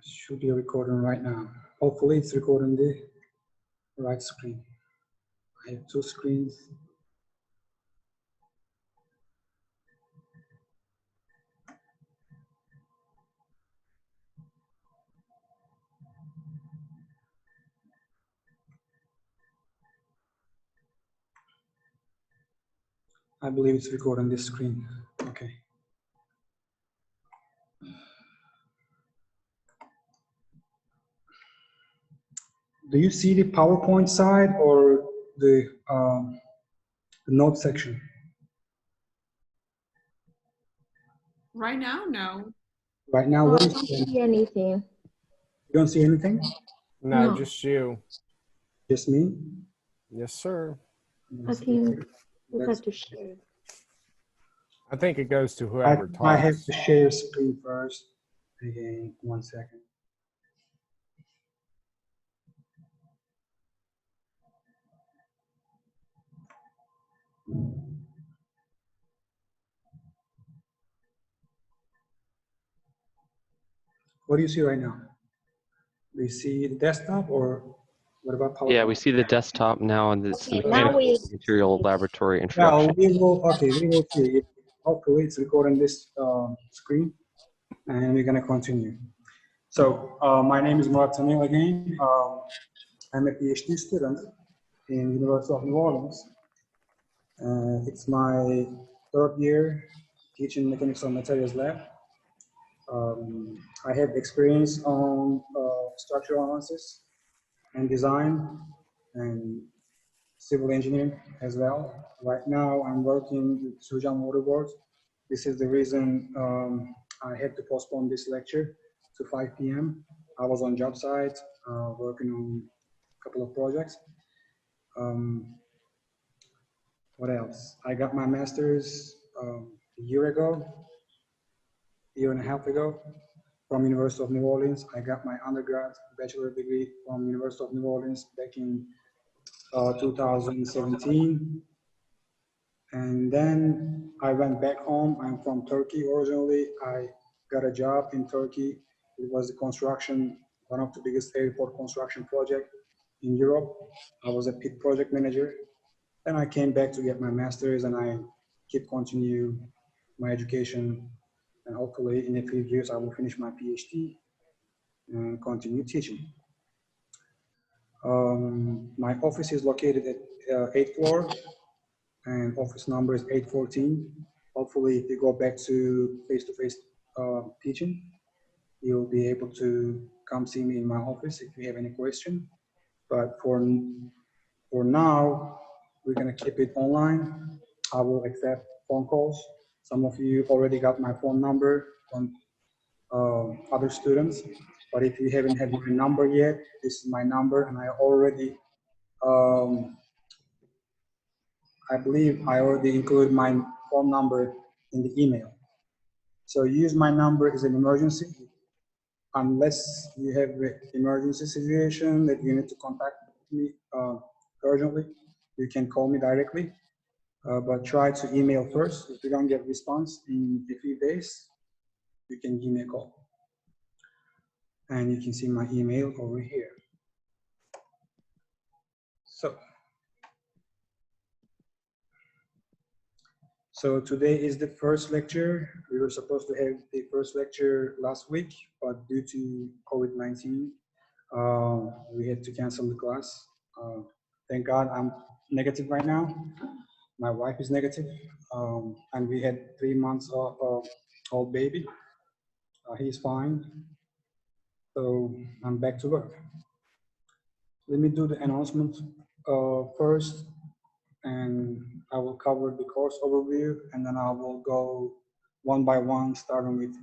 Should be recording right now. Hopefully it's recording the right screen. I have two screens. I believe it's recording this screen. Okay. Do you see the PowerPoint side or the note section? Right now, no. Right now, I don't see anything. You don't see anything? No, No. just you. Just me? Yes, sir. I think we have to share. I think it goes to whoever talks. I have to share screen first. Again, 1 second. What do you see right now? Do you see the desktop or what about PowerPoint? Yeah, we see the desktop now, and it's Okay, mechanical now we- material laboratory Yeah, introduction. we will see. Hopefully it's recording this screen, and we're gonna continue. So my name is Murat Tanil again. I'm a PhD student in University of New Orleans. It's my third year teaching mechanics of materials lab. I have experience on structural analysis and design and civil engineering as well. Right now I'm working with Sujan Waterboard. This is the reason I had to postpone this lecture to 5 p.m. I was on job site working on a couple of projects. What else? I got my master's a year and a half ago from University of New Orleans. I got my undergrad bachelor degree from University of New Orleans back in 2017. And then I went back home. I'm from Turkey originally. I got a job in Turkey. It was the construction, one of the biggest airport construction project in Europe. I was a pit project manager. Then I came back to get my master's and I keep continue my education. And hopefully in a few years I will finish my PhD and continue teaching. My office is located at 8th floor and office number is 814. Hopefully if you go back to face-to-face teaching, you'll be able to come see me in my office if you have any question. But for now, we're gonna keep it online. I will accept phone calls. Some of you already got my phone number from other students, but if you haven't had my number yet, this is my number, and I already, I believe I already included my phone number in the email. So use my number as an emergency. Unless you have an emergency situation that you need to contact me urgently, you can call me directly. But try to email first. If you don't get response in a few days, you can give me a call. And you can see my email over here. So today is the first lecture. We were supposed to have the first lecture last week, but due to COVID-19, we had to cancel the class. Thank God I'm negative right now. My wife is negative, and we had 3 months of old baby. He's fine. So I'm back to work. Let me do the announcement first, and I will cover the course overview, and then I will go one by one, starting with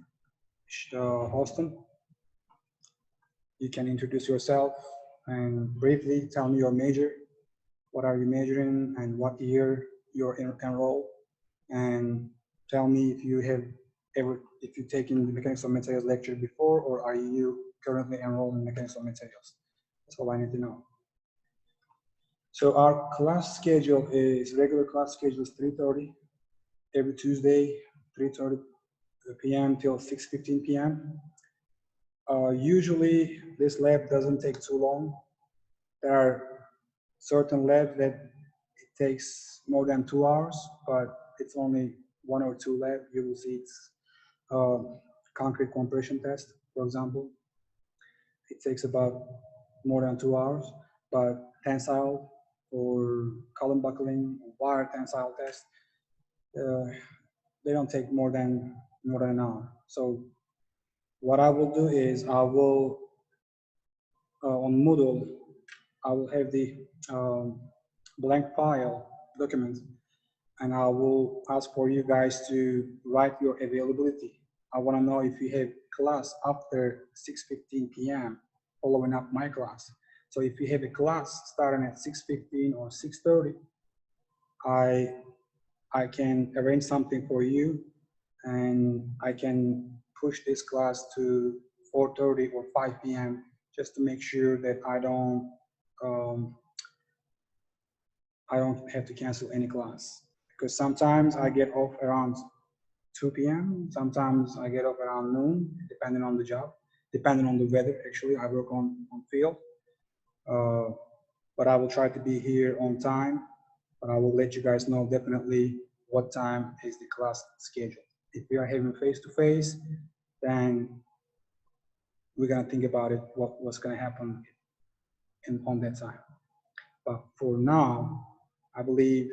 Austin. You can introduce yourself and briefly tell me your major. What are you majoring and what year you're enrolled? And tell me if you have if you've taken the mechanics of materials lecture before, or are you currently enrolled in mechanics of materials? That's all I need to know. So our class schedule is, regular class schedule is 3:30. every Tuesday, 3:30 p.m. till 6:15 p.m. Usually, this lab doesn't take too long. There are certain labs that it takes more than 2 hours, but it's only one or two labs. You will see it's concrete compression test, for example. It takes about more than 2 hours, but tensile or column buckling, wire tensile test, uh, they don't take more than an hour. So what I will do is I will on Moodle, I will have the um, blank file document, and I will ask for you guys to write your availability. I want to know if you have class after 6:15 p.m. following up my class. So if you have a class starting at 6:15 or 6:30, I I can arrange something for you, and I can push this class to 4:30 or 5 p.m. just to make sure that um, I don't have to cancel any class, because sometimes I get off around 2 p.m. Sometimes I get off around noon, depending on the job, depending on the weather. Actually, I work on field, uh, but I will try to be here on time. But I will let you guys know definitely what time is the class scheduled. If we are having face to face, then we're gonna think about it, what's gonna happen on that time. But for now, I believe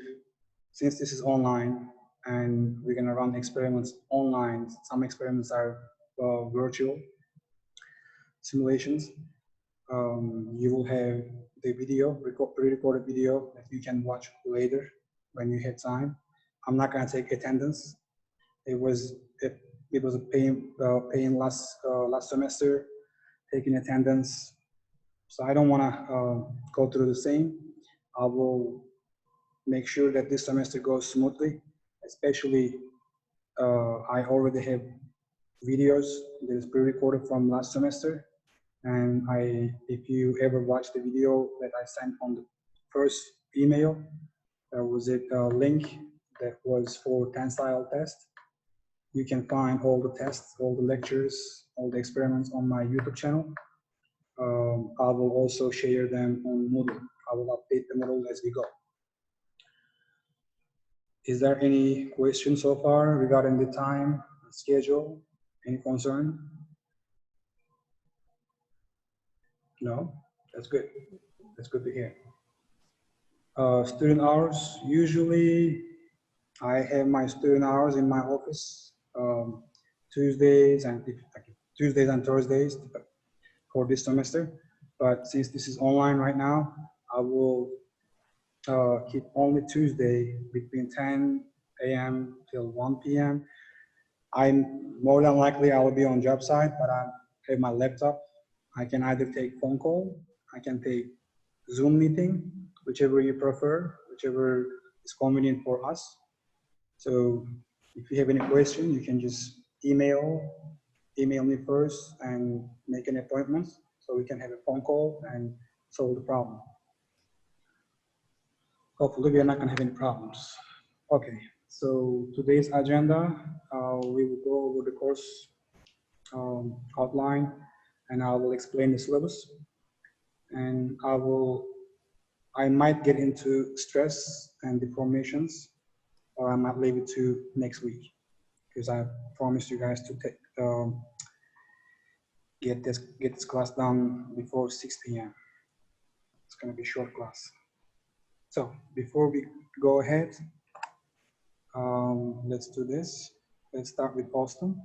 since this is online and we're gonna run experiments online, some experiments are virtual simulations. You will have the video, pre-recorded video that you can watch later when you have time. I'm not gonna take attendance. It was a pain last semester taking attendance, so I don't wanna go through the same. I will make sure that this semester goes smoothly, especially I already have videos that is pre-recorded from last semester. And if you ever watch the video that I sent on the first email, there was a link that was for tensile test. You can find all the tests, all the lectures, all the experiments on my YouTube channel. I will also share them on Moodle. I will update the Moodle as we go. Is there any question so far regarding the time, schedule, any concern? No? That's good. That's good to hear. Student hours, usually I have my student hours in my office Tuesdays and Thursdays for this semester. But since this is online right now, I will keep only Tuesday between 10 a.m. till 1 p.m. I'm more than likely I will be on job site, but I have my laptop. I can either take phone call, I can take Zoom meeting, whichever you prefer, whichever is convenient for us. So if you have any question, you can just email me first and make an appointment so we can have a phone call and solve the problem. Hopefully we are not gonna have any problems. Okay, so today's agenda, we will go over the course outline, and I will explain the syllabus, and I might get into stress and deformations, or I might leave it to next week, because I promised you guys to get this class done before 6 p.m. It's gonna be a short class. So before we go ahead, let's do this. Let's start with Austin.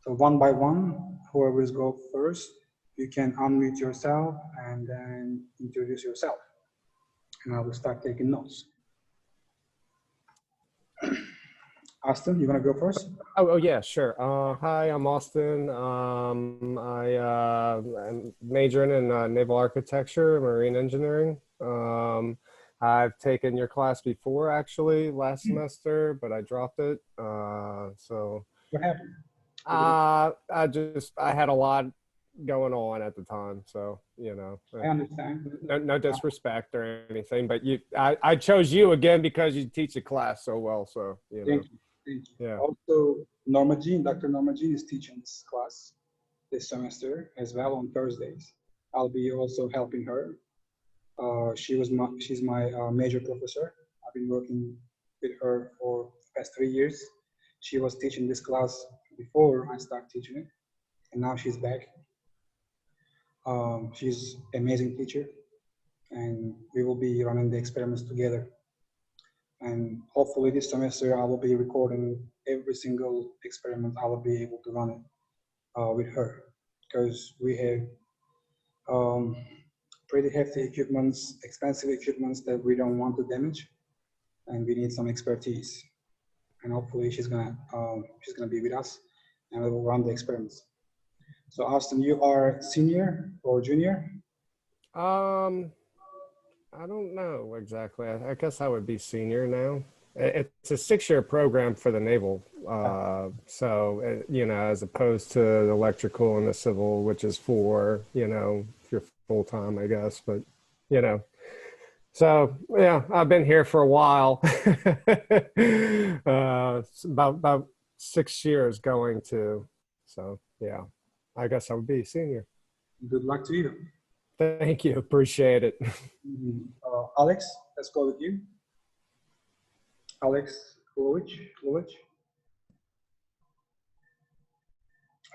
So one by one, whoever is go first, you can unmute yourself and then introduce yourself. And I will start taking notes. Austin, you wanna go first? Oh yeah, sure. Hi, I'm Austin. I'm majoring in naval architecture, marine engineering. I've taken your class before, actually, last semester, but I dropped it. What happened? I had a lot going on at the time. So, I understand. no disrespect or anything, but I chose you again because you teach the class so well. So, Thank you. Thank you. Yeah. Also, Dr. Norma Jean is teaching this class this semester as well on Thursdays. I'll be also helping her. She's my major professor. I've been working with her for the past 3 years. She was teaching this class before I started teaching it, and now she's back. She's an amazing teacher, and we will be running the experiments together. And hopefully this semester I will be recording every single experiment. I will be able to run it with her because we have pretty hefty equipments, expensive equipments that we don't want to damage, and we need some expertise. And hopefully she's gonna be with us, and we will run the experiments. So Austin, you are senior or junior? I don't know exactly. I guess I would be senior now. It's a 6-year program for the naval. So, as opposed to the electrical and the civil, which is 4, if you're full time, I guess. But, so yeah, I've been here for a while. It's about 6 years going to. So yeah, I guess I would be senior. Good luck to you. Thank you. Appreciate it. Alex, let's go with you. Alex Lulich.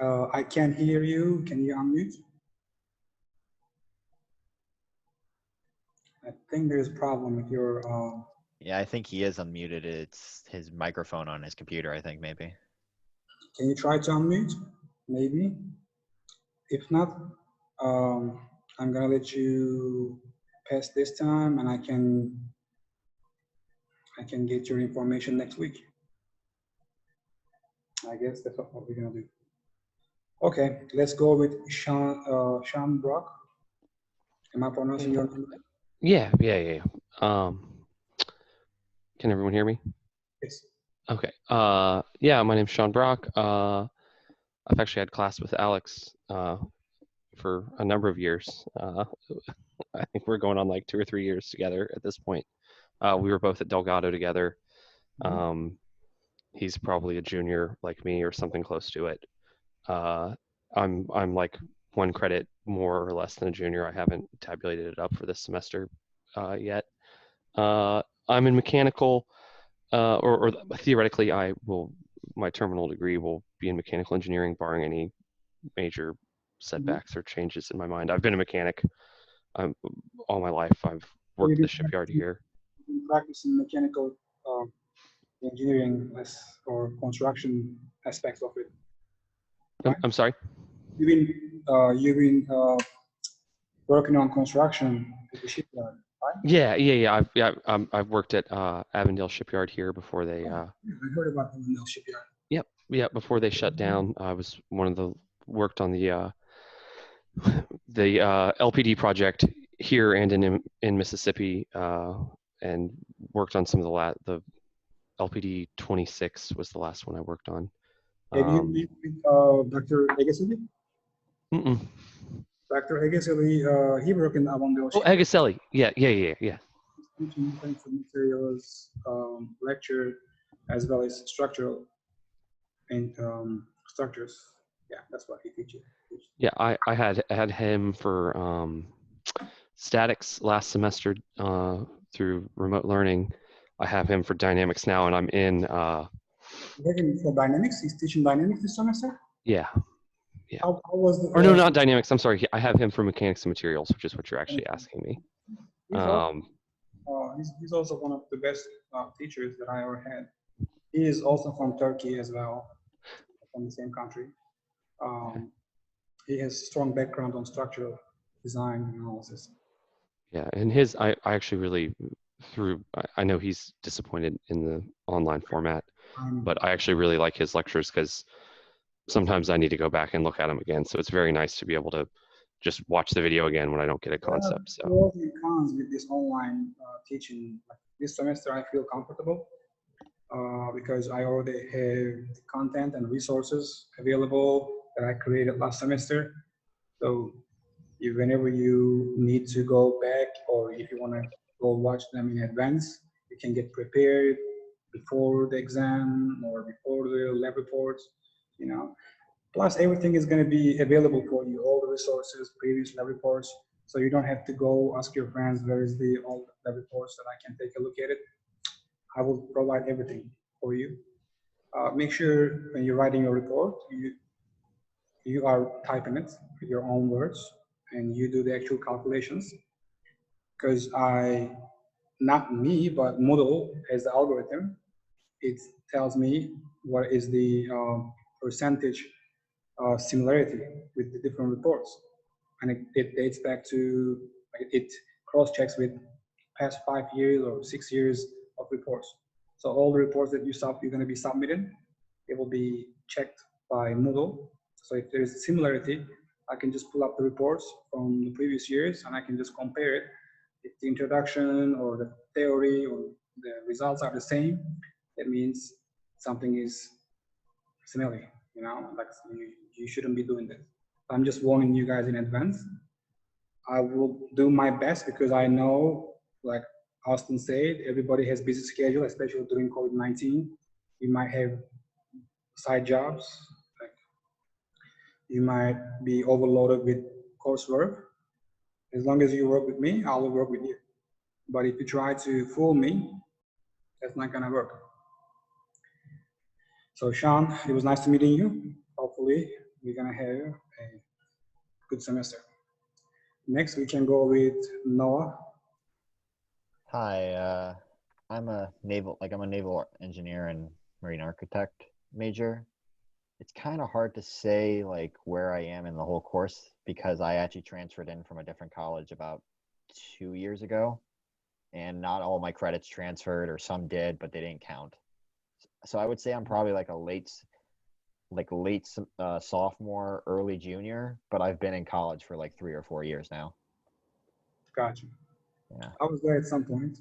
I can't hear you. Can you unmute? I think there's a problem with your. Yeah, I think he is unmuted. It's his microphone on his computer, I think, maybe. Can you try to unmute? Maybe. If not, I'm gonna let you pass this time, and I can get your information next week. I guess that's what we're gonna do. Okay, let's go with Sean Brock. Am I pronouncing your name right? Yeah. Can everyone hear me? Yes. Okay. Yeah, my name's Sean Brock. I've actually had class with Alex for a number of years. I think we're going on like 2 or 3 years together at this point. We were both at Delgado together. He's probably a junior like me or something close to it. I'm like 1 credit more or less than a junior. I haven't tabulated it up for this semester yet. I'm in mechanical, or theoretically, my terminal degree will be in mechanical engineering, barring any major setbacks or changes in my mind. I've been a mechanic all my life. I've worked at the shipyard here. You've been practicing mechanical engineering or construction aspects of it. Right? I'm sorry? You've been working on construction at the shipyard, right? Yeah. I've worked at Avondale Shipyard here before they. I heard about Avondale Shipyard. Yep. Before they shut down, I was worked on the LPD project here and in Mississippi, and worked on some of the LPD 26 was the last one I worked on. Have you met with Dr. Egeselli? Dr. Egeselli, he worked in Avondale. Oh, Egeselli. Yeah. Teaching defensive materials, lecture, as well as structural and structures. Yeah, that's what he teaches. Yeah, I had him for statics last semester through remote learning. I have him for dynamics now, and I'm in. You have him for dynamics? He's teaching dynamics this semester? Yeah. How was the? Or no, not dynamics. I'm sorry. I have him for mechanics and materials, which is what you're actually asking me. He's also one of the best teachers that I ever had. He is also from Turkey as well, from the same country. He has strong background on structural design and analysis. Yeah, and I actually really I know he's disappointed in the online format, but I actually really like his lectures because sometimes I need to go back and look at them again. So it's very nice to be able to just watch the video again when I don't get a concept. So pros and cons with this online teaching. Like this semester, I feel comfortable because I already have the content and resources available that I created last semester. So whenever you need to go back or if you want to go watch them in advance, you can get prepared before the exam or before the lab reports, you know. Plus, everything is going to be available for you, all the resources, previous lab reports. So you don't have to go ask your friends, where is the all lab reports that I can take a look at it. I will provide everything for you. Make sure when you're writing your report, you are typing it with your own words and you do the actual calculations because not me, but Moodle as the algorithm, it tells me what is the percentage similarity with the different reports. And it dates back to, it cross-checks with past 5 years or 6 years of reports. So all the reports that you're going to be submitting, it will be checked by Moodle. So if there is a similarity, I can just pull up the reports from the previous years and I can just compare it. If the introduction or the theory or the results are the same, that means something is similar, like you shouldn't be doing that. I'm just warning you guys in advance. I will do my best because I know, like Austin said, everybody has busy schedule, especially during COVID-19. You might have side jobs, like you might be overloaded with coursework. As long as you work with me, I will work with you. But if you try to fool me, that's not gonna work. So Sean, it was nice to meeting you. Hopefully we're gonna have a good semester. Next, we can go with Noah. Hi, I'm a naval engineer and marine architect major. It's kind of hard to say like where I am in the whole course because I actually transferred in from a different college about 2 years ago, and not all my credits transferred, or some did, but they didn't count. So I would say I'm probably like a late sophomore, early junior, but I've been in college for like 3 or 4 years now. Gotcha. Yeah. I was there at some point.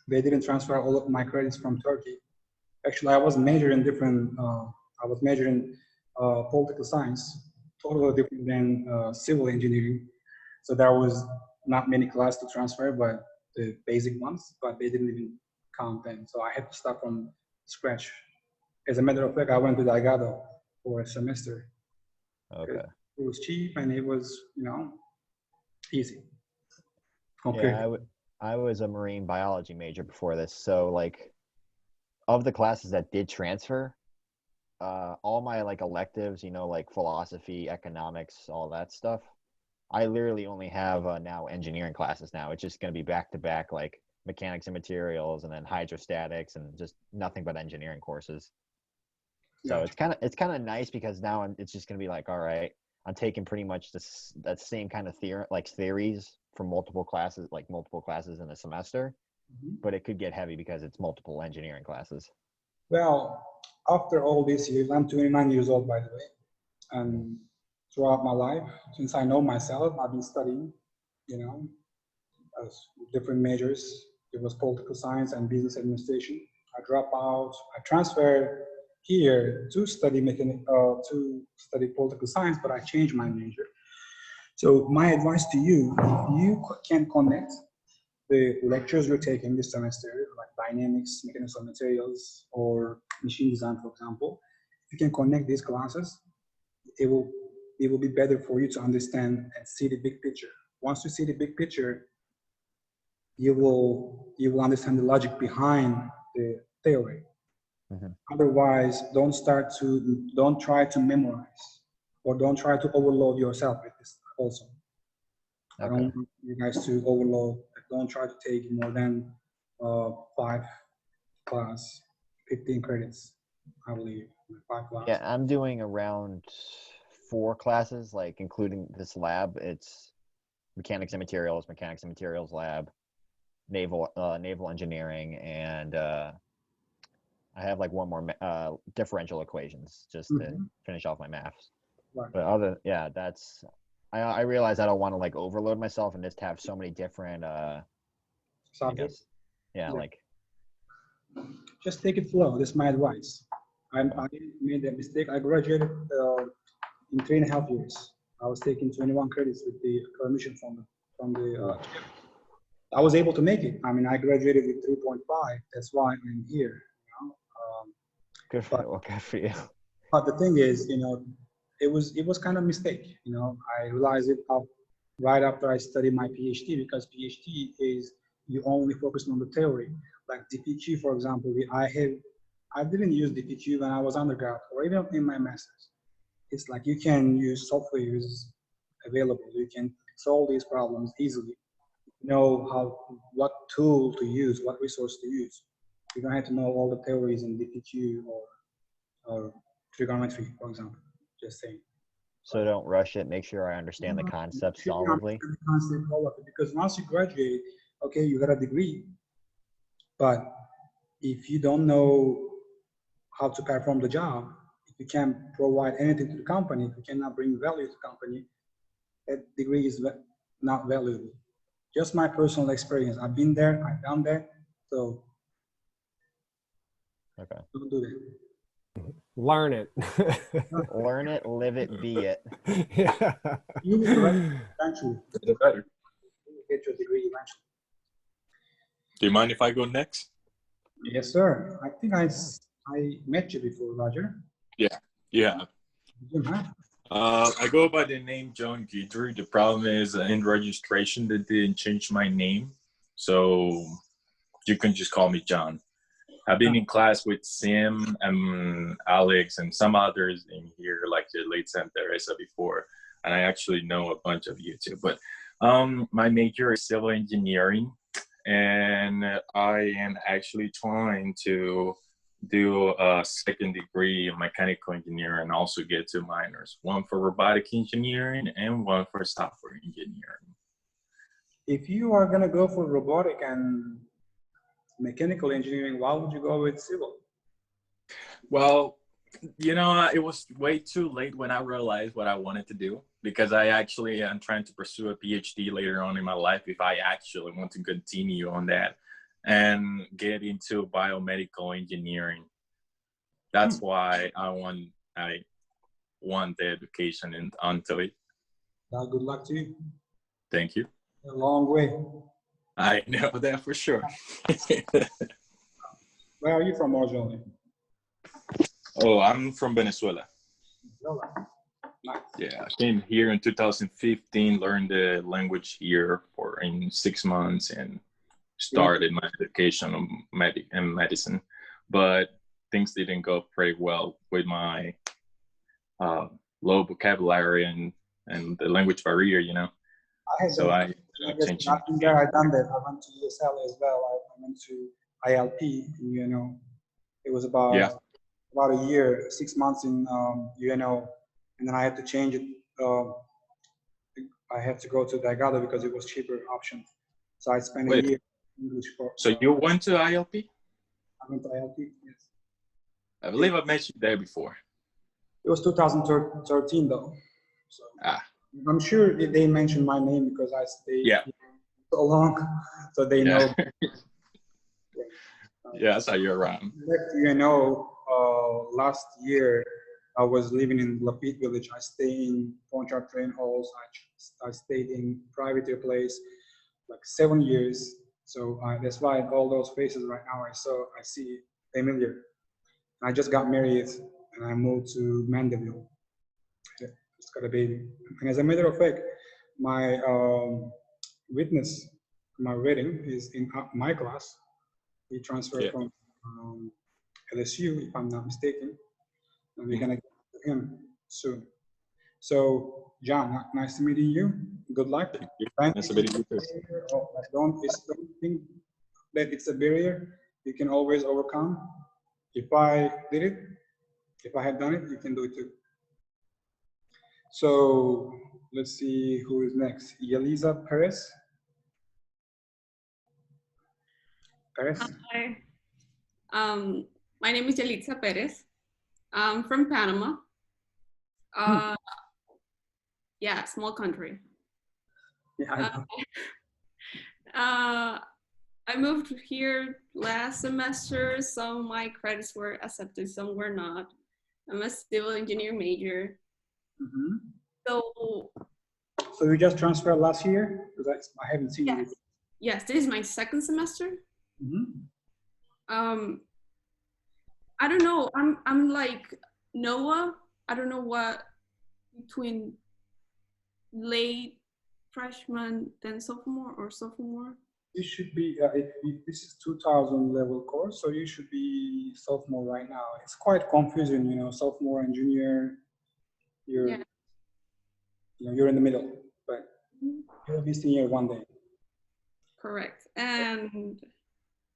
They didn't transfer all of my credits from Turkey. Actually, I was majoring different. I was majoring political science, totally different than civil engineering. So there was not many classes to transfer, but the basic ones. But they didn't even count them. So I had to start from scratch. As a matter of fact, I went to Delgado for a semester. Okay. It was cheap and it was, easy. Yeah, I was a marine biology major before this. So like of the classes that did transfer, all my like electives, like philosophy, economics, all that stuff, I literally only have now engineering classes now. It's just going to be back to back, like mechanics and materials, and then hydrostatics, and just nothing but engineering courses. So Gotcha. it's kind of nice because now it's just going to be like, all right, I'm taking pretty much that same kind of theories from multiple classes in a semester, but it could get heavy because it's multiple engineering classes. Well, after all these years, I'm 29 years old, by the way, and throughout my life, since I know myself, I've been studying, as different majors. It was political science and business administration. I dropped out. I transferred here to study to study political science, but I changed my major. So my advice to you, you can connect the lectures you're taking this semester, like dynamics, mechanics of materials, or machine design, for example. If you can connect these classes, it will be better for you to understand and see the big picture. Once you see the big picture, you will understand the logic behind the theory. Mm-hmm. Otherwise, don't try to memorize, or don't try to overload yourself with this also. Okay. I don't want you guys to overload. Don't try to take more than 5 class, 15 credits, I believe. 5 class. Yeah, I'm doing around 4 classes, like including this lab. It's mechanics and materials lab, naval engineering, and I have like one more differential equations just to finish off my maths. Right. But I realize I don't want to like overload myself and just have so many different Subjects. Yeah, like just take it slow. That's my advice. I made that mistake. I graduated in 3.5 years. I was taking 21 credits with the permission from the I was able to make it. I mean, I graduated with 3.5. That's why I'm here. You know? Good for you. Well, good for you. But the thing is, you know, it was kind of mistake. You know, I realized it right after I studied my PhD, because PhD is you only focus on the theory. Like DPQ, for example, I didn't use DPQ when I was undergrad or even in my master's. It's like you can use software is available. You can solve these problems easily. Know what tool to use, what resource to use. You don't have to know all the theories in DPQ or trigonometry, for example. Just saying. So don't rush it. Make sure I understand the concept solidly. Because once you graduate, okay, you got a degree, but if you don't know how to perform the job, if you can't provide anything to the company, if you cannot bring value to the company, that degree is not valuable. Just my personal experience. I've been there, I've done that, so Okay. don't do that. Learn it. Learn it, live it, be it. Yeah. You will eventually. The better. You will get your degree eventually. Do you mind if I go next? Yes, sir. I think I met you before, Roger. Yeah. You have. I go by the name John Guidry. The problem is in registration they didn't change my name, so you can just call me John. I've been in class with Sim and Alex and some others in here, like the late Sam Teresa before, and I actually know a bunch of you too. But my major is civil engineering, and I am actually trying to do a second degree in mechanical engineering and also get two minors, one for robotic engineering and one for software engineering. If you are gonna go for robotic and mechanical engineering, why would you go with civil? Well, you know, it was way too late when I realized what I wanted to do, because I actually am trying to pursue a PhD later on in my life if I actually want to continue on that and get into biomedical engineering. That's why I want the education and onto it. Well, good luck to you. Thank you. A long way. I know that for sure. Where are you from originally? Oh, I'm from Venezuela. Nice. Yeah, I came here in 2015, learned the language here in 6 months, and started my education in medicine. But things didn't go pretty well with my low vocabulary and the language barrier, you know. So I changed. I done that. I went to ESL as well. I went to ILP, UNO. It was about a year, 6 months in UNO, and then I had to change it. I had to go to Delgado because it was cheaper option. So I spent a year in English for. So you went to ILP? I went to ILP, yes. I believe I met you there before. It was 2013 though. So I'm sure they mentioned my name because I stayed so long, so they know. Yeah, I saw you around. Last year I was living in Lafitte Village. I stayed in Ponchar train halls. I stayed in private place like 7 years. So that's why all those faces right now I see familiar. I just got married and I moved to Mandeville. Just got a baby. And as a matter of fact, my witness, my wedding is in my class. He transferred from LSU, if I'm not mistaken. And we're gonna get to him soon. So, John, nice to meet you. Good luck. Nice to meet you too. Don't think that it's a barrier. You can always overcome. If I did it, if I had done it, you can do it too. So let's see who is next. Yeliza Perez. Hi. My name is Yelitza Perez. I'm from Panama. Yeah, small country. Yeah, I moved here last semester. Some of my credits were accepted, some were not. I'm a civil engineer major. So So you just transferred last year? Because I haven't seen yes, it. yes, this is my second semester. Mhm. I don't know. I'm like Noah. I don't know what between late freshman then sophomore or sophomore. You should be, if this is 2000 level course, so you should be sophomore right now. It's quite confusing, sophomore and junior, you're, Yeah. you're in the middle, but Mhm. you'll be senior one day. Correct. And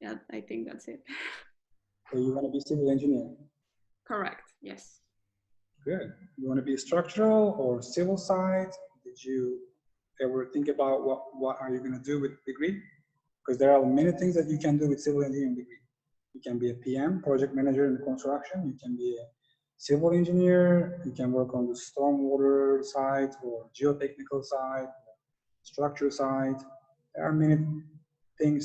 yeah, I think that's it. So you want to be civil engineer. Correct. Yes. Good. You want to be structural or civil side? Did you ever think about what are you going to do with degree? Because there are many things that you can do with civil engineering degree. You can be a PM, project manager in construction. You can be a civil engineer. You can work on the stormwater side or geotechnical side, structure side. There are many things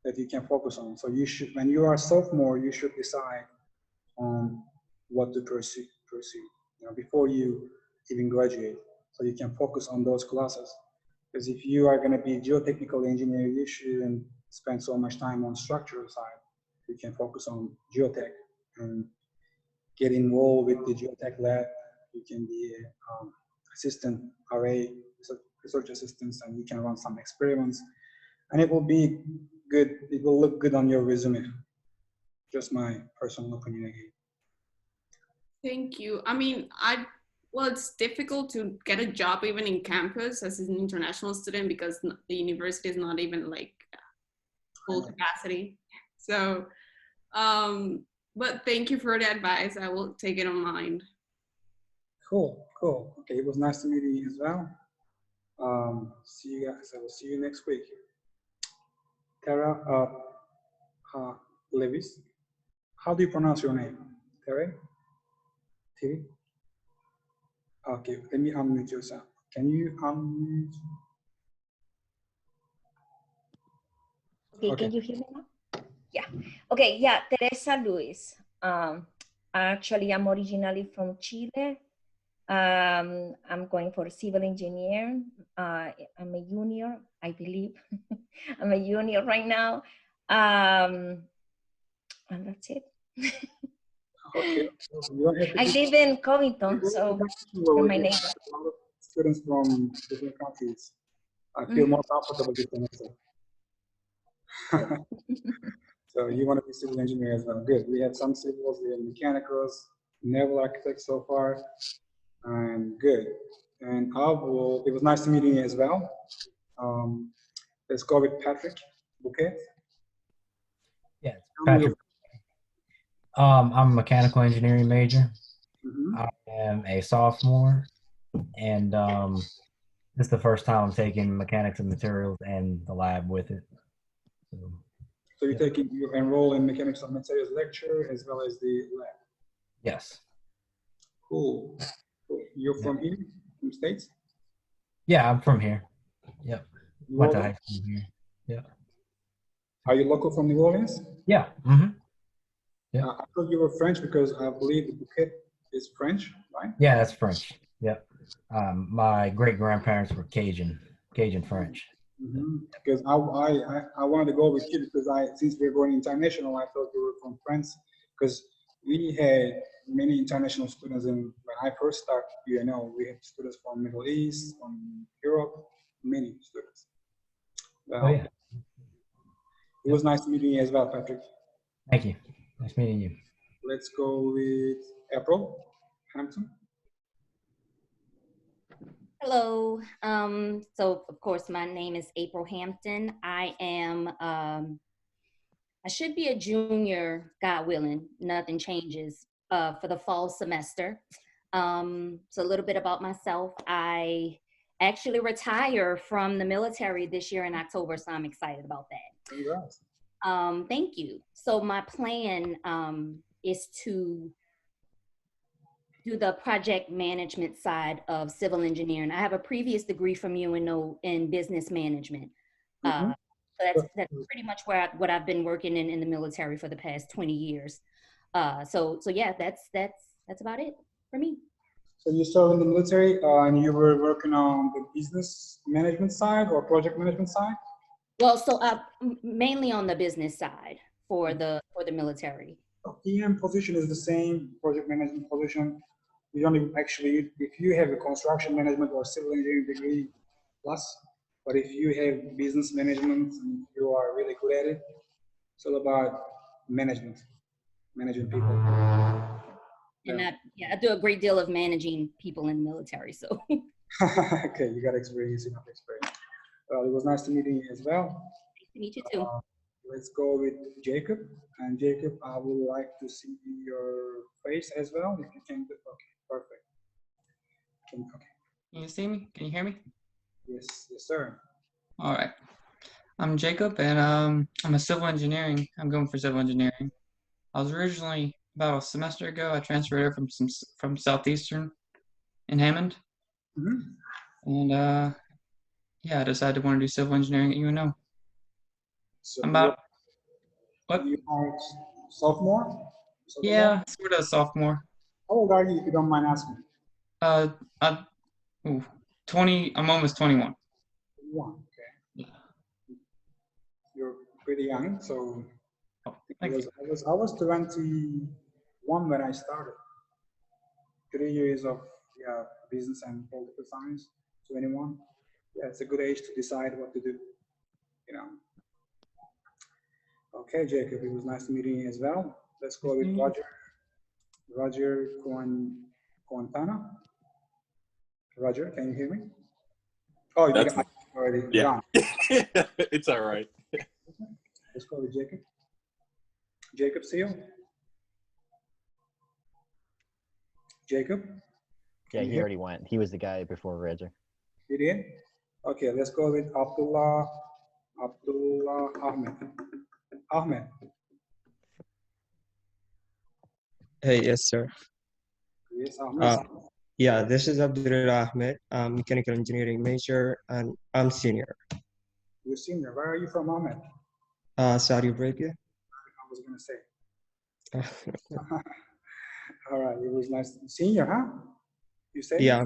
that you can focus on. So you should, when you are sophomore, you should decide on what to pursue, before you even graduate. So you can focus on those classes. Because if you are going to be geotechnical engineer, you shouldn't spend so much time on structural side. You can focus on geotech and get involved with the geotech lab. You can be an assistant RA, research assistant, and you can run some experiments. And it will be good. It will look good on your resume. Just my personal opinion again. Thank you. I mean, well, it's difficult to get a job even in campus as an international student because the university is not even like full capacity. So, but thank you for the advice. I will take it on mind. Cool. Okay, it was nice to meet you as well. See you guys. I will see you next week. Tara Levis. How do you pronounce your name? Tara? T? Okay, let me unmute yourself. Can you unmute? Okay, can you hear me now? Yeah. Okay, yeah, Teresa Luis. Actually, I'm originally from Chile. I'm going for civil engineer. I'm a junior, I believe. I'm a junior right now. And that's it. Okay. You don't have to I live in Covington, so you're my neighbor. a lot of students from different countries. I feel more comfortable with them. So you want to be civil engineer as well. Good. We have some civils, we have mechanicals, naval architects so far, and good. And it was nice to meet you as well. Let's go with Patrick Bouquet. Yeah, Tell me Patrick. I'm a mechanical engineering major. Mhm. I am a sophomore, and this is the first time I'm taking mechanics and materials and the lab with it. So you enroll in mechanics of materials lecture as well as the lab. Yes. Cool. You're from here, from the States? Yeah, I'm from here. Yep. New Went to Orleans? high school here. Yeah. Are you local from New Orleans? Yeah. Mm-hmm. Yeah. I thought you were French because I believe the bouquet is French, right? Yeah, that's French. Yep. My great grandparents were Cajun French. Because I wanted to go with you because since we're going international, I thought you were from France because we had many international students. And when I first started UNO, we had students from Middle East, from Europe, many students. Oh yeah. It was nice meeting you as well, Patrick. Thank you. Nice meeting you. Let's go with April Hampton. Hello. So of course my name is April Hampton. I am, I should be a junior, God willing, nothing changes, for the fall semester. So a little bit about myself. I actually retire from the military this year in October, so I'm excited about that. Congrats. Thank you. So my plan is to do the project management side of civil engineering. I have a previous degree from UNO in business management. So that's pretty much what I've been working in the military for the past 20 years. So yeah, that's about it for me. So you served in the military and you were working on the business management side or project management side? Well, so mainly on the business side for the military. PM position is the same project management position. You don't even actually, if you have a construction management or civil engineering degree plus, but if you have business management and you are really good at it, it's all about management, managing people. And Yeah. I do a great deal of managing people in the military. So Okay, you got experience, enough experience. Well, it was nice to meet you as well. nice to meet you too. Let's go with Jacob. And Jacob, I would like to see your face as well. If you can, okay, perfect. Okay. Can you see me? Can you hear me? Yes, yes, sir. All right. I'm Jacob, and I'm a civil engineering. I'm going for civil engineering. I was originally about a semester ago. I transferred over from Southeastern in Hammond, and yeah, I decided to want to do civil engineering at UNO. So I'm about what? You are sophomore? Yeah, sort of sophomore. How old are you, if you don't mind asking? 20. I'm almost 21. 21, okay. Yeah. You're pretty young, so I was 21 when I started. 3 years of business and political science. 21. Yeah, it's a good age to decide what to do. You know. Okay, Jacob, it was nice meeting you as well. Let's go with Roger. Roger Quintana. Roger, can you hear me? Oh, you got already. Yeah. John. It's all right. Let's go with Jacob. Jacob Seal. Jacob? Yeah, he already went. He was the guy before Roger. You did? Okay, let's go with Abdullah Ahmed. Ahmed. Hey, yes, sir. Yes, Ahmed. Yeah, this is Abdullah Ahmed. I'm mechanical engineering major, and I'm senior. You're senior. Where are you from, Ahmed? Saudi Arabia. I was going to say. All right, it was nice. Senior, huh? You say? Yeah,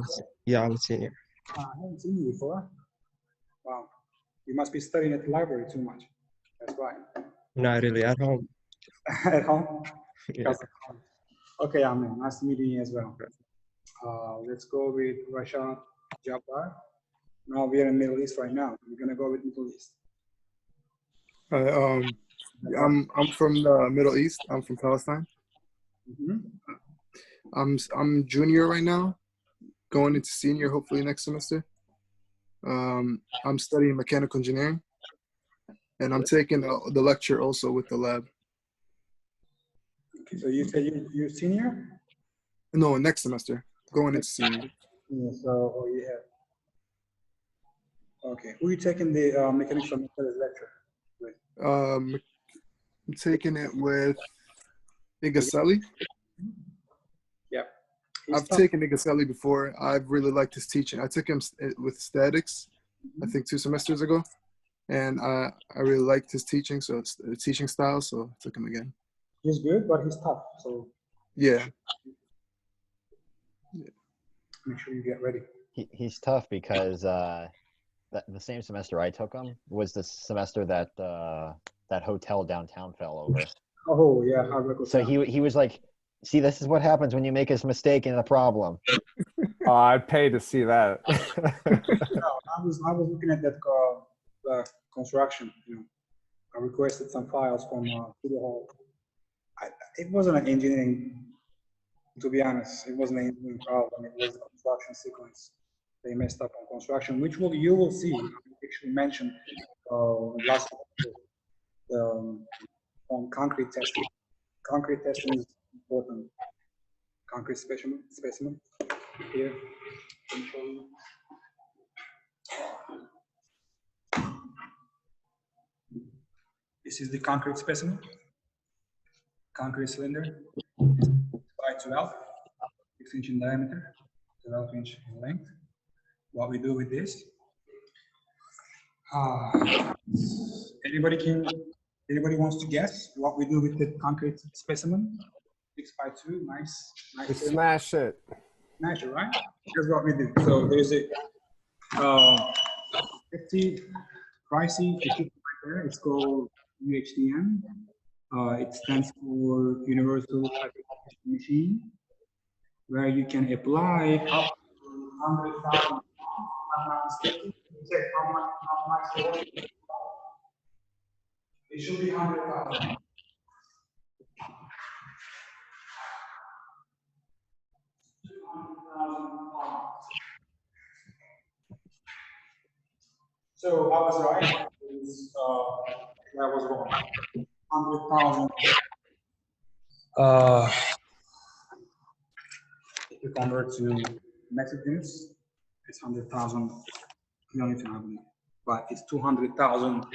I'm senior. I haven't seen you before. Wow. You must be studying at the library too much. That's why. Not really, at home. At home? Yeah. Okay, Ahmed. Nice to meet you as well. Let's go with Rashad Jabbar. Now we are in Middle East right now. We're gonna go with Middle East. I'm from the Middle East. I'm from Palestine. I'm junior right now, going into senior hopefully next semester. I'm studying mechanical engineering, and I'm taking the lecture also with the lab. Okay, so you say you're senior? No, next semester, going into senior. Yeah, so you have. Okay, who are you taking the mechanics from lecture with? I'm taking it with Igaselli. Yeah. I've taken Igaselli before. I've really liked his teaching. I took him with statics, I think 2 semesters ago, and I really liked his teaching. So it's the teaching style. So I took him again. He's good, but he's tough. So yeah. Make sure you get ready. He's tough because the same semester I took him was the semester that that hotel downtown fell over. Oh yeah, so he was like, see, this is what happens when you make a mistake in a problem. I'd pay to see that. No, I was looking at that construction. You know, I requested some files from City Hall. It wasn't an engineering. To be honest, it wasn't an engineering problem. It was a construction sequence. They messed up on construction, which you will see. I actually mentioned last on concrete testing. Concrete testing is important. Concrete specimen here. Let me show you. This is the concrete specimen. Concrete cylinder. By 12, 6-inch in diameter, 12-inch in length. What we do with this? Anybody wants to guess what we do with the concrete specimen? 6x2, nice. We smash it. measure, right? That's what we do. So there's a 50 pricing right there. It's called UHDM. It stands for Universal Hypertext Machine, where you can apply up to 100,000. It should be 100,000. So I was right. I was wrong. 100,000. If you convert to metric units, it's 100,000 kilonewton, I believe. But it's 200,000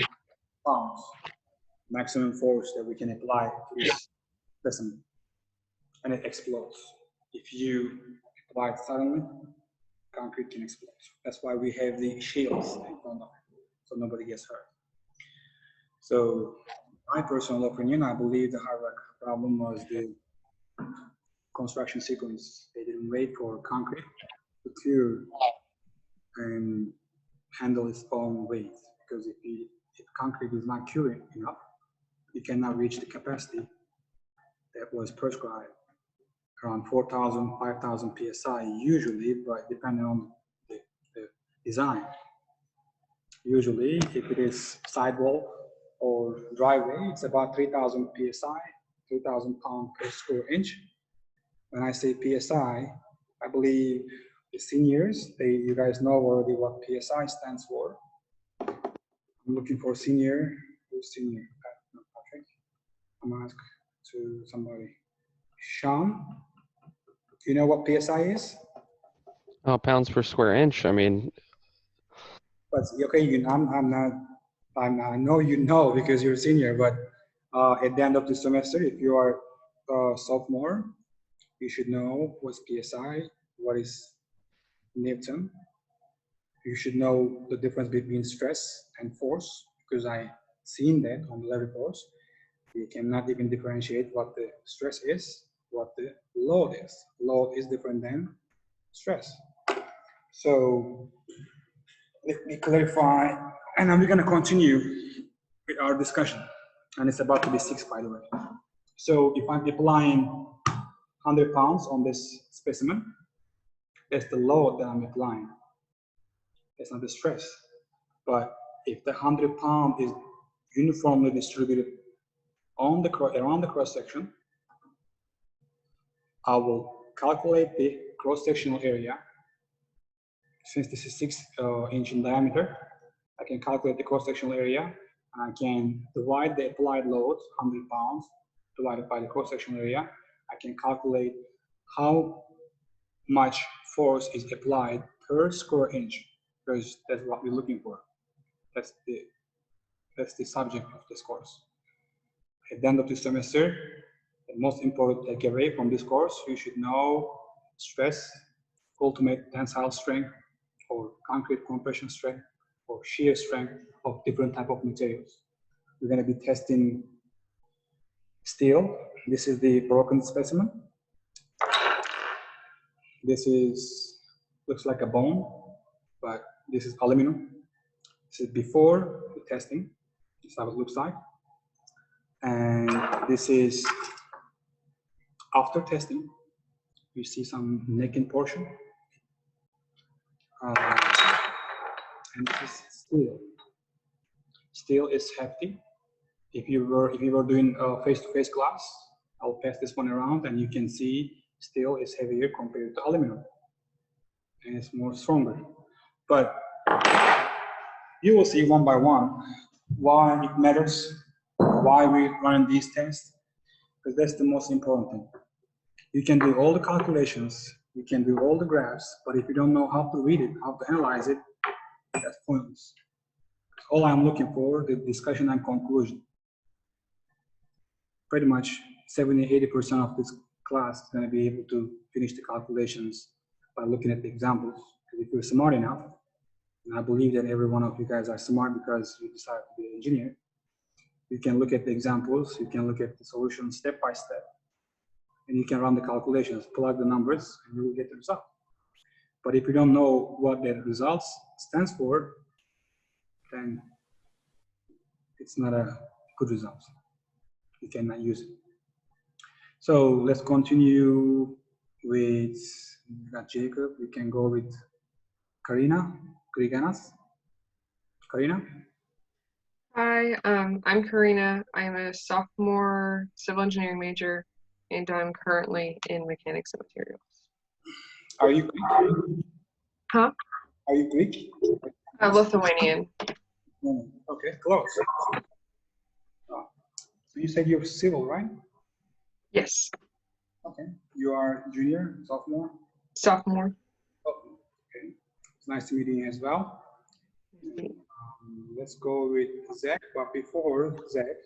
pounds maximum force that we can apply to this specimen, and it explodes. If you apply it suddenly, concrete can explode. That's why we have the shields in front of it, so nobody gets hurt. So, my personal opinion, I believe the hard rock problem was the construction sequence. They didn't wait for concrete to cure and handle its own weight, because if concrete is not curing enough, you cannot reach the capacity that was prescribed, around 4,000, 5,000 psi usually, but depending on the design. Usually, if it is sidewall or driveway, it's about 3,000 psi, 3,000 pounds per square inch. When I say psi, I believe the seniors, you guys know already what psi stands for. I'm looking for senior. Who's senior? Patrick. I'm gonna ask to somebody. Sean, do you know what psi is? Oh, pounds per square inch. I mean, but okay, I know you know because you're a senior, but at the end of the semester, if you are a sophomore, you should know what's psi, what is Newton. You should know the difference between stress and force, because I seen that on the level course. You cannot even differentiate what the stress is, what the load is. Load is different than stress. So let me clarify, and then we're going to continue with our discussion. And it's about to be 6, by the way. So if I'm applying 100 pounds on this specimen, that's the load that I'm applying. That's not the stress. But if the 100 pound is uniformly distributed on around the cross section, I will calculate the cross-sectional area. Since this is 6 inch in diameter, I can calculate the cross-sectional area. I can divide the applied load, 100 pounds, divided by the cross-sectional area. I can calculate how much force is applied per square inch, because that's what we're looking for. That's the subject of this course. At the end of the semester, the most important takeaway from this course, you should know stress, ultimate tensile strength, or concrete compression strength, or shear strength of different type of materials. We're going to be testing steel. This is the broken specimen. This looks like a bone, but this is aluminum. This is before the testing. This is how it looks like. And this is after testing. You see some necking portion. And this is steel. Steel is hefty. If you were doing a face-to-face class, I'll pass this one around, and you can see steel is heavier compared to aluminum, and it's more stronger. But you will see one by one why it matters, why we run these tests, because that's the most important thing. You can do all the calculations, you can do all the graphs, but if you don't know how to read it, how to analyze it, that's pointless. All I'm looking for, the discussion and conclusion. Pretty much 70–80% of this class is going to be able to finish the calculations by looking at the examples. If you're smart enough, and I believe that every one of you guys are smart because you decided to be an engineer, you can look at the examples, you can look at the solution step by step, and you can run the calculations, plug the numbers, and you will get the result. But if you don't know what the results stands for, then it's not a good result. You cannot use it. So let's continue with Jacob. We can go with Karina Griganas. Karina? Hi, I'm Karina. I'm a sophomore civil engineering major, and I'm currently in mechanics and materials. Are you Greek? Huh? Are you Greek? Lithuanian. Okay, close. So you said you're civil, right? Yes. Okay. You are junior, sophomore? Sophomore. Oh, okay. It's nice to meet you as well. Let's go with Zach. But before Zach,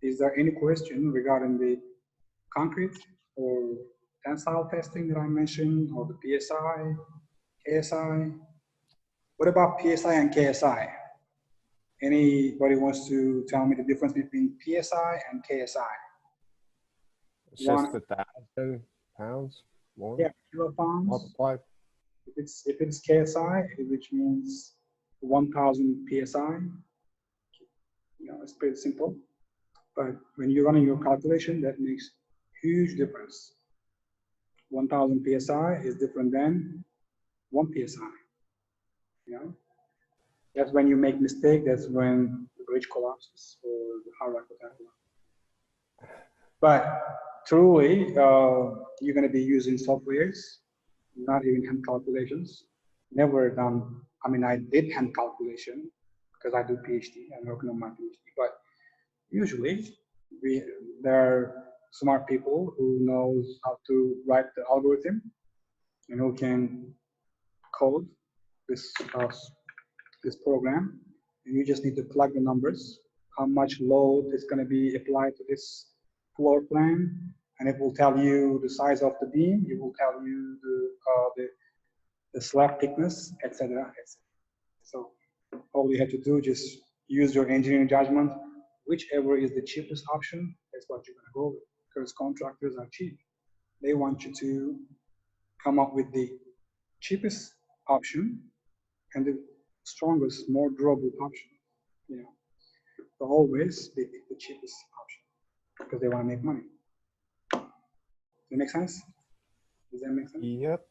is there any question regarding the concrete or tensile testing that I mentioned, or the PSI, KSI? What about PSI and KSI? Anybody wants to tell me the difference between PSI and KSI? It's just 1,000 pounds more. Yeah, kilopounds. Multiplied. If it's KSI, which means 1,000 PSI, you know, it's pretty simple. But when you're running your calculation, that makes huge difference. 1,000 PSI is different than 1 PSI. You know, that's when you make mistake. That's when the bridge collapses or the hard rock collapses. But truly, you're going to be using softwares, not even hand calculations. Never done. I mean, I did hand calculation because I do PhD. I'm working on my PhD. But usually, there are smart people who knows how to write the algorithm and who can code this program. And you just need to plug the numbers, how much load is going to be applied to this floor plan, and it will tell you the size of the beam. It will tell you the slab thickness, etc. So all you have to do is just use your engineering judgment. Whichever is the cheapest option, that's what you're going to go with. Because contractors are cheap. They want you to come up with the cheapest option and the strongest, more durable option. You know, so always they pick the cheapest option because they want to make money. Does that make sense? Does that make sense? Yep.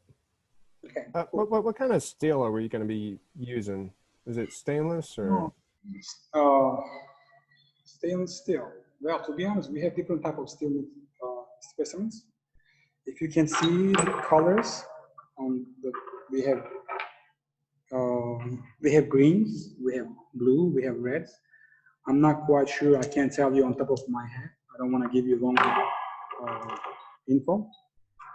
Okay. What kind of steel are we going to be using? Is it stainless or? Stainless steel. Well, to be honest, we have different type of steel specimens. If you can see the colors on the, we have greens, we have blue, we have reds. I'm not quite sure. I can't tell you on top of my head. I don't want to give you wrong info.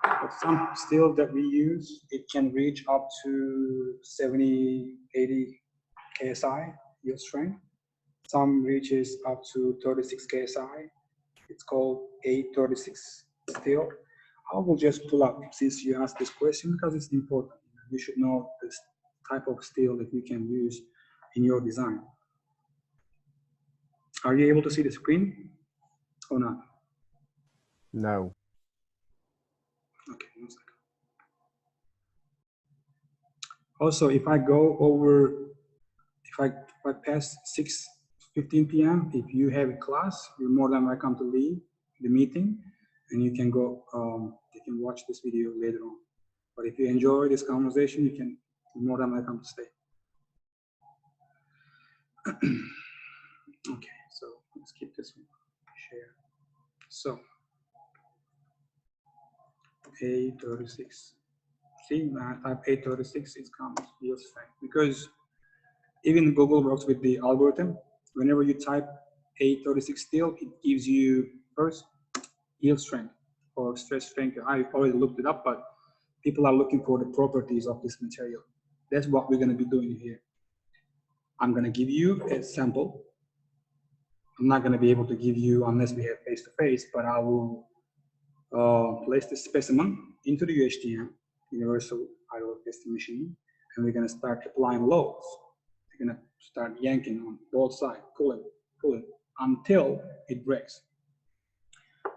But some steel that we use, it can reach up to 70, 80 KSI yield strength. Some reaches up to 36 KSI. It's called A36 steel. I will just pull up since you asked this question because it's important. You should know this type of steel that you can use in your design. Are you able to see the screen or not? No. Okay, 1 second. Also, if I go over, if I pass 6:15 p.m., if you have a class, you're more than welcome to leave the meeting and you can go, you can watch this video later on. But if you enjoy this conversation, you're more than welcome to stay. Okay, so let's keep this one, share. So, A36. See, when I type A36, it comes yield strength. Because even Google works with the algorithm. Whenever you type A36 steel, it gives you first yield strength or stress strength. I already looked it up, but people are looking for the properties of this material. That's what we're going to be doing here. I'm going to give you a sample. I'm not going to be able to give you unless we have face-to-face, but I will place the specimen into the UHDM, Universal Idle Testing Machine, and we're going to start applying loads. We're going to start yanking on both sides, pulling until it breaks.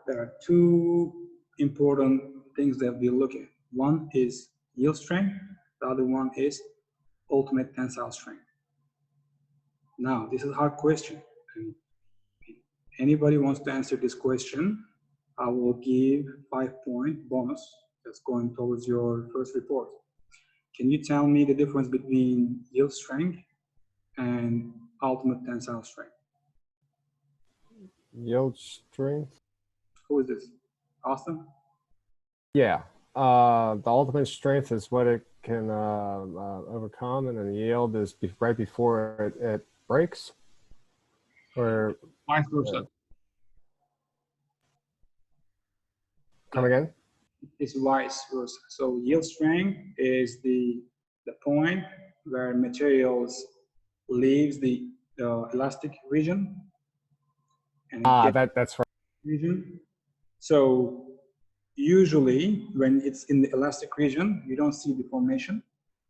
There are two important things that we look at. One is yield strength, The other one is ultimate tensile strength. Now, this is a hard question. And if anybody wants to answer this question, I will give 5-point bonus that's going towards your first report. Can you tell me the difference between yield strength and ultimate tensile strength? Yield strength? Who is this? Austin? Yeah. The ultimate strength is what it can overcome, and then the yield is right before it breaks. Or vice versa. Come again? It's vice versa. So yield strength is the point where materials leaves the elastic region and that's right. Region. So usually when it's in the elastic region, you don't see deformation,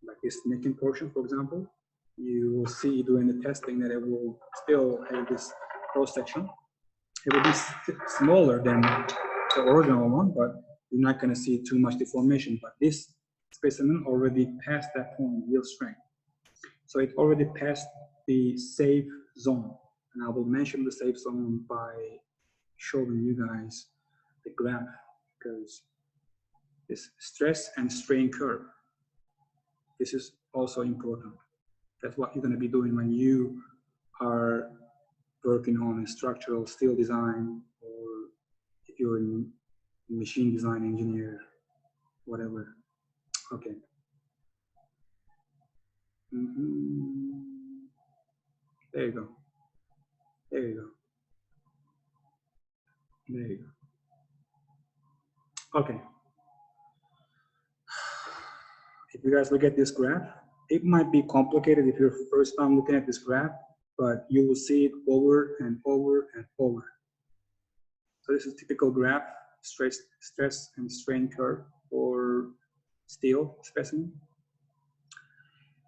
like this necking portion, for example. You will see during the testing that it will still have this cross section. It will be smaller than the original one, but you're not going to see too much deformation. But this specimen already passed that point, yield strength. So it already passed the safe zone. And I will mention the safe zone by showing you guys the graph, because this stress and strain curve, this is also important. That's what you're going to be doing when you are working on a structural steel design, or if you're a machine design engineer, whatever. Okay. There you go. There you go. There you go. Okay. If you guys look at this graph, it might be complicated if you're first time looking at this graph, but you will see it over and over and over. So this is a typical graph, stress and strain curve for steel specimen.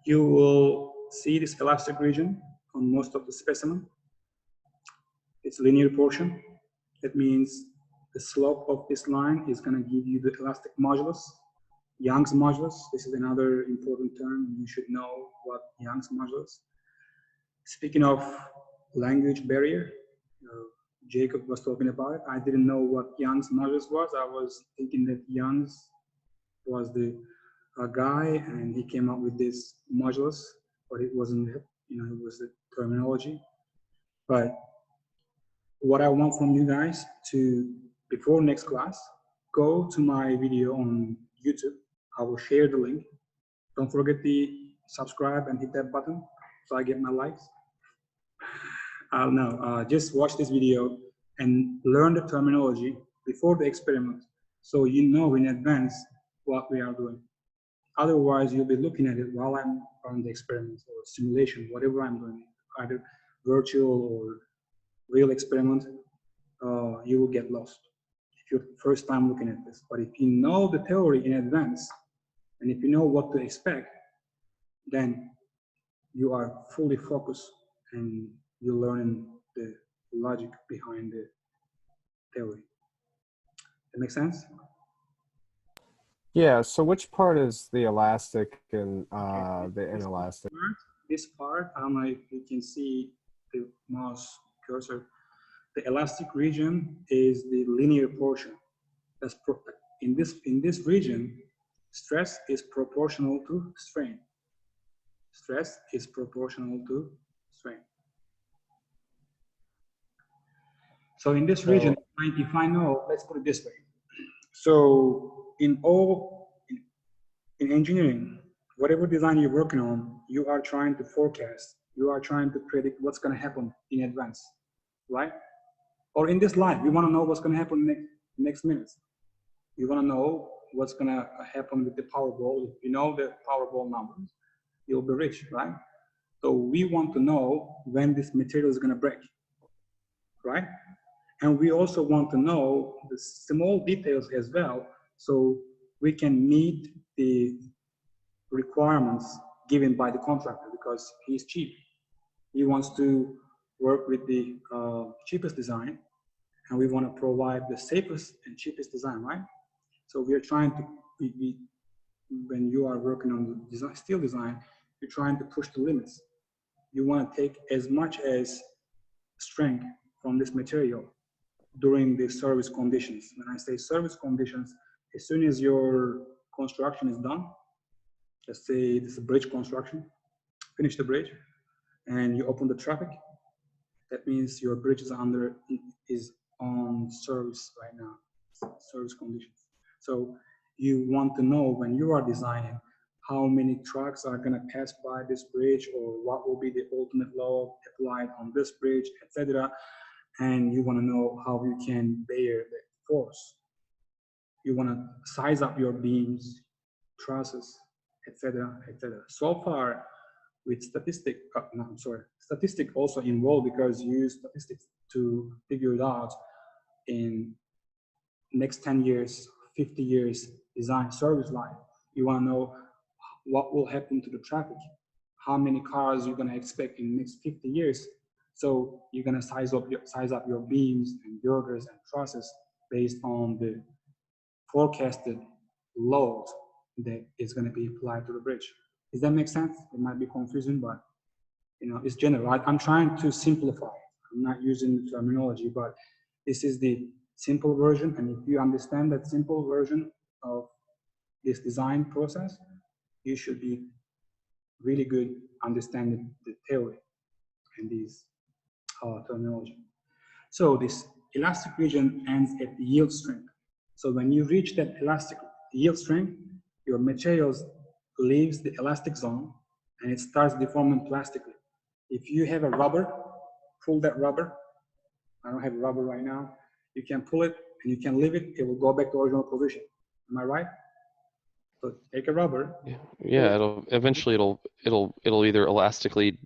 You will see this elastic region on most of the specimen. It's linear portion. That means the slope of this line is going to give you the elastic modulus. Young's modulus, this is another important term. You should know what Young's modulus. Speaking of language barrier, Jacob was talking about it. I didn't know what Young's modulus was. I was thinking that Young's was the guy and he came up with this modulus, but it wasn't, you know, it was the terminology. But what I want from you guys to, before next class, go to my video on YouTube. I will share the link. Don't forget to subscribe and hit that button so I get my likes. Just watch this video and learn the terminology before the experiment, so you know in advance what we are doing. Otherwise, you'll be looking at it while I'm on the experiment or simulation, whatever I'm doing, either virtual or real experiment, you will get lost if you're first time looking at this. But if you know the theory in advance, and if you know what to expect, then you are fully focused and you're learning the logic behind the theory. That makes sense? Yeah, so which part is the elastic and the inelastic? This part, I don't know if you can see the mouse cursor. The elastic region is the linear portion. That's in this region, stress is proportional to strain. Stress is proportional to strain. So in this region, if I know, let's put it this way. So in engineering, whatever design you're working on, you are trying to forecast, you are trying to predict what's going to happen in advance, right? Or in this life, you want to know what's going to happen next minutes. You want to know what's going to happen with the Powerball. If you know the Powerball numbers, you'll be rich, right? So we want to know when this material is going to break, right? And we also want to know the small details as well, so we can meet the requirements given by the contractor, because he's cheap. He wants to work with the cheapest design, and we want to provide the safest and cheapest design, right? So we are trying to, when you are working on the design, steel design, you're trying to push the limits. You want to take as much as strength from this material during the service conditions. When I say service conditions, as soon as your construction is done, let's say this is a bridge construction, finish the bridge, and you open the traffic, that means your bridge is on service right now, service conditions. So you want to know when you are designing how many trucks are going to pass by this bridge, or what will be the ultimate load applied on this bridge, etc. And you want to know how you can bear the force. You want to size up your beams, trusses, etc., etc. So far, with statistic, statistic also involved, because you use statistics to figure it out in next 10 years, 50 years design service life. You want to know what will happen to the traffic, how many cars you're going to expect in the next 50 years. So you're going to size up your beams and girders and trusses based on the forecasted load that is going to be applied to the bridge. Does that make sense? It might be confusing, but it's general. I'm trying to simplify. I'm not using the terminology, but this is the simple version. And if you understand that simple version of this design process, you should be really good understanding the theory and these terminology. So this elastic region ends at the yield strength. So when you reach that elastic yield strength, your materials leaves the elastic zone and it starts deforming plastically. If you have a rubber, pull that rubber. I don't have a rubber right now. You can pull it and you can leave it. It will go back to original position. Am I right? So take a rubber. Yeah, it'll eventually it'll either elastically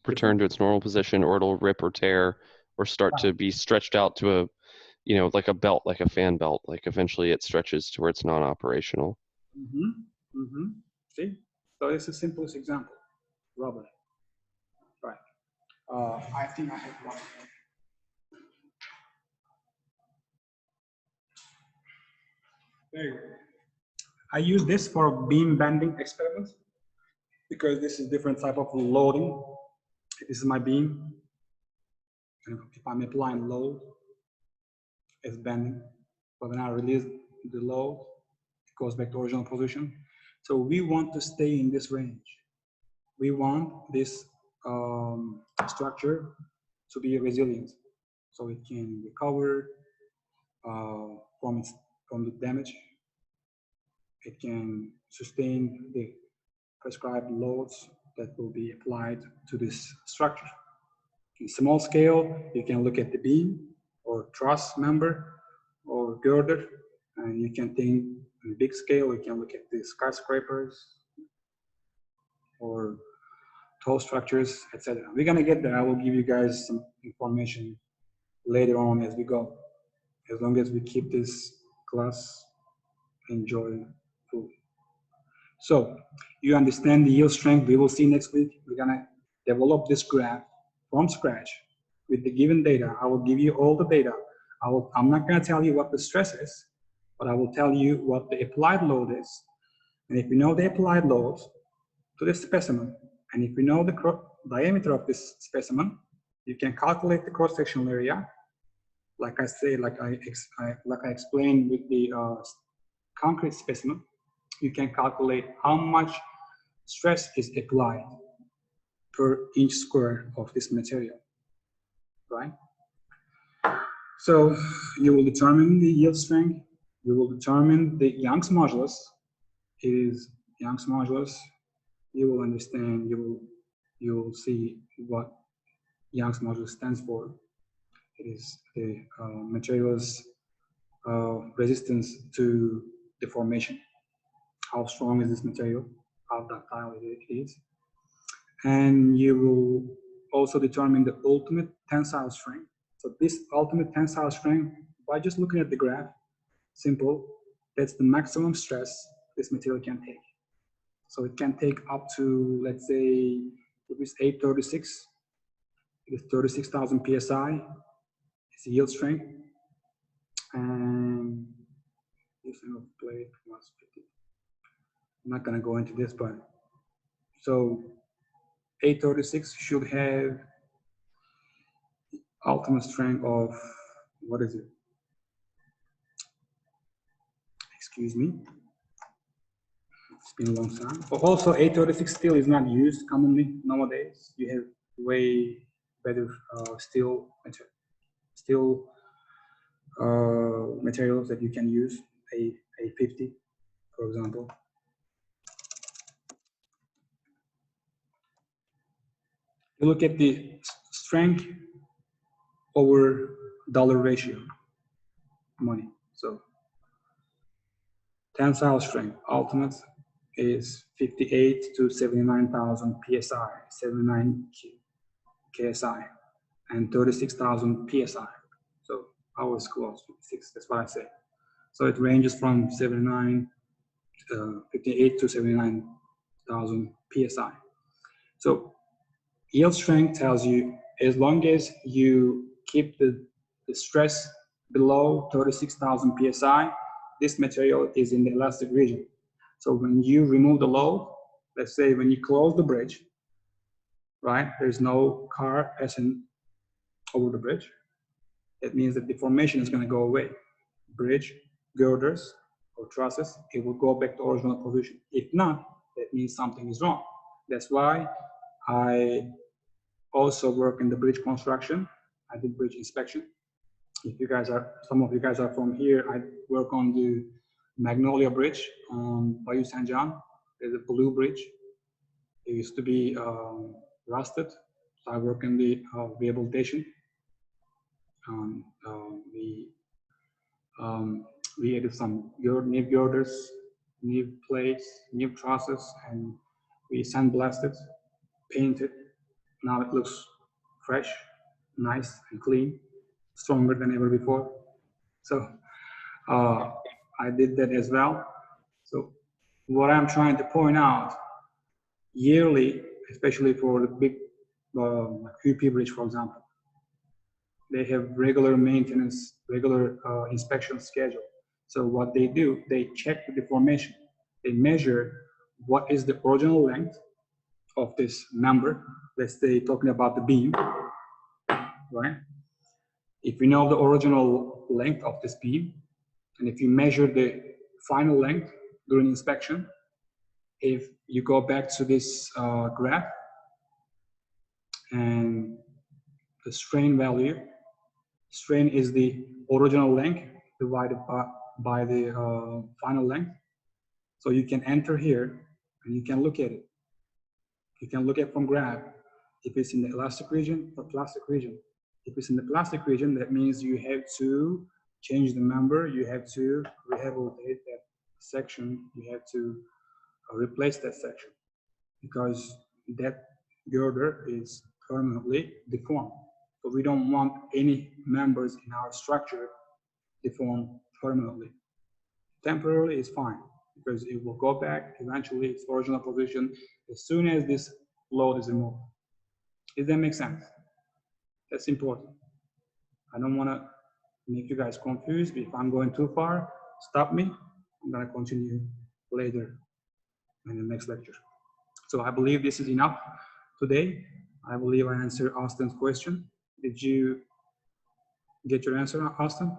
return to its normal position, or it'll rip or tear, or start to be stretched out to a, like a belt, like a fan belt. Like eventually it stretches to where it's non-operational. See? So it's the simplest example, rubber. Right. I think I have one. There you go. I use this for beam bending experiments because this is different type of loading. This is my beam. And if I'm applying load, it's bending. But when I release the load, it goes back to original position. So we want to stay in this range. We want this structure to be resilient, so it can recover from the damage. It can sustain the prescribed loads that will be applied to this structure. In small scale, you can look at the beam or truss member or girder, and you can think in big scale, you can look at the skyscrapers or tall structures, etc. We're gonna get there. I will give you guys some information later on as we go, as long as we keep this class enjoyable. So you understand the yield strength. We will see next week. We're gonna develop this graph from scratch with the given data. I will give you all the data. I'm not gonna tell you what the stress is, but I will tell you what the applied load is. And if you know the applied load to this specimen, and if you know the diameter of this specimen, you can calculate the cross-sectional area. Like I say, like I explained with the concrete specimen, you can calculate how much stress is applied per inch square of this material, right? So you will determine the yield strength. You will determine the Young's modulus. It is Young's modulus. You will understand. You will see what Young's modulus stands for. It is the material's resistance to deformation. How strong is this material? How ductile it is. And you will also determine the ultimate tensile strength. So this ultimate tensile strength, by just looking at the graph, simple, that's the maximum stress this material can take. So it can take up to, let's say, if it's 836, it is 36,000 PSI. It's yield strength. And this plate was 50. I'm not gonna go into this, but so 836 should have ultimate strength of, what is it? Excuse me. It's been a long time. But also 836 steel is not used commonly nowadays. You have way better steel materials that you can use, a 50, for example. You look at the strength over dollar ratio, money. So tensile strength, ultimate is 58 to 79,000 psi, 79 ksi, and 36,000 psi. So I was close, 56, that's what I say. So it ranges from 58 to 79,000 psi. So yield strength tells you as long as you keep the stress below 36,000 psi, this material is in the elastic region. So when you remove the load, let's say when you close the bridge, right, there's no car passing over the bridge. That means that the deformation is going to go away. Bridge, girders, or trusses, it will go back to original position. If not, that means something is wrong. That's why I also work in the bridge construction. I did bridge inspection. If you guys are, some of you guys are from here, I work on the Magnolia Bridge on Bayou Saint John. There's a blue bridge. It used to be rusted. So I work in the rehabilitation. We added some new girders, new plates, new trusses, and we sandblasted, painted. Now it looks fresh, nice, and clean, stronger than ever before. So I did that as well. So what I'm trying to point out, yearly, especially for the big QP bridge, for example, they have regular maintenance, regular inspection schedule. So what they do, they check the deformation. They measure what is the original length of this member. Let's say talking about the beam, right? If you know the original length of this beam, and if you measure the final length during inspection, if you go back to this graph and the strain value, strain is the original length divided by the final length. So you can enter here and you can look at it. You can look at from graph if it's in the elastic region or plastic region. If it's in the plastic region, that means you have to change the member, you have to rehabilitate that section, you have to replace that section because that girder is permanently deformed. So we don't want any members in our structure deformed permanently. Temporarily is fine because it will go back eventually its original position as soon as this load is removed. Does that make sense? That's important. I don't want to make you guys confused. If I'm going too far, stop me. I'm going to continue later in the next lecture. So I believe this is enough today. I believe I answered Austin's question. Did you get your answer, Austin?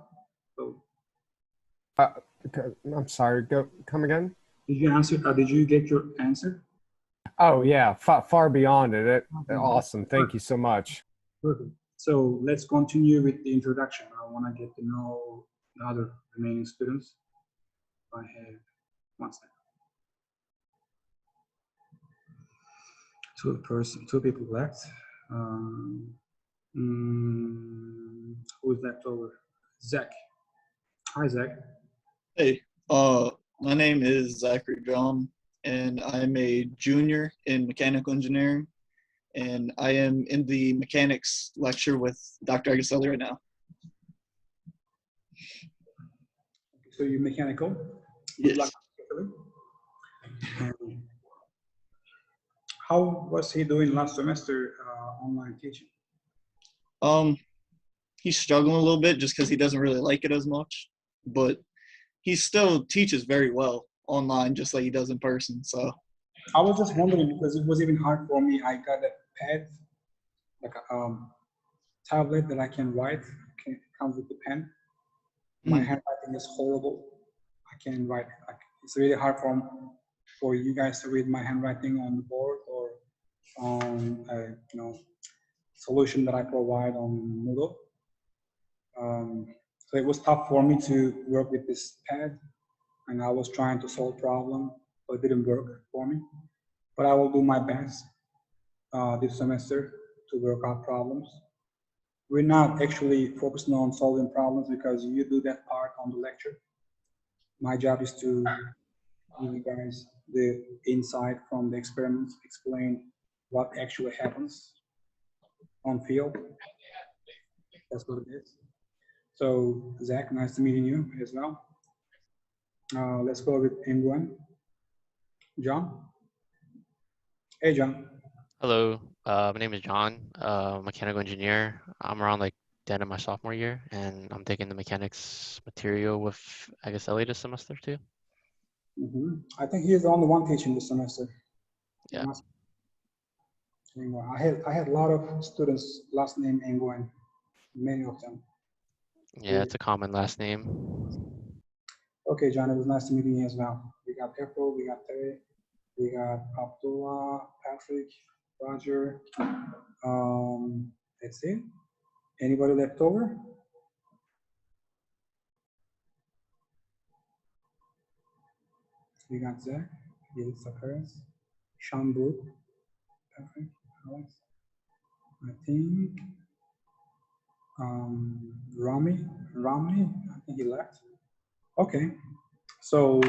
So, I'm sorry, come again? did you answer? Did you get your answer? Oh yeah, far beyond it. Awesome, thank you so much. Perfect. So let's continue with the introduction. I want to get to know the other remaining students. I have one second. Two people left. Who's left over? Zach. Hi, Zach. Hey, my name is Zachary Drum, and I'm a junior in mechanical engineering, and I am in the mechanics lecture with Dr. Agaselli right now. So you're mechanical? Yes. How was he doing last semester online teaching? He's struggling a little bit just because he doesn't really like it as much, but he still teaches very well. online just like he does in person. So I was just wondering because it was even hard for me. I got a pad, like a tablet that I can write. It comes with the pen. My handwriting is horrible. I can't write. Like, it's really hard for you guys to read my handwriting on the board or on solution that I provide on Moodle. So it was tough for me to work with this pad, and I was trying to solve problem, but it didn't work for me. But I will do my best this semester to work out problems. We're not actually focusing on solving problems because you do that part on the lecture. My job is to give you guys the insight from the experiments, explain what actually happens on field. That's what it is. So Zach, nice to meeting you as well. Let's go with Nguyen. John. Hey, John. Hello, my name is John, mechanical engineer. I'm around like the end of my sophomore year, and I'm taking the mechanics material with, I guess, Ellie this semester too. I think he's the only one teaching this semester. Yeah. I had a lot of students last name Nguyen, many of them. Yeah, it's a common last name. Okay, John, it was nice to meet you as well. We got April, we got Terry, we got Abdullah, Patrick, Roger. That's it. Anybody left over? We got Zach, Yelitsa Perez, Sean Brook, Patrick, Alex. I think Rami, I think he left. Okay, so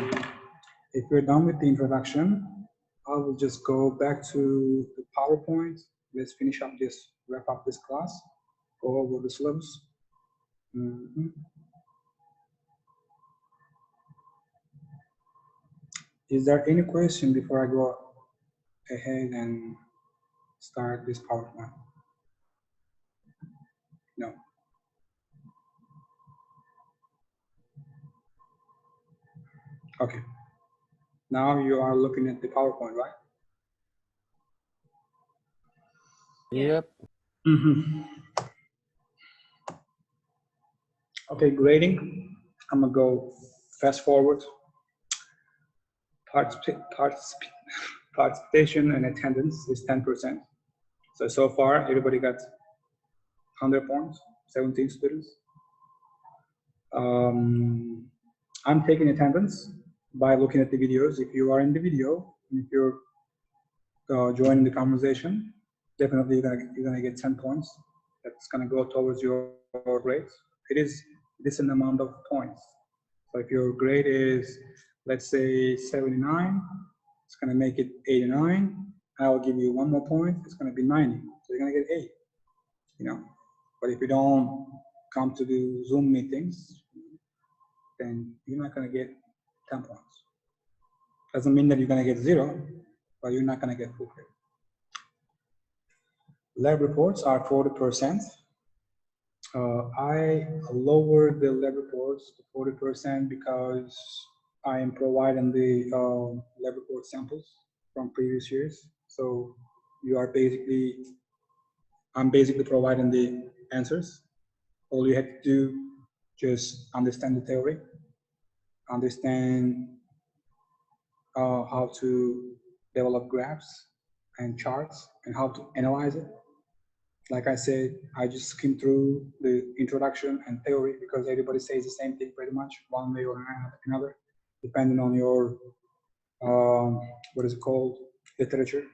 if we're done with the introduction, I will just go back to the PowerPoint. Let's finish up this, wrap up this class, go over the syllabus. Is there any question before I go ahead and start this PowerPoint? No. Okay. Now you are looking at the PowerPoint, right? Yep. Okay, grading. I'm gonna go fast forward. Participation and attendance is 10%. So far, everybody got 100 points, 17 students. I'm taking attendance by looking at the videos. If you are in the video, if you're joining the conversation, definitely you're gonna get 10 points. That's gonna go towards your grades. It is decent amount of points. So if your grade is, let's say 79, it's gonna make it 89. I'll give you one more point, it's gonna be 90. So you're gonna get 8, But if you don't come to the Zoom meetings, then you're not gonna get 10 points. Doesn't mean that you're gonna get 0, but you're not gonna get full credit. Lab reports are 40%. I lowered the lab reports to 40% because I am providing the lab report samples from previous years. So I'm basically providing the answers. All you have to do, just understand the theory, understand how to develop graphs and charts and how to analyze it. Like I said, I just skimmed through the introduction and theory because everybody says the same thing pretty much, one way or another, depending on your, what is it called, literature.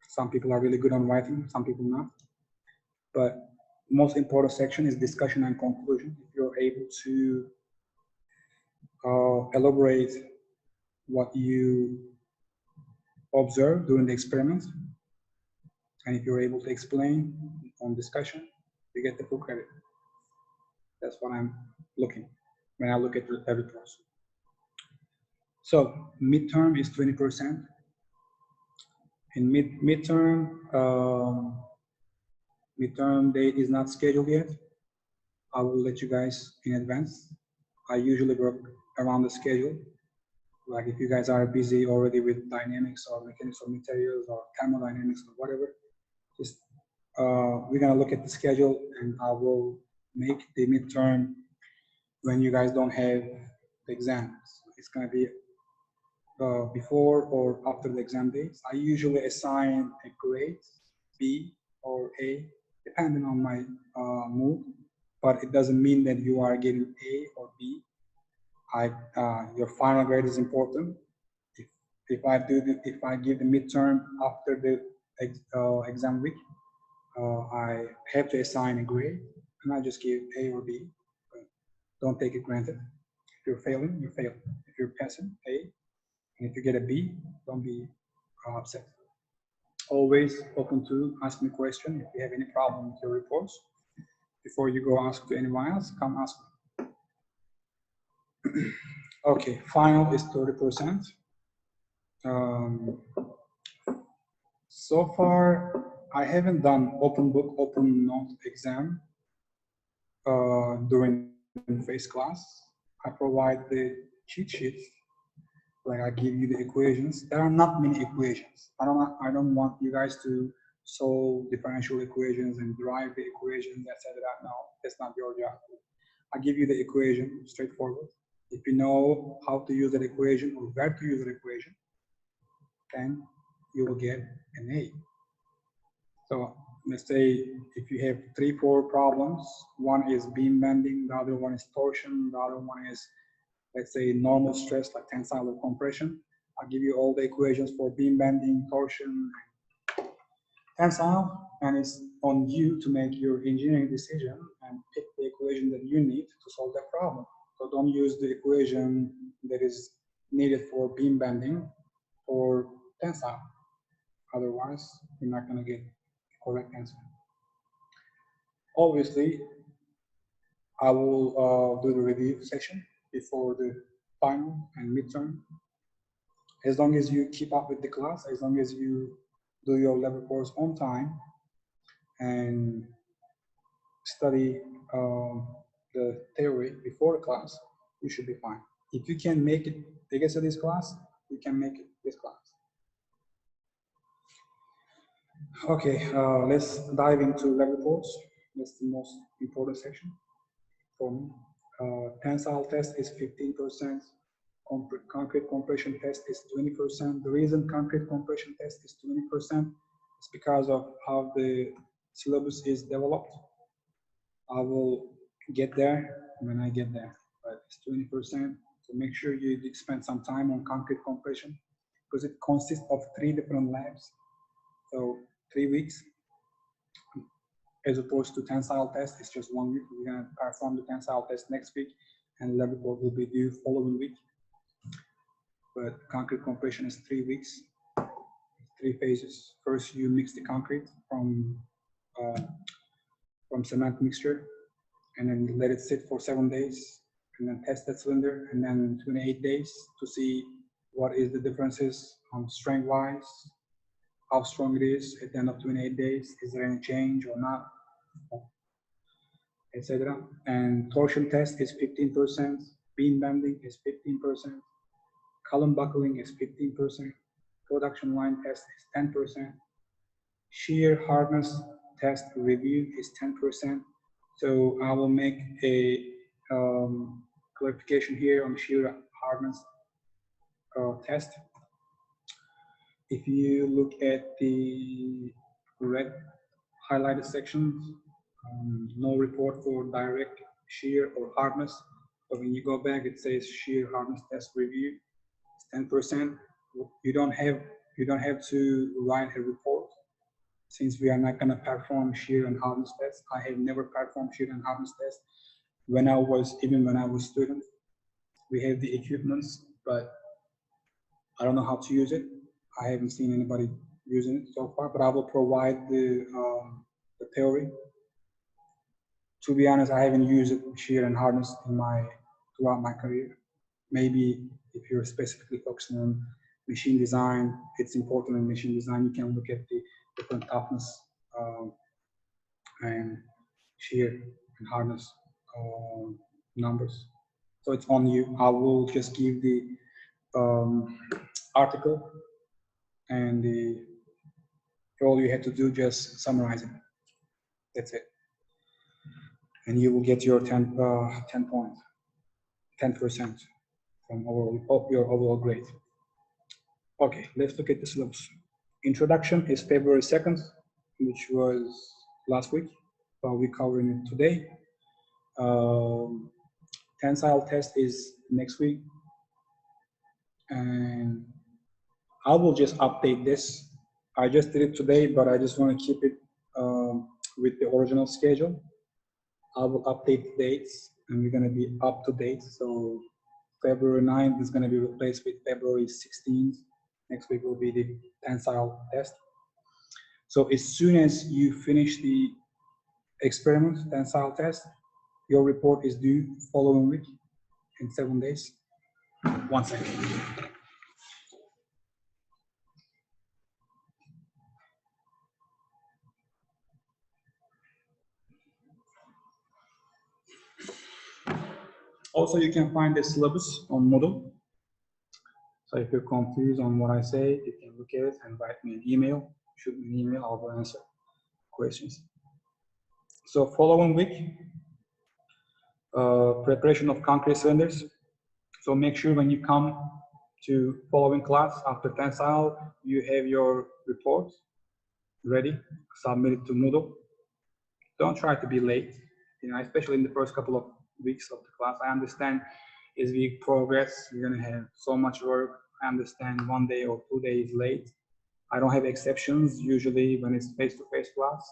Some people are really good on writing, some people not. But most important section is discussion and conclusion. If you're able to elaborate what you observe during the experiment, and if you're able to explain on discussion, you get the full credit. That's what I'm looking when I look at the reports. So midterm is 20%. In midterm, midterm date is not scheduled yet. I will let you guys in advance. I usually work around the schedule. Like if you guys are busy already with dynamics or mechanics of materials or thermodynamics or whatever, just we're gonna look at the schedule and I will make the midterm when you guys don't have the exams. It's gonna be before or after the exam dates. I usually assign a grade, B or A, depending on my mood, but it doesn't mean that you are getting A or B. Your final grade is important. If I give the midterm after the exam week, I have to assign a grade, and I just give A or B. But don't take it granted. If you're failing, you fail. If you're passing, A. And if you get a B, don't be upset. Always open to ask me question. If you have any problem with your reports, before you go ask to anyone else, come ask me. Okay, final is 30%. So far, I haven't done open book, open note exam during face class. I provide the cheat sheets, like I give you the equations. There are not many equations. I don't want you guys to solve differential equations and derive the equations, etc. No, that's not your job. I give you the equation, straightforward. If you know how to use that equation or where to use that equation, then you will get an A. So let's say if you have 3-4 problems, one is beam bending, the other one is torsion, the other one is, let's say, normal stress like tensile or compression. I'll give you all the equations for beam bending, torsion, tensile, and it's on you to make your engineering decision and pick the equation that you need to solve that problem. So don't use the equation that is needed for beam bending or tensile. Otherwise, you're not going to get the correct answer. Obviously, I will do the review session before the final and midterm. As long as you keep up with the class, as long as you do your lab reports on time and study the theory before the class, you should be fine. If you can make it, I guess, this class, you can make it this class. Okay, let's dive into lab reports. That's the most important section for me. Tensile test is 15%. Concrete compression test is 20%. The reason concrete compression test is 20% is because of how the syllabus is developed. I will get there when I get there, but it's 20%. So make sure you spend some time on concrete compression because it consists of 3 different labs. So 3 weeks, as opposed to tensile test, it's just 1 week. We're gonna perform the tensile test next week, and lab report will be due following week. But concrete compression is 3 weeks, 3 phases. First, you mix the concrete from cement mixture, and then you let it sit for 7 days, and then test that cylinder, and then 28 days to see what is the differences strength-wise, how strong it is at the end of 28 days, is there any change or not, etc. And torsion test is 15%, beam bending is 15%, column buckling is 15%, production line test is 10%, shear hardness test review is 10%. So I will make a clarification here on shear hardness test. If you look at the red highlighted sections, no report for direct shear or hardness. But when you go back, it says shear hardness test review, it's 10%. You don't have to write a report since we are not going to perform shear and hardness tests. I have never performed shear and hardness tests. Even when I was student, we have the equipments, but I don't know how to use it. I haven't seen anybody using it so far, but I will provide the theory. To be honest, I haven't used shear and hardness throughout my career. Maybe if you're specifically focusing on machine design, it's important in machine design. You can look at the different toughness and shear and hardness numbers. So it's on you. I will just give the article, and all you have to do just summarize it. That's it. And you will get your 10 points, 10% from your overall grade. Okay, let's look at the syllabus. Introduction is February 2nd, which was last week, but we're covering it today. Tensile test is next week, and I will just update this. I just did it today, but I just want to keep it with the original schedule. I will update the dates, and we're going to be up to date. So February 9th is going to be replaced with February 16th. Next week will be the tensile test. So as soon as you finish the experiment, tensile test, your report is due following week in 7 days. 1 second. Also, you can find the syllabus on Moodle. So if you're confused on what I say, you can look at it and write me an email. Shoot me an email, I will answer questions. So following week, preparation of concrete cylinders. So make sure when you come to following class after tensile, you have your report ready, submit it to Moodle. Don't try to be late, especially in the first couple of weeks of the class. I understand as we progress, you're gonna have so much work. I understand 1 day or 2 days late. I don't have exceptions usually when it's face-to-face class,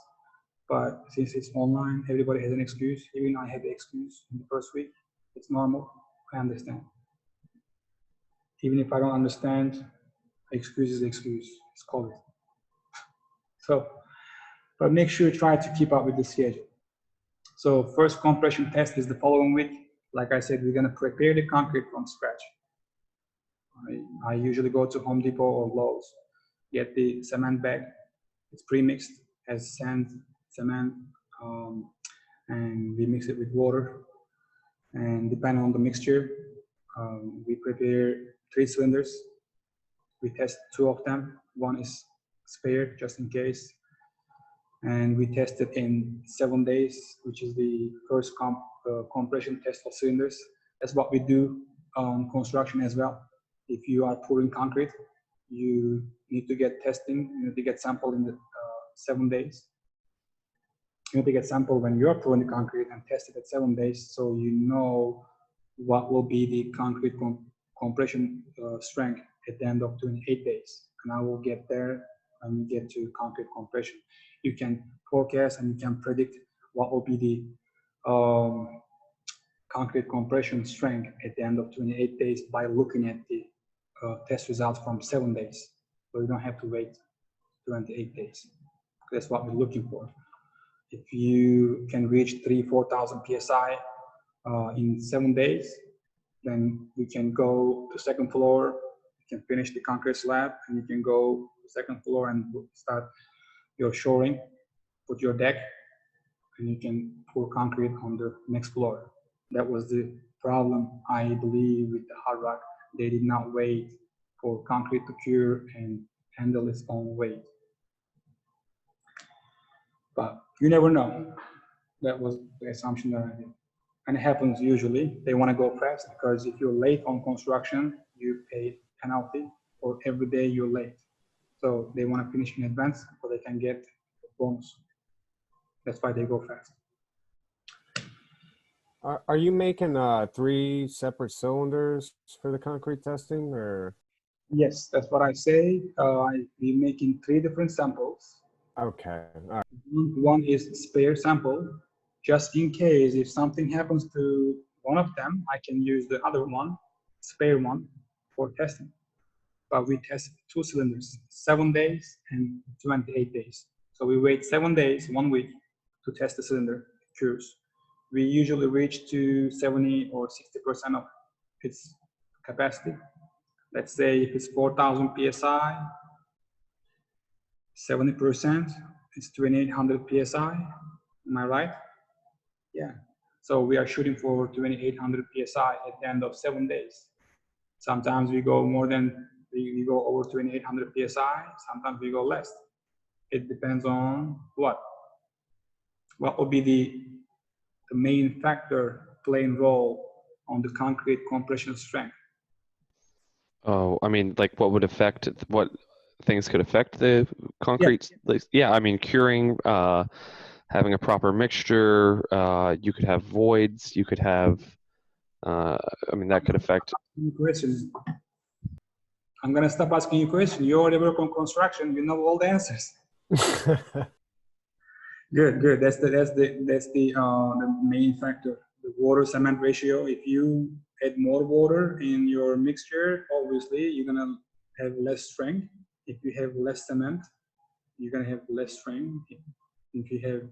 but since it's online, everybody has an excuse. Even I have the excuse in the first week. It's normal, I understand. Even if I don't understand, excuse is excuse, it's called it. So, but make sure you try to keep up with the schedule. So first compression test is the following week. Like I said, we're gonna prepare the concrete from scratch. I usually go to Home Depot or Lowe's, get the cement bag. It's pre-mixed, has sand, cement, and we mix it with water. And depending on the mixture, we prepare 3 cylinders. We test 2 of them. 1 is spare just in case. And we test it in 7 days, which is the first compression test of cylinders. That's what we do on construction as well. If you are pouring concrete, you need to get testing, you need to get sample in the 7 days. You need to get sample when you're pouring the concrete and test it at 7 days, so you know what will be the concrete compression strength at the end of 28 days. And I will get there when we get to concrete compression. You can forecast and you can predict what will be the concrete compression strength at the end of 28 days by looking at the test results from 7 days. So you don't have to wait 28 days. That's what we're looking for. If you can reach 3,000–4,000 PSI in 7 days, then we can go to 2nd floor, you can finish the concrete slab, and you can go to 2nd floor and start your shoring, put your deck, and you can pour concrete on the next floor. That was the problem, I believe, with the hard rock. They did not wait for concrete to cure and handle its own weight. But you never know. That was the assumption that I did. And it happens usually. They want to go fast because if you're late on construction, you pay penalty for every day you're late. So they want to finish in advance so they can get a bonus. That's why they go fast. Are you making 3 separate cylinders for the concrete testing, or? Yes, that's what I say. We're making 3 different samples. Okay. All right. One is spare sample, just in case if something happens to one of them, I can use the other one, spare one, for testing. But we test 2 cylinders, 7 days and 28 days. So we wait 7 days, 1 week, to test the cylinder cures. We usually reach to 70 or 60% of its capacity. Let's say if it's 4,000 PSI, 70% is 2,800 PSI. Am I right? Yeah. So we are shooting for 2,800 PSI at the end of 7 days. Sometimes we go more than, we go over 2800 psi. Sometimes we go less. It depends on what? What would be the main factor playing role on the concrete compression strength? Oh, I mean, like what would affect, what things could affect the concrete? Yeah, I mean, curing, having a proper mixture, you could have voids, you could have, I mean, that could affect. Questions. I'm gonna stop asking you questions. You already work on construction. You know all the answers. Good, good. That's the main factor. The water cement ratio. If you add more water in your mixture, obviously you're gonna have less strength. If you have less cement, you're gonna have less strength. If you have,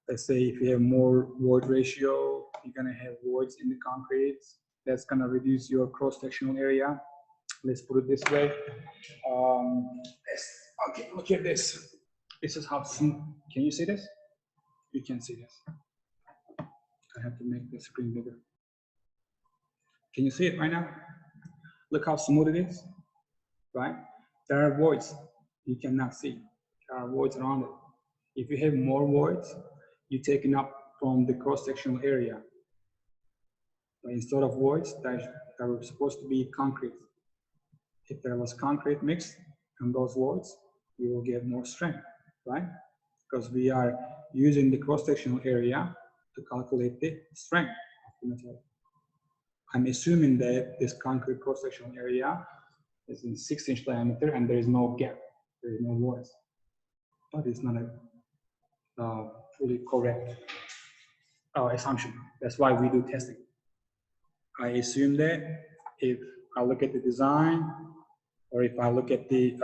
let's say, if you have more void ratio, you're gonna have voids in the concrete. That's gonna reduce your cross-sectional area. Let's put it this way. Okay, look at this. This is how smooth. Can you see this? You can see this. I have to make the screen bigger. Can you see it right now? Look how smooth it is, right? There are voids you cannot see. There are voids around it. If you have more voids, you're taking up from the cross-sectional area. But instead of voids, that were supposed to be concrete. If there was concrete mixed in those voids, you will get more strength, right? Because we are using the cross-sectional area to calculate the strength of the material. I'm assuming that this concrete cross-sectional area is in 6-inch diameter and there is no gap, there is no voids. But it's not a fully correct assumption. That's why we do testing. I assume that if I look at the design, or if I look at the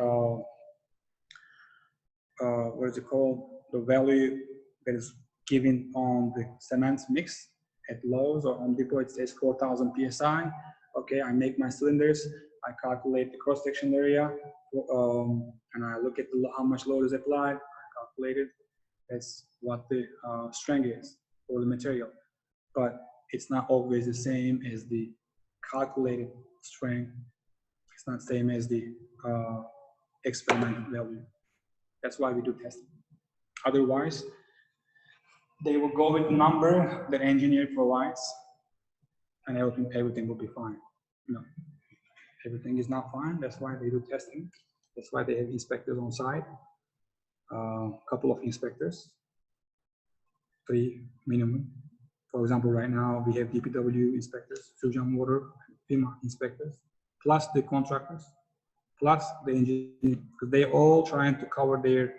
what is it called, the value that is given on the cement mix at Lowe's or Home Depot, it says 4,000 psi. Okay, I make my cylinders, I calculate the cross-section area, and I look at how much load is applied, I calculate it. That's what the strength is for the material. But it's not always the same as the calculated strength. It's not the same as the experimental value. That's why we do testing. Otherwise, they will go with the number that engineer provides, and everything will be fine. No, everything is not fine. That's why they do testing. That's why they have inspectors on site. A couple of inspectors, 3 minimum. For example, right now we have DPW inspectors, Fujian Water, FEMA inspectors, plus the contractors, plus the engineers, because they're all trying to cover their,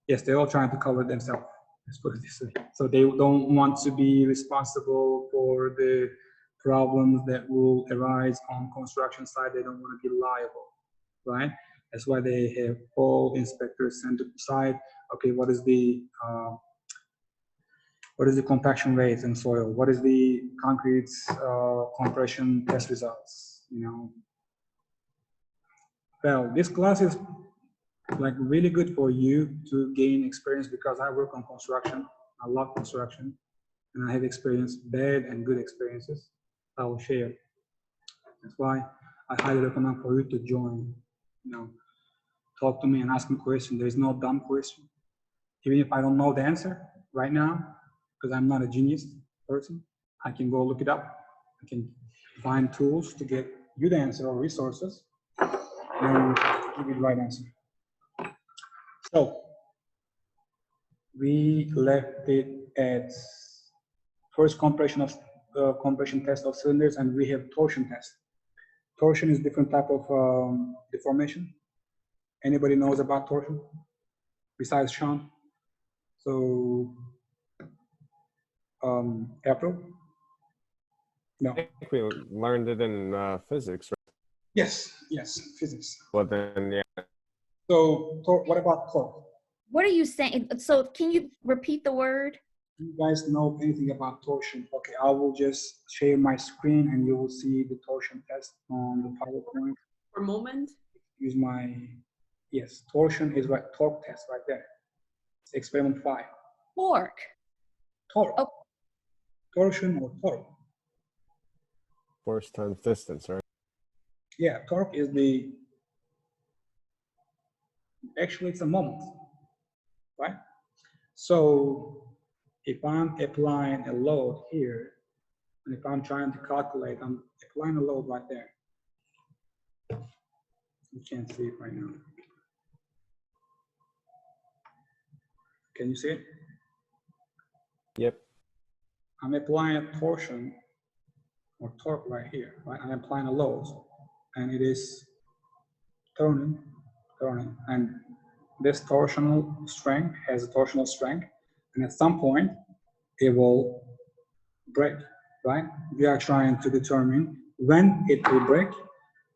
yes, they're all trying to cover themselves. Let's put it this way. So they don't want to be responsible for the problems that will arise on construction site. They don't want to be liable, right? That's why they have all inspectors sent to the site. Okay, what is the compaction rate in soil? What is the concrete compression test results? You know. Well, this class is like really good for you to gain experience because I work on construction. I love construction, and I have experienced bad and good experiences. I will share. That's why I highly recommend for you to join. You know, talk to me and ask me questions. There is no dumb question. Even if I don't know the answer right now, because I'm not a genius person, I can go look it up. I can find tools to get you the answer or resources and give you the right answer. So we left it at first compression test of cylinders, and we have torsion test. Torsion is different type of deformation. Anybody knows about torsion besides Sean? So April? No. I think we learned it in physics, right? Yes, yes, physics. Well, then, yeah. So what about torque? What are you saying? So can you repeat the word? Do you guys know anything about torsion? Okay, I will just share my screen and you will see the torsion test on the PowerPoint. For a moment. Use my, yes, torsion is right, torque test right there. It's experiment 5. Torque. Torque. Oh. Torsion or torque. Force times distance, right? Yeah, torque is actually it's a moment, right? So if I'm applying a load here, and if I'm trying to calculate, I'm applying a load right there. You can't see it right now. Can you see it? Yep. I'm applying a torsion or torque right here, right? I'm applying a load, and it is turning, and this torsional strength has a torsional strength, and at some point it will break, right? We are trying to determine when it will break,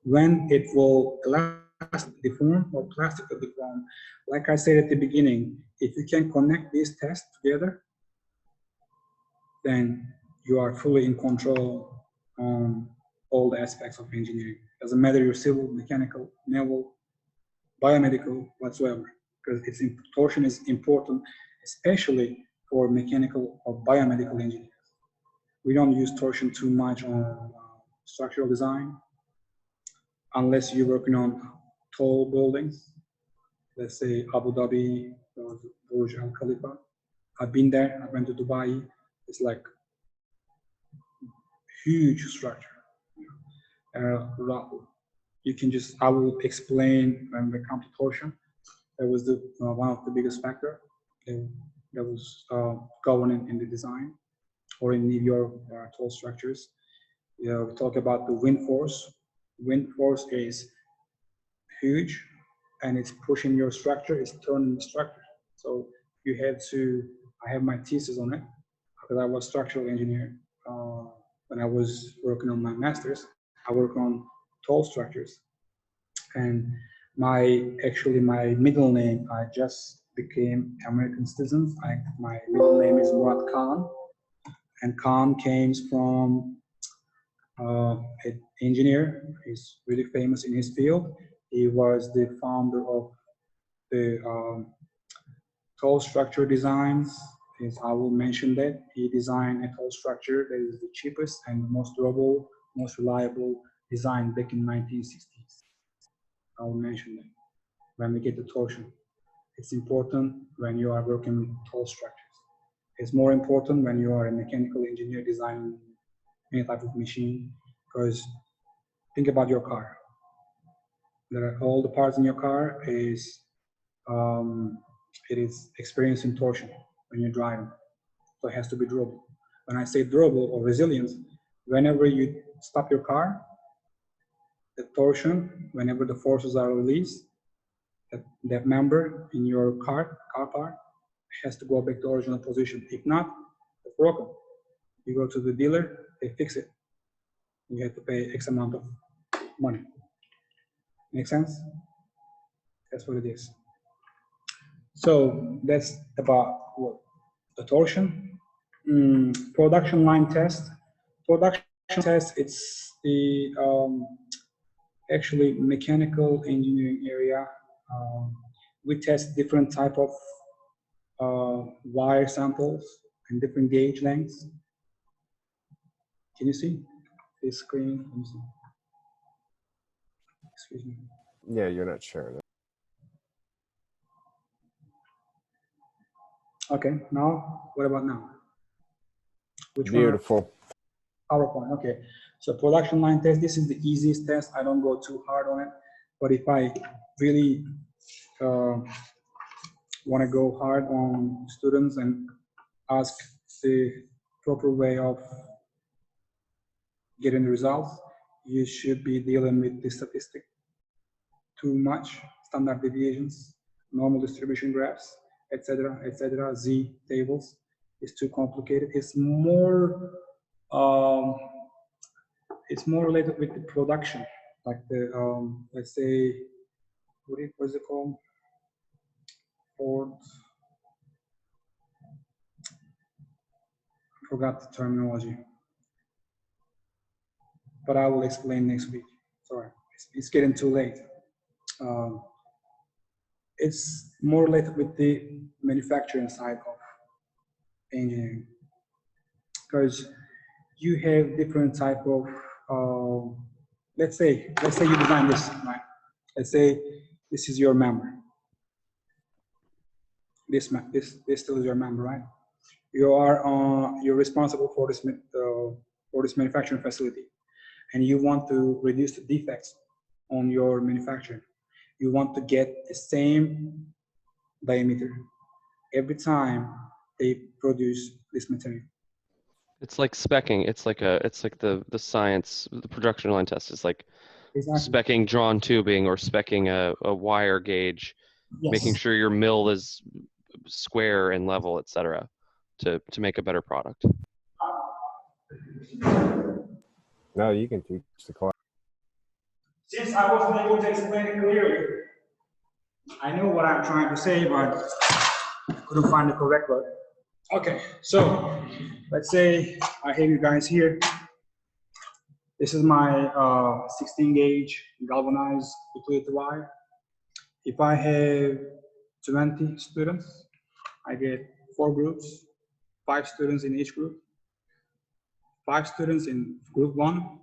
when it will elastic deform or plastically deform. Like I said at the beginning, if you can connect these tests together, then you are fully in control on all the aspects of engineering. Doesn't matter you're civil, mechanical, naval, biomedical, whatsoever, because torsion is important, especially for mechanical or biomedical engineers. We don't use torsion too much on structural design, unless you're working on tall buildings, let's say Abu Dhabi or Burj Al Khalifa. I've been there, I went to Dubai. It's like huge structure. You can just, I will explain when we come to torsion. That was the one of the biggest factor that was governing in the design, or in New York tall structures. We talk about the wind force. Wind force is huge, and it's pushing your structure, it's turning the structure. So you have to, I have my thesis on it, because I was structural engineer. When I was working on my master's, I work on tall structures. And actually my middle name, I just became American citizen. My middle name is Murat Khan, and Khan came from an engineer. He's really famous in his field. He was the founder of the toll structure designs. I will mention that he designed a toll structure that is the cheapest and most durable, most reliable design back in 1960s. I will mention that when we get to torsion. It's important when you are working with toll structures. It's more important when you are a mechanical engineer designing any type of machine, because think about your car. All the parts in your car it is experiencing torsion when you're driving. So it has to be durable. When I say durable or resilience, whenever you stop your car, the torsion, whenever the forces are released, that member in your car part has to go back to original position. If not, it's broken. You go to the dealer, they fix it. You have to pay X amount of money. Make sense? That's what it is. So that's about what the torsion. Production line test. Production test, it's the actually mechanical engineering area. We test different type of wire samples and different gauge lengths. Can you see this screen? Let me see. Excuse me. Yeah, you're not sharing it. Okay, now, what about now? Which Beautiful. one? PowerPoint, okay. So production line test, this is the easiest test. I don't go too hard on it. But if I really want to go hard on students and ask the proper way of getting the results, you should be dealing with the statistic too much, standard deviations, normal distribution graphs, etc., etc. Z tables is too complicated. It's more related with the production, like the let's say what is it called? Ford. Forgot the terminology, but I will explain next week. Sorry, it's getting too late. It's more related with the manufacturing side of engineering, because you have different type of let's say you design this, right? Let's say this is your member. This still is your member, right? You're responsible for this manufacturing facility, and you want to reduce the defects on your manufacturing. You want to get the same diameter every time they produce this material. It's like specking. It's like the science, the production line test is like Exactly. specking drawn tubing or specking a wire gauge, Yes. making sure your mill is square and level, etc., to make a better product. No, you can teach the class. Since I wasn't able to explain it clearly, I know what I'm trying to say, but couldn't find the correct word. Okay, so let's say I have you guys here. This is my 16 gauge galvanized utility wire. If I have 20 students, I get 4 groups, 5 students in each group. 5 students in group 1,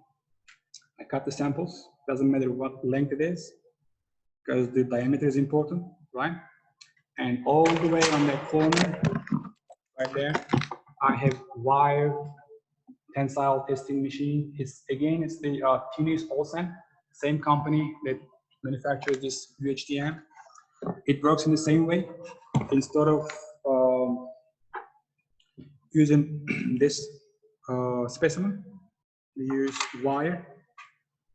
I cut the samples, doesn't matter what length it is, because the diameter is important, right? And all the way on that corner, right there, I have wire tensile testing machine. It's the Tunis Olsen, same company that manufactures this UHTM. It works in the same way. Instead of using this specimen, we use wire.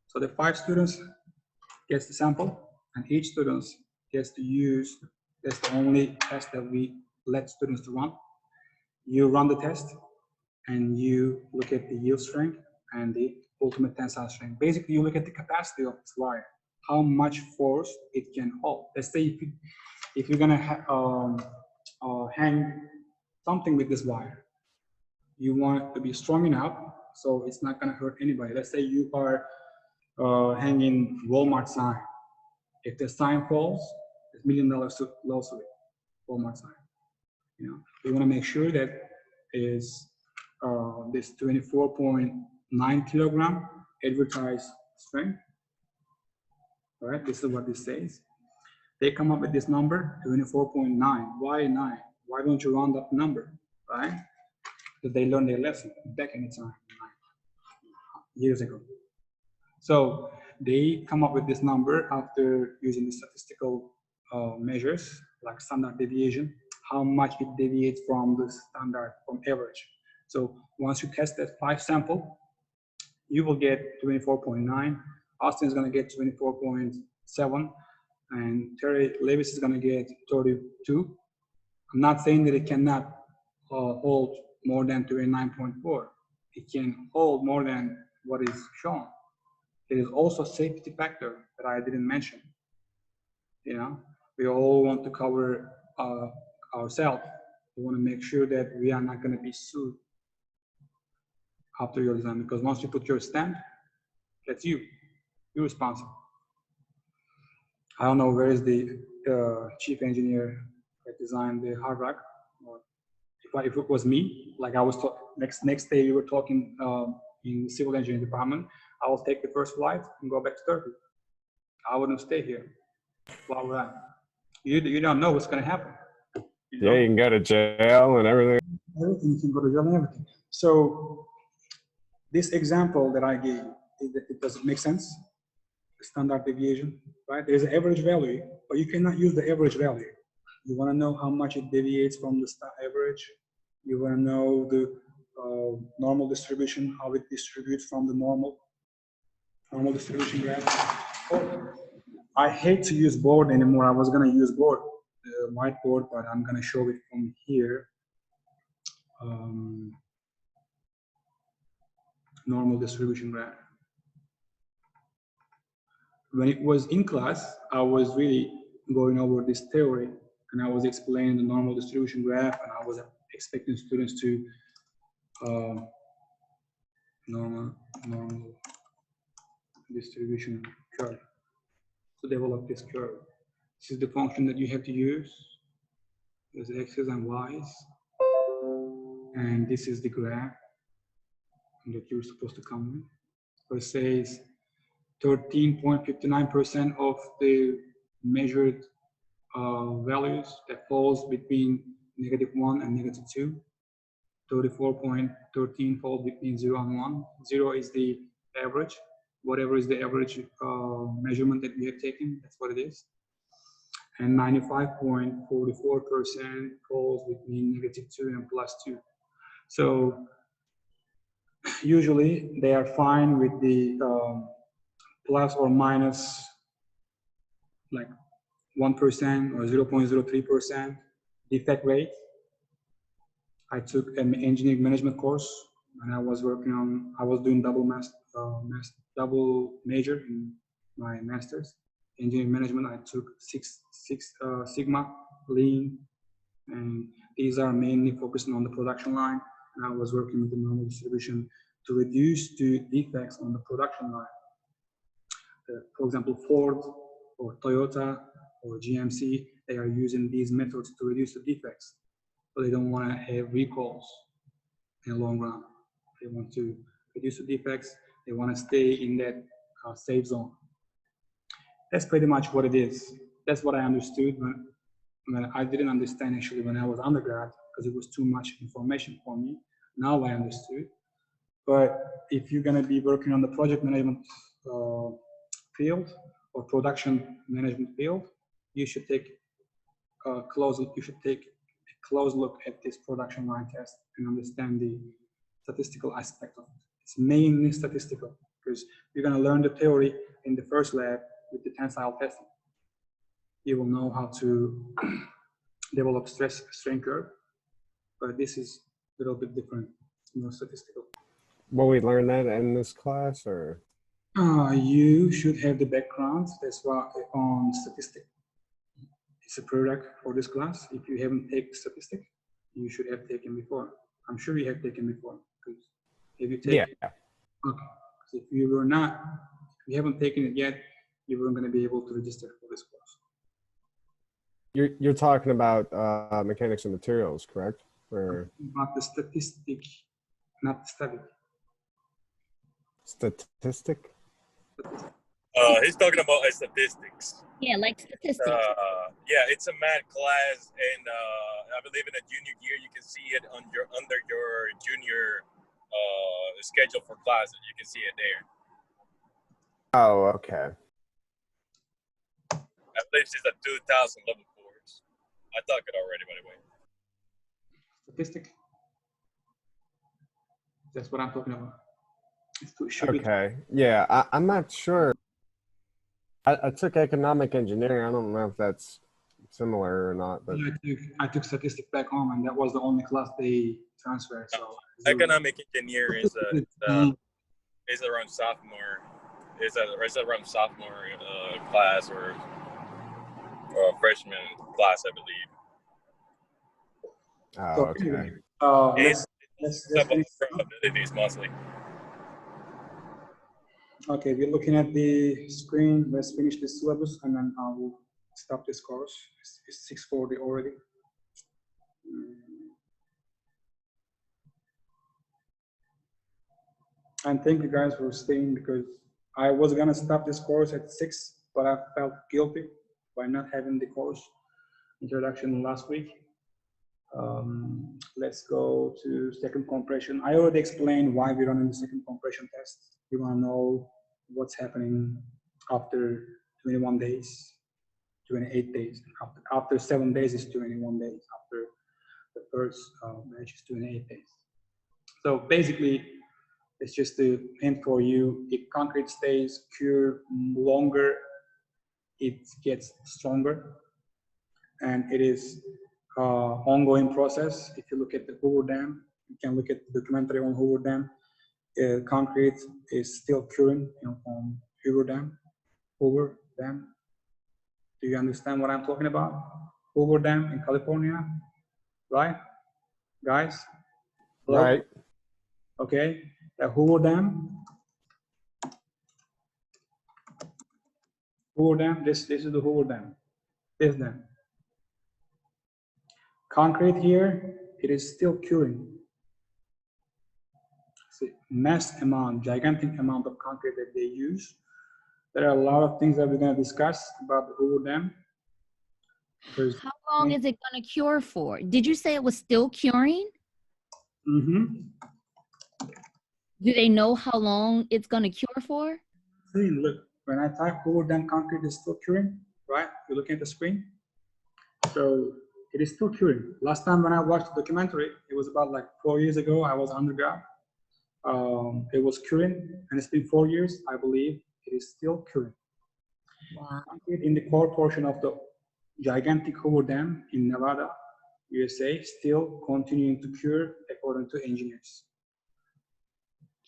So the 5 students gets the sample, and each student gets to use. That's the only test that we let students to run. You run the test, and you look at the yield strength and the ultimate tensile strength. Basically, you look at the capacity of this wire, how much force it can hold. Let's say if you're gonna hang something with this wire, you want it to be strong enough so it's not gonna hurt anybody. Let's say you are hanging Walmart sign. If the sign falls, it's $1 million lawsuit. Walmart sign. You know, you want to make sure that is this 24.9 kilogram advertised strength. All right, this is what this says. They come up with this number, 24.9. Why 9? Why don't you round up the number, right? Because they learned their lesson back in the time, years ago. So they come up with this number after using the statistical measures like standard deviation, how much it deviates from the standard, from average. So once you test that 5 sample, you will get 24.9. Austin is going to get 24.7, and Terry Lewis is going to get 32. I'm not saying that it cannot hold more than 29.4. It can hold more than what is shown. There is also a safety factor that I didn't mention. You know, we all want to cover ourselves. We want to make sure that we are not going to be sued after your design, because once you put your stamp, that's you. You're responsible. I don't know where is the chief engineer that designed the hard rock. Or if it was me, like I was next day we were talking in the civil engineering department, I will take the first flight and go back to Turkey. I wouldn't stay here. Why would I? You don't know what's going to happen. You know? Yeah, you can go to jail and everything. Everything, you can go to jail and everything. So this example that I gave, does it make sense? Standard deviation, right? There's an average value, but you cannot use the average value. You want to know how much it deviates from the average. You want to know the normal distribution, how it distributes from the normal distribution graph. Oh, I hate to use board anymore. I was going to use board, whiteboard, but I'm going to show it from here. Normal distribution graph. When it was in class, I was really going over this theory, and I was explaining the normal distribution graph, and I was expecting students to normal distribution curve, to develop this curve. This is the function that you have to use. There's x's and y's, and this is the graph that you're supposed to come with. So it says 13.59% of the measured values that falls between -1 and -2. 34.13 falls between 0 and 1. 0 is the average. Whatever is the average measurement that we have taken, that's what it is. And 95.44% falls between -2 and +2. So usually they are fine with the plus or minus like 1% or 0.03% defect rate. I took an engineering management course and I was doing double major in my master's. Engineering management, I took six Sigma, Lean, and these are mainly focusing on the production line. And I was working with the normal distribution to reduce the defects on the production line. For example, Ford or Toyota or GMC, they are using these methods to reduce the defects. So they don't want to have recalls in the long run. They want to reduce the defects. They want to stay in that safe zone. That's pretty much what it is. That's what I understood when I didn't understand actually when I was undergrad because it was too much information for me. Now I understood. But if you're going to be working on the project management field or production management field, you should take a close look at this production line test and understand the statistical aspect of it. It's mainly statistical because you're going to learn the theory in the first lab with the tensile testing. You will know how to develop strain curve, but this is a little bit different. It's more statistical. Will we learn that in this class, or? You should have the background. That's why on statistics. It's a prereq for this class. If you haven't taken statistics, you should have taken before. I'm sure you have taken before. Because if you take, yeah. Okay. If you haven't taken it yet, you weren't going to be able to register for this course. You're talking about mechanics and materials, correct? Or about the statistic, not the study. Statistic? He's talking about statistics. Yeah, like statistics. Yeah, it's a math class, and I believe in a junior year you can see it under your junior schedule for classes. You can see it there. Oh, okay. I believe it's a 2000 level course. I took it already, by the way. Statistic. That's what I'm talking about. Okay. Yeah, I'm not sure. I took economic engineering. I don't know if that's similar or not. But I took statistics back home, and that was the only class they transferred. So economic engineering is around sophomore. It's around sophomore class or freshman class, I believe. Oh, okay. Let's abilities mostly. Okay, we're looking at the screen. Let's finish this syllabus, and then I will stop this course. It's 6:40 already. And thank you guys for staying because I was gonna stop this course at 6, but I felt guilty by not having the course introduction last week. Let's go to second compression. I already explained why we're running the second compression test. You wanna know what's happening after 21 days, 28 days. After 7 days is 21 days. After the first batch is 28 days. So basically, it's just a hint for you. If concrete stays cured longer, it gets stronger. And it is ongoing process. If you look at the Hoover Dam, you can look at the documentary on Hoover Dam. Concrete is still curing on Hoover Dam. Hoover Dam. Do you understand what I'm talking about? Hoover Dam in California, right? Guys? Hello? Right. Okay. The Hoover Dam. Hoover Dam. This is the Hoover Dam. This dam. Concrete here, it is still curing. mass amount, gigantic amount of concrete that they use. There are a lot of things that we're going to discuss about the Hoover Dam. How long is it going to cure for? Did you say it was still curing? Do they know how long it's going to cure for? See, look, when I type Hoover Dam concrete is still curing, right? You're looking at the screen. So it is still curing. Last time when I watched the documentary, it was about like 4 years ago. I was undergrad. It was curing, and it's been 4 years. I believe it is still curing. Wow. Concrete in the core portion of the gigantic Hoover Dam in Nevada, USA, still continuing to cure according to engineers.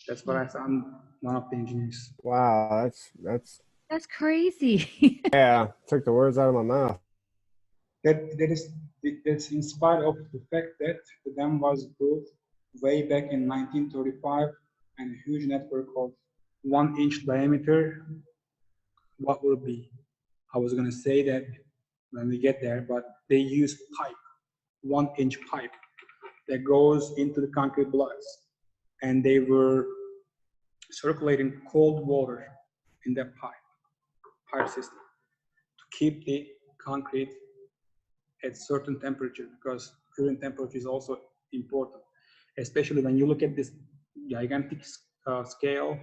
That's what I found, one of the engineers. Wow, That's crazy. yeah, took the words out of my mouth. That's in spite of the fact that the dam was built way back in 1935 and a huge network of 1 inch diameter. What will be? I was going to say that when we get there, but they use pipe, 1 inch pipe that goes into the concrete blocks, and they were circulating cold water in that pipe system to keep the concrete at certain temperature, because current temperature is also important, especially when you look at this gigantic scale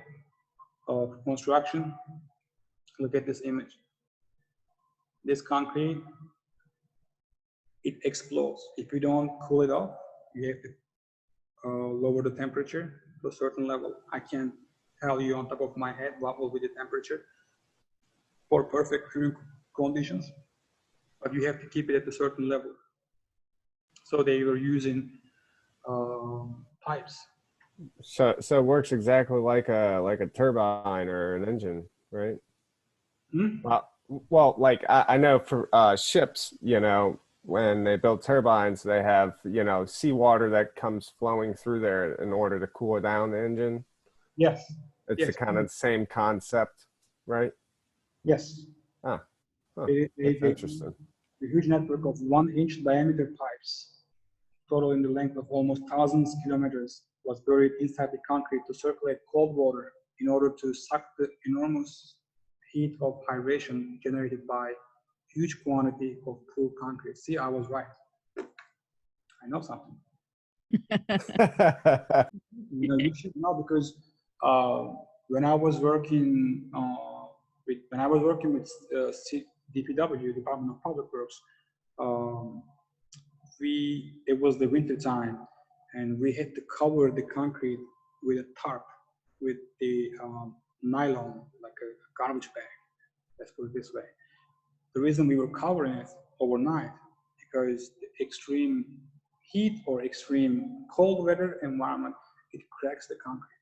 of construction. Look at this image. This concrete, it explodes. If you don't cool it off, you have to lower the temperature to a certain level. I can't tell you on top of my head what will be the temperature for perfect curing conditions, but you have to keep it at a certain level. So they were using pipes. So it works exactly like a turbine or an engine, right? Well, like I know for ships, you know, when they build turbines, they have, you know, seawater that comes flowing through there in order to cool down the engine. Yes. It's yes. the kind of same concept, right? Yes. Ah, huh. That's interesting. A huge network of 1 inch diameter pipes, total in the length of almost thousands of kilometers, was buried inside the concrete to circulate cold water in order to suck the enormous heat of hydration generated by huge quantity of cool concrete. See, I was right. I know something. You know, you should know, because when I was working with DPW, Department of Public Works, it was the winter time, and we had to cover the concrete with a tarp, with the nylon, like a garbage bag. Let's put it this way. The reason we were covering it overnight, because the extreme heat or extreme cold weather environment, it cracks the concrete.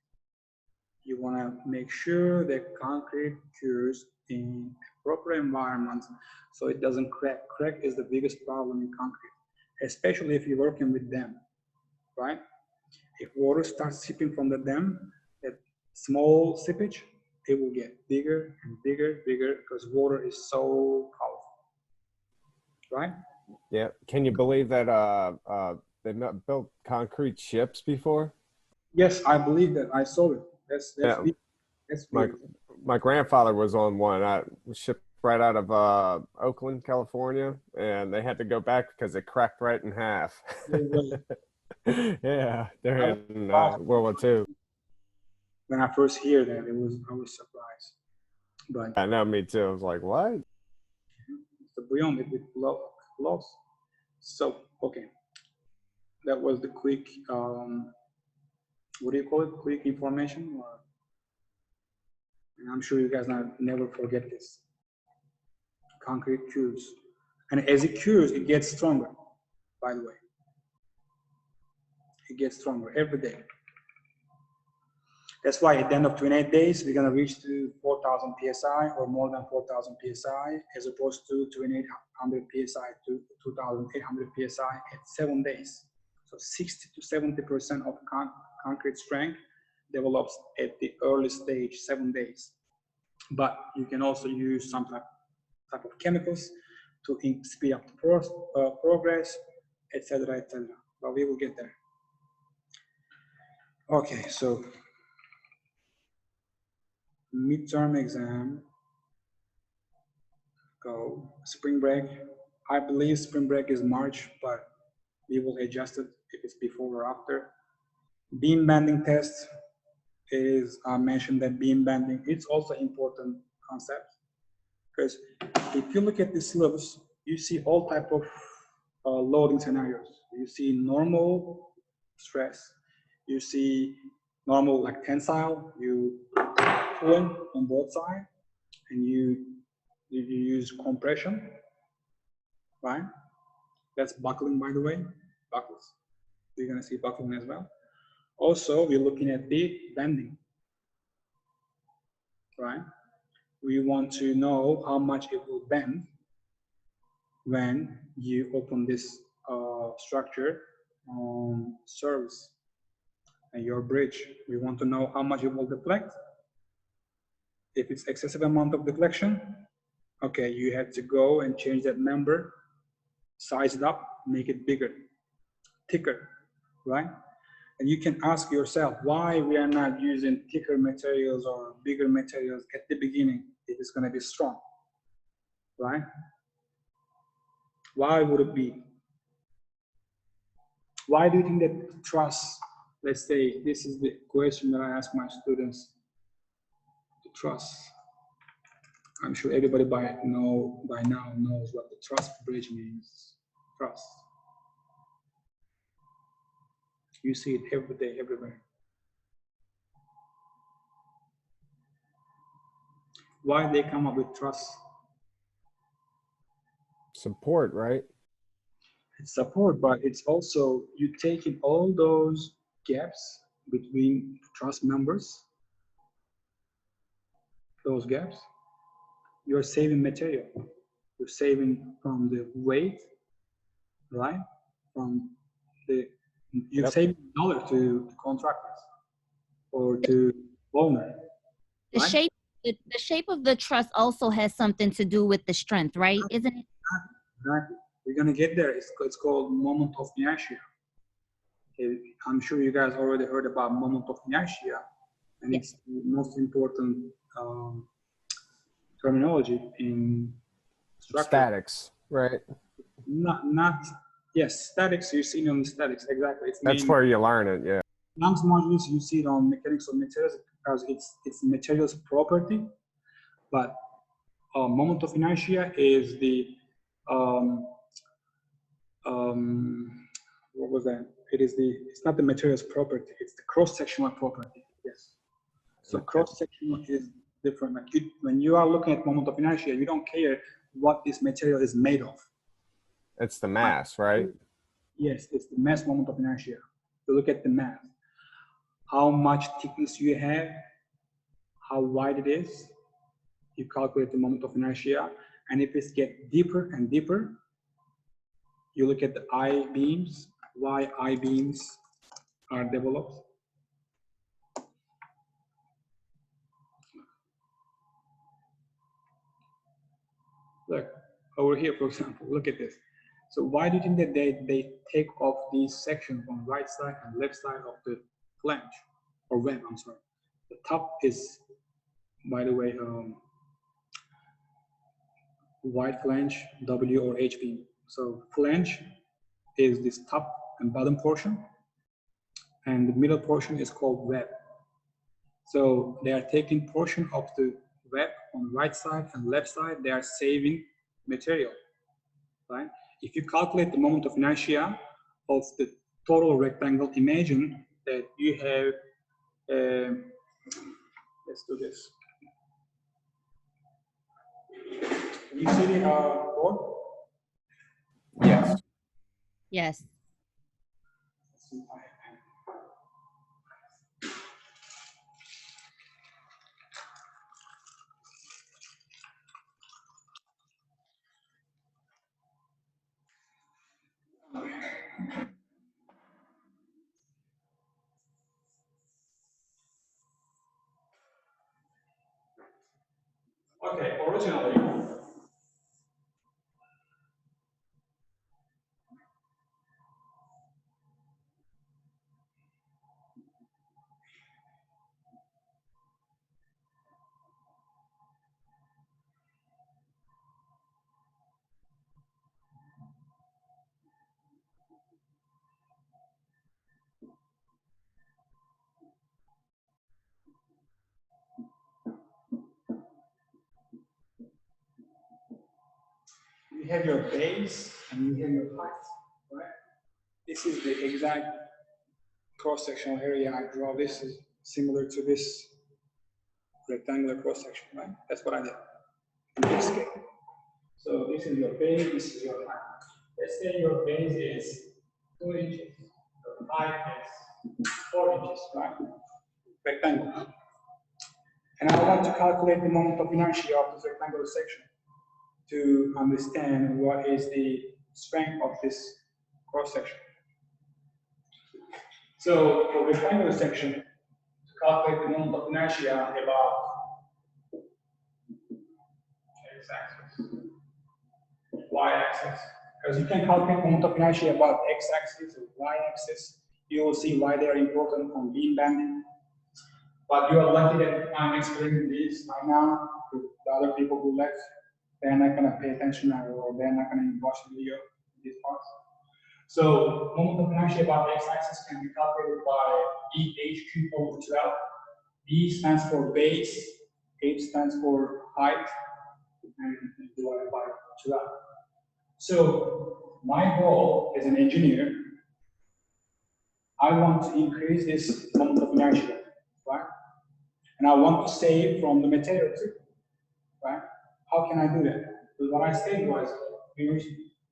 You want to make sure that concrete cures in proper environments so it doesn't crack. Crack is the biggest problem in concrete, especially if you're working with dam, right? If water starts seeping from the dam, that small seepage, it will get bigger and bigger, because water is so powerful, right? Yeah. Can you believe that they built concrete ships before? Yes, I believe that. I saw it. That's Yeah. That's my grandfather was on one. I shipped right out of Oakland, California, and they had to go back because it cracked right in half. Yeah, they're in World War II. When I first hear that, I was surprised. But I know, me too. I was like, what? The beyond it with gloves. So okay, that was the quick. What do you call it? Quick information. And I'm sure you guys never forget this. Concrete cures, and as it cures, it gets stronger. By the way, it gets stronger every day. That's why at the end of 28 days, we're going to reach to 4,000 PSI or more than 4,000 PSI, as opposed to 2,800 PSI to 2,800 PSI at 7 days. So 60 to 70% of concrete strength develops at the early stage, 7 days. But you can also use some type of chemicals to speed up the progress, etc., etc. But we will get there. Okay, so midterm exam, go. Spring break, I believe spring break is March, but we will adjust it if it's before or after. Beam banding test is, I mentioned that beam banding, it's also important concept, because if you look at the syllabus, you see all type of loading scenarios. You see normal stress, you see normal like tensile, you pull on both sides, and you use compression, right? That's buckling, by the way, buckles. You're gonna see buckling as well. Also, we're looking at the bending, right? We want to know how much it will bend when you open this structure on service and your bridge. We want to know how much it will deflect. If it's excessive amount of deflection, okay, you have to go and change that member, size it up, make it bigger, thicker, right? And you can ask yourself why we are not using thicker materials or bigger materials at the beginning if it's going to be strong, right? Why would it be? Why do you think that trust, let's say, this is the question that I ask my students, the trust. I'm sure everybody by now knows what the trust bridge means. Trust. You see it every day, everywhere. Why they come up with trust? Support, right? It's support, but it's also you taking all those gaps between trust members, those gaps, you're saving material. You're saving from the weight, right? From the, you're saving dollar to contractors or to owner, The right? shape, the shape of the truss also has something to do with the strength, right? Isn't it? Exactly. We're gonna get there. It's called moment of inertia. I'm sure you guys already heard about moment of inertia, and it's the most important terminology in structure. Statics, right? Not yes, statics. You see it on statics exactly. It's That's where you learn it, yeah. Young's modules you see it on mechanics of materials because it's materials property, but moment of inertia is the what was that? It's not the materials property, it's the cross-sectional property, yes. So cross-sectional is different. Like when you are looking at moment of inertia, you don't care what this material is made of. It's the mass, right? Yes, it's the mass moment of inertia. You look at the mass. How much thickness you have, how wide it is, you calculate the moment of inertia. And if it gets deeper and deeper, you look at the I-beams, why I-beams are developed. Look, over here, for example, look at this. So why do you think that they take off these sections on right side and left side of the flange, or web, I'm sorry. The top is, by the way, wide flange, W or H beam. So flange is this top and bottom portion, and the middle portion is called web. So they are taking portion of the web on right side and left side, they are saving material, right? If you calculate the moment of inertia of the total rectangle, imagine that you have, let's do this. Can you see the board? Yes. Yes. Okay, originally, you have your base and you have your height, right? This is the exact cross-sectional area I draw. This is similar to this rectangular cross-section, right? That's what I did in this scale. So this is your base, this is your height. Let's say your base is 2 inches, your height is 4 inches, right? Rectangle. And I want to calculate the moment of inertia of this rectangular section to understand what is the strength of this cross-section. So for rectangular section, to calculate the moment of inertia about x-axis, y-axis, because you can calculate moment of inertia about x-axis or y-axis. You will see why they are important on beam bending. But you are lucky that I'm explaining this right now to the other people who left. They're not going to pay attention or they're not going to watch the video in these parts. So moment of inertia about the x-axis can be calculated by EH cubed over 12. B stands for base, H stands for height, and divided by 12. So my goal as an engineer, I want to increase this moment of inertia, right? And I want to save from the material too, right? How can I do that? Because what I said was, we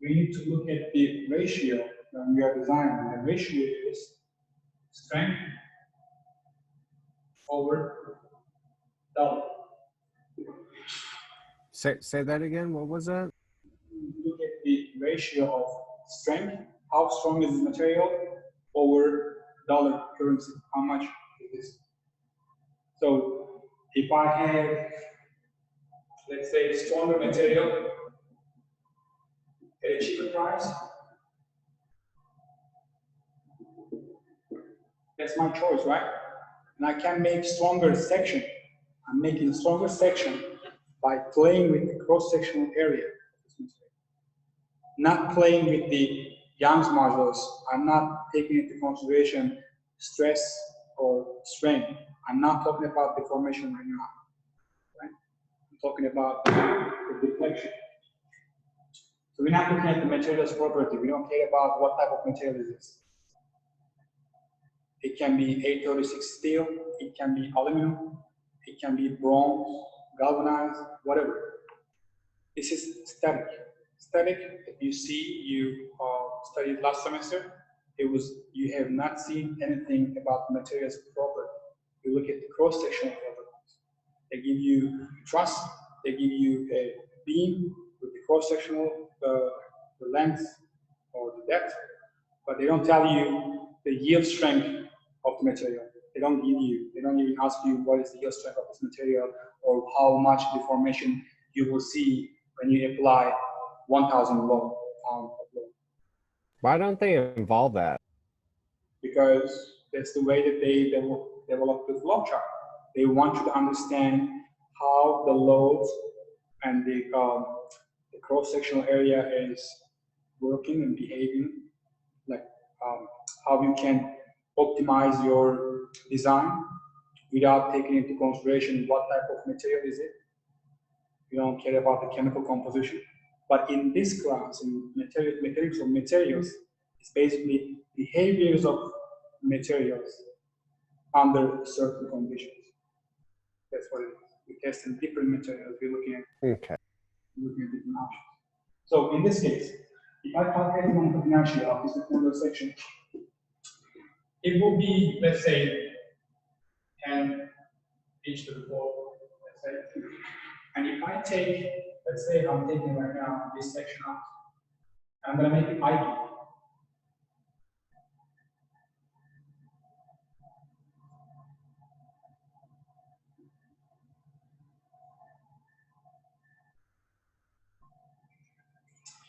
need to look at the ratio when we are designing. The ratio is strength over double. Say that again. What was that? Look at the ratio of strength. How strong is this material over dollar currency? How much is this? So if I have, let's say, stronger material at a cheaper price, that's my choice, right? And I can make stronger section. I'm making stronger section by playing with the cross-sectional area. Not playing with the Young's modulus. I'm not taking into consideration stress or strain. I'm not talking about deformation right now. Right? I'm talking about the deflection. So we're not looking at the material's property. We don't care about what type of material it is. It can be 836 steel, it can be aluminum, it can be bronze, galvanized, whatever. This is static. Static, if you see, you studied last semester, it was, you have not seen anything about materials property. You look at the cross-sectional properties. They give you truss, they give you a beam with the cross-sectional, the length or the depth, but they don't tell you the yield strength of the material. They don't even ask you what is the yield strength of this material or how much deformation you will see when you apply 1,000 pound of load. Why don't they involve that? Because that's the way that they develop the flow chart. They want you to understand how the loads and the cross-sectional area is working and behaving, like how you can optimize your design without taking into consideration what type of material is it. You don't care about the chemical composition. But in this class, in mechanics of materials, it's basically behaviors of materials under certain conditions. That's what it is. We test in different materials. We're looking at different options. So in this case, if I calculate the moment of inertia of this rectangular section, it will be, let's say, 10 h to the 4, let's say. And if I take, let's say I'm taking right now this section out, I'm going to make it ID.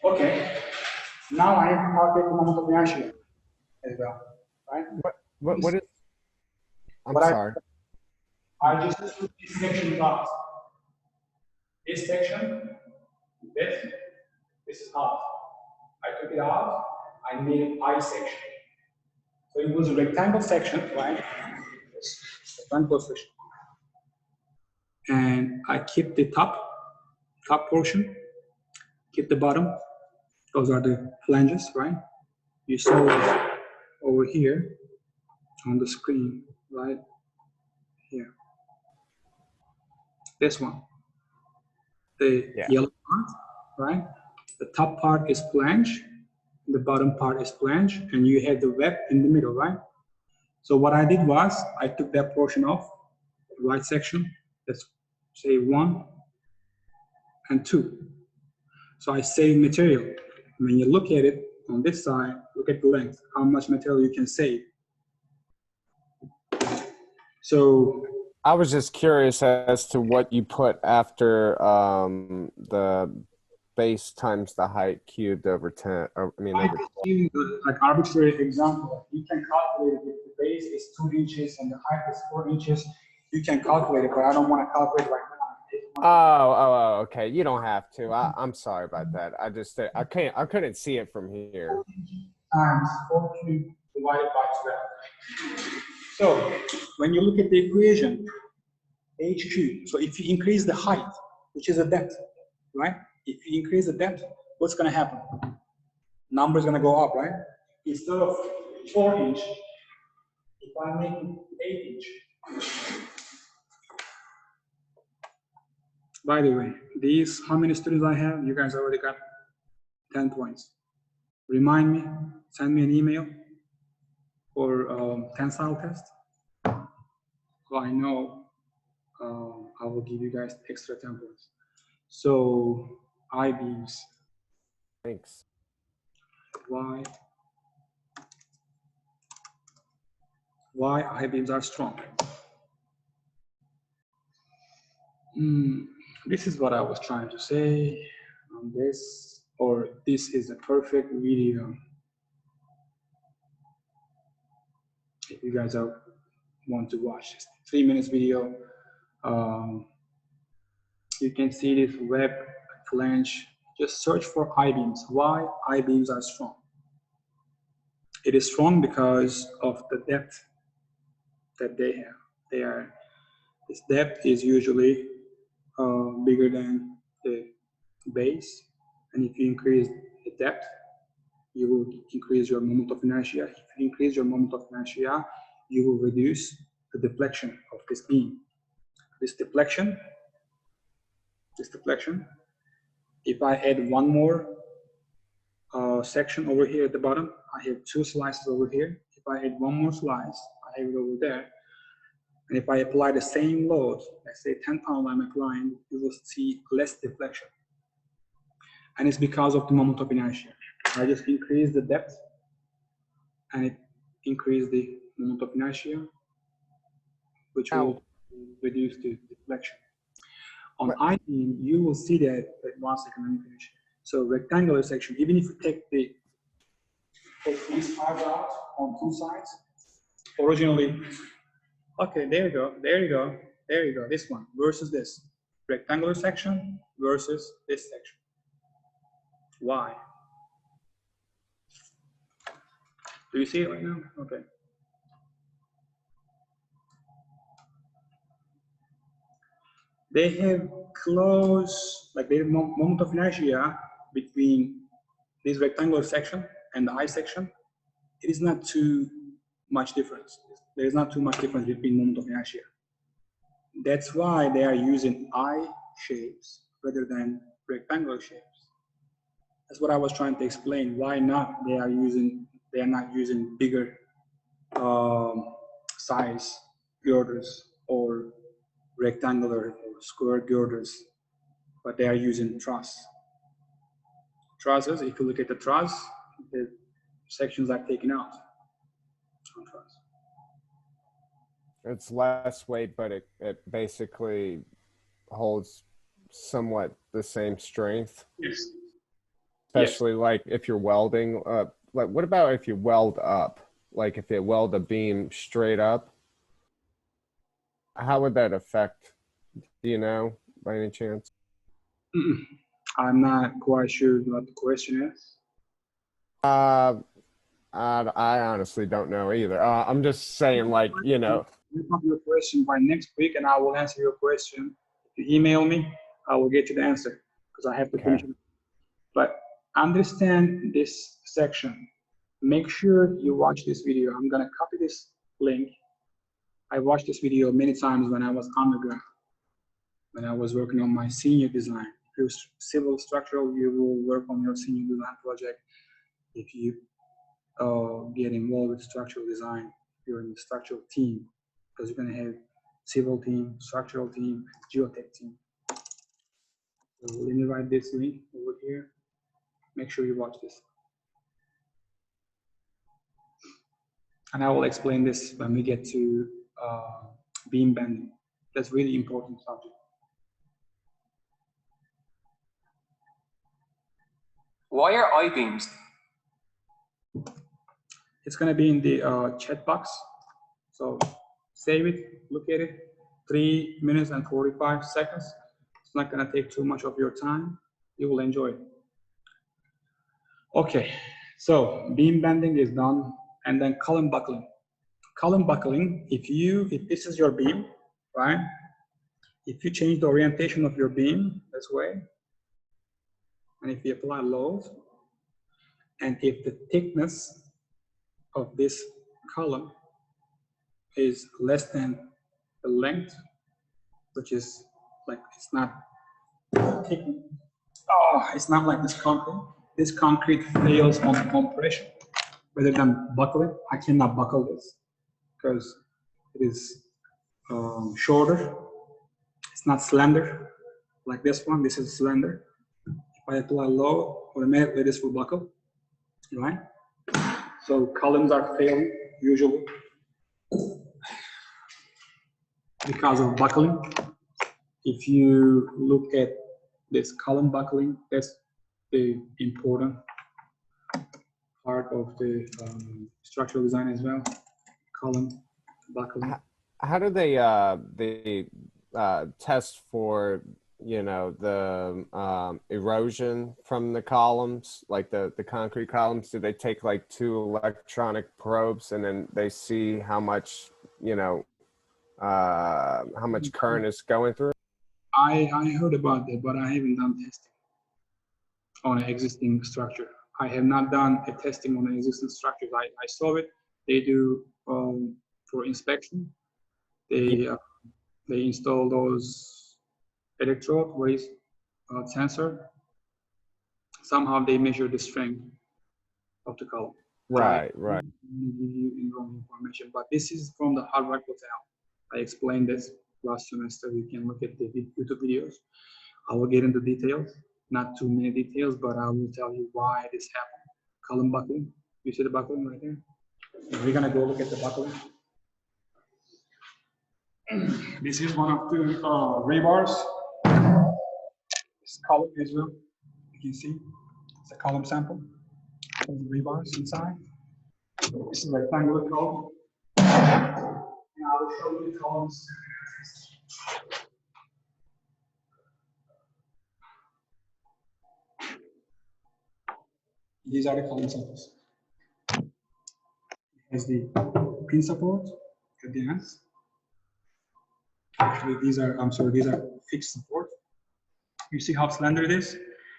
Okay, now I have to calculate the moment of inertia as well, right? What is? I'm sorry. I just took this section out. This section, this is out. I took it out, I made an I section. So it was a rectangle section, right? Rectangle section. And I keep the top portion. hit the bottom. Those are the flanges, right? You saw it over here on the screen, right here. This one, the yellow part, right? The top part is flange, the bottom part is flange, and you have the web in the middle, right? So what I did was I took that portion off, the right section, let's say 1 and 2. So I save material. When you look at it on this side, look at the length, how much material you can save. So I was just curious as to what you put after the base times the height cubed over 10. I mean, over 12. Like arbitrary example, you can calculate it if the base is 2 inches and the height is 4 inches. You can calculate it, but I don't want to calculate right now. Oh, okay. You don't have to. I'm sorry about that. I couldn't see it from here. Times 4 cubed divided by 12. So when you look at the equation, h cubed. So if you increase the height, which is the depth, right? If you increase the depth, what's going to happen? Number is going to go up, right? Instead of 4 inch, if I make it 8 inch. By the way, these, how many students I have? You guys already got 10 points. Remind me, send me an email or tensile test. So I know I will give you guys extra 10 points. So I-beams. Thanks. Why I-beams are strong? This is what I was trying to say on this, or this is a perfect video. If you guys want to watch this 3 minutes video, you can see this web flange. Just search for I-beams. Why I-beams are strong? It is strong because of the depth that they have. This depth is usually bigger than the base, and if you increase the depth, you will increase your moment of inertia. If you increase your moment of inertia, you will reduce the deflection of this beam. This deflection, if I add one more section over here at the bottom, I have 2 slices over here. If I add one more slice, I have it over there. And if I apply the same load, let's say 10 pounds I'm applying, you will see less deflection. And it's because of the moment of inertia. I just increase the depth and it increase the moment of inertia, which will reduce the deflection. On I-beam, you will see that, wait 1 second, let me finish. So rectangular section, even if you take these parts out on 2 sides, originally, okay, there you go, this one versus this. Rectangular section versus this section. Why? Do you see it right now? Okay. They have close, like the moment of inertia between this rectangular section and the I section. It is not too much difference. There is not too much difference between moment of inertia. That's why they are using I shapes rather than rectangular shapes. That's what I was trying to explain. Why not? They are not using bigger size girders or rectangular or square girders, but they are using truss. Trusses, if you look at the truss, the sections are taken out on truss. It's less weight, but it basically holds somewhat the same strength. Yes. Especially like if you're welding, like what about if you weld up? Like if you weld a beam straight up, how would that affect? Do you know by any chance? I'm not quite sure what the question is. I honestly don't know either. I'm just saying, like, you know. You have your question by next week, and I will answer your question. If you email me, I will get you the answer because I have to finish it. But understand this section. Make sure you watch this video. I'm gonna copy this link. I watched this video many times when I was undergrad, when I was working on my senior design. If you're civil structural, you will work on your senior design project. If you get involved with structural design, you're in the structural team, because you're gonna have civil team, structural team, geotech team. So let me write this link over here. Make sure you watch this. And I will explain this when we get to beam bending. That's really important subject. Why are I-beams? It's gonna be in the chat box. So save it, look at it. 3 minutes and 45 seconds. It's not gonna take too much of your time. You will enjoy it. Okay, so beam bending is done, and then column buckling. Column buckling, if this is your beam, right? If you change the orientation of your beam this way, and if you apply load, and if the thickness of this column is less than the length, which is like, it's not thick. Oh, it's not like this concrete. This concrete fails on compression rather than buckling. I cannot buckle this because it is shorter. It's not slender like this one. This is slender. If I apply load, automatically this will buckle, right? So columns are failing usually because of buckling. If you look at this column buckling, that's the important part of the structural design as well. Column buckling. How do they test for, you know, the erosion from the columns, like the concrete columns? Do they take like 2 electronic probes and then they see how much, you know, how much current is going through? I heard about that, but I haven't done testing on an existing structure. I have not done a testing on an existing structure. I saw it. They do for inspection. They install those electrode waste sensor. Somehow they measure the strength of the column. Right. I give you wrong information, but this is from the Hard Rock Hotel. I explained this last semester. You can look at the YouTube videos. I will get into details, not too many details, but I will tell you why this happened. Column buckling. You see the buckling right there? We're gonna go look at the buckling. This is one of the rebars. This column as well. You can see it's a column sample of the rebars inside. This is a rectangular column. Now I will show you the columns. These are the column samples. It has the pin support at the ends. Actually, these are fixed support. You see how slender it is?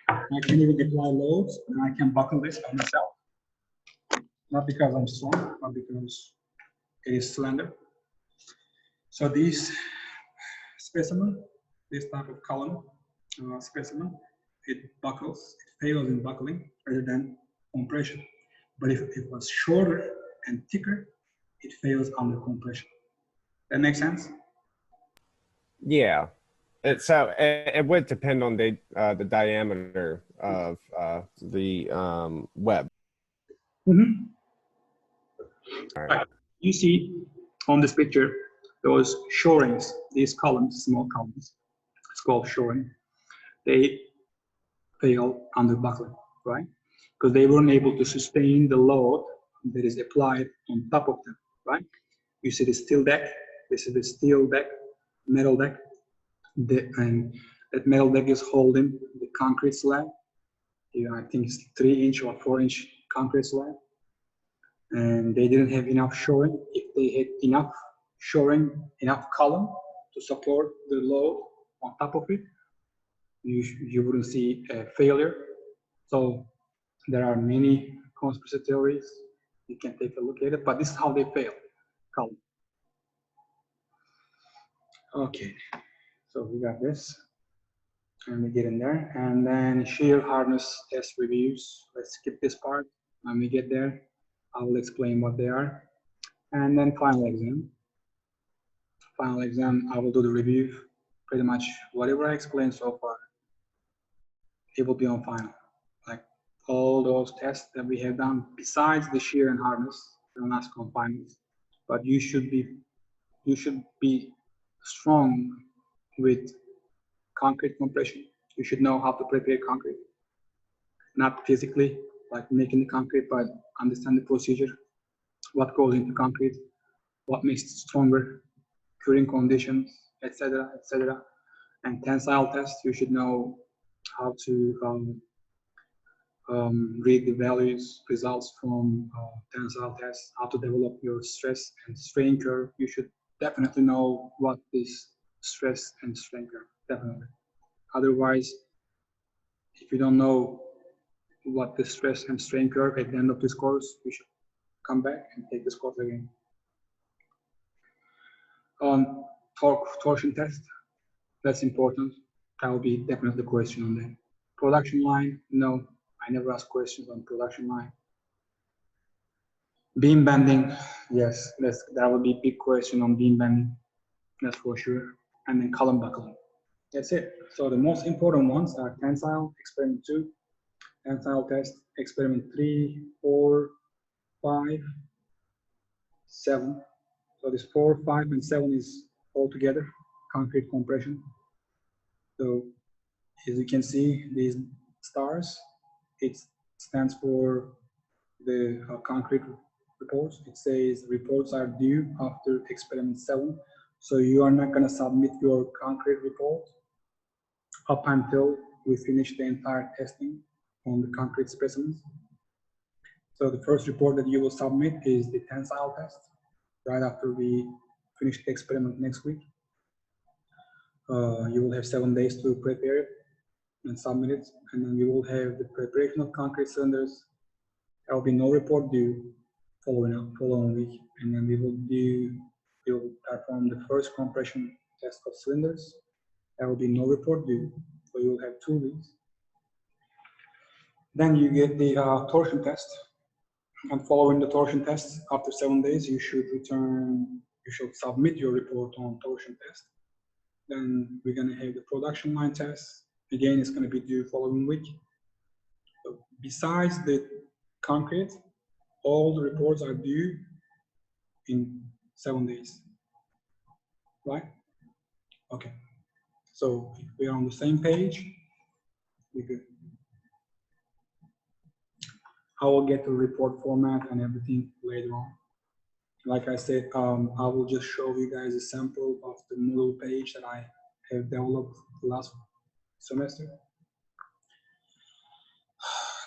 I can even apply loads and I can buckle this by myself. Not because I'm strong, but because it is slender. So these specimen, this type of column specimen, it buckles, it fails in buckling rather than compression. But if it was shorter and thicker, it fails under compression. That makes sense? Yeah. It would depend on the diameter of the web. Mm-hmm. Right. You see on this picture those shorings, these columns, small columns. It's called shoring. They fail under buckling, right? Because they weren't able to sustain the load that is applied on top of them, right? You see the steel deck. This is the steel deck, metal deck. And that metal deck is holding the concrete slab. I think it's 3-inch or 4-inch concrete slab. And they didn't have enough shoring. If they had enough shoring, enough column to support the load on top of it, you wouldn't see a failure. So there are many conspiracy theories. You can take a look at it, but this is how they fail. Column. Okay, so we got this, and we get in there, and then shear hardness test reviews. Let's skip this part. When we get there, I will explain what they are. And then final exam. Final exam, I will do the review. Pretty much whatever I explained so far, it will be on final. Like all those tests that we have done, besides the shear and hardness, they'll ask on finals. But you should be strong with concrete compression. You should know how to prepare concrete, not physically like making the concrete, but understand the procedure, what goes into concrete, what makes it stronger, curing conditions, etc., etc. And tensile test, you should know how to read the values, results from tensile tests, how to develop your stress and strain curve. You should definitely know what is stress and strain curve, definitely. Otherwise, if you don't know what the stress and strain curve at the end of this course, you should come back and take this course again. Torsion test, that's important. That will be definitely a question on that. Production line, no, I never ask questions on production line. Beam bending, yes, that will be a big question on beam bending, that's for sure. And then column buckling. That's it. So the most important ones are tensile, experiment 2, tensile test, experiment 3, 4, 5, 7. So this 4, 5, and 7 is all together, concrete compression. So as you can see, these stars, it stands for the concrete reports. It says reports are due after experiment 7. So you are not going to submit your concrete report up until we finish the entire testing on the concrete specimens. So the first report that you will submit is the tensile test right after we finish the experiment next week. You will have 7 days to prepare it and submit it, and then we will have the preparation of concrete cylinders. There will be no report due following week, and then we will perform the first compression test of cylinders. There will be no report due, so you will have 2 weeks. Then you get the torsion test, and following the torsion test, after 7 days, you should submit your report on torsion test. Then we're gonna have the production line test. Again, it's gonna be due following week. So besides the concrete, all the reports are due in 7 days, right? Okay, so if we are on the same page, we're good. I will get the report format and everything later on. Like I said, I will just show you guys a sample of the Moodle page that I have developed last semester.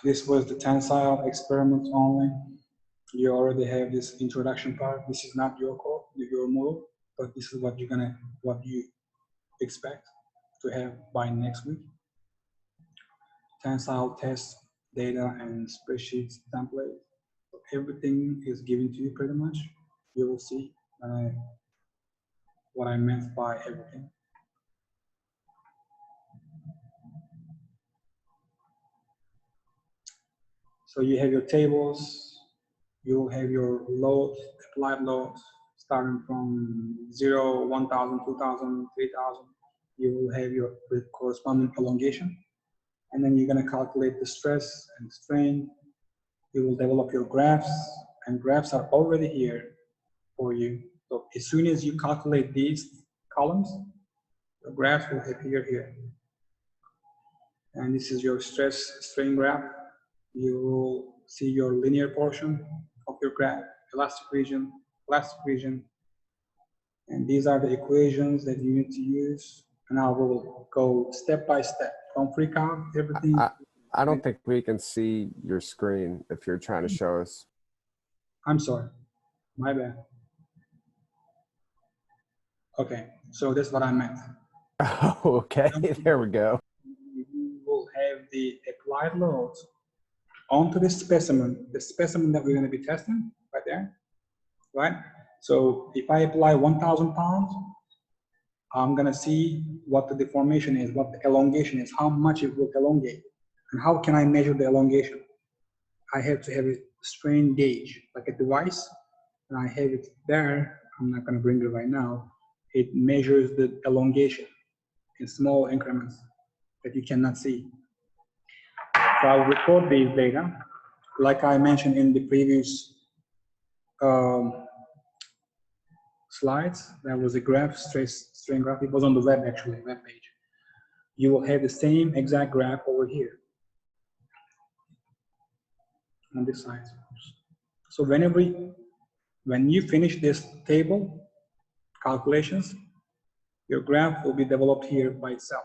This was the tensile experiment only. You already have this introduction part. This is not your core, your Moodle, but this is what you expect to have by next week. Tensile test data and spreadsheets template. So everything is given to you pretty much. You will see what I meant by everything. So you have your tables, you will have your loads, applied loads, starting from 0, 1,000, 2,000, 3,000. You will have your corresponding elongation. And then you're gonna calculate the stress and strain. You will develop your graphs, and graphs are already here for you. So as soon as you calculate these columns, the graphs will appear here. And this is your stress strain graph. You will see your linear portion of your graph, elastic region, plastic region. And these are the equations that you need to use. And I will go step by step. Don't freak out, everything. I don't think we can see your screen if you're trying to show us. I'm sorry, my bad. Okay, so that's what I meant. Oh, okay, there we go. You will have the applied applied load onto the specimen that we're going to be testing right there, right? So if I apply 1,000 pounds, I'm going to see what the deformation is, what the elongation is, how much it will elongate. And how can I measure the elongation? I have to have a strain gauge, like a device, and I have it there. I'm not going to bring it right now. It measures the elongation in small increments that you cannot see. So I'll record these data. Like I mentioned in the previous slides, there was a graph, strain graph. It was on the web, actually, web page. You will have the same exact graph over here on this side. So when you finish this table calculations, your graph will be developed here by itself,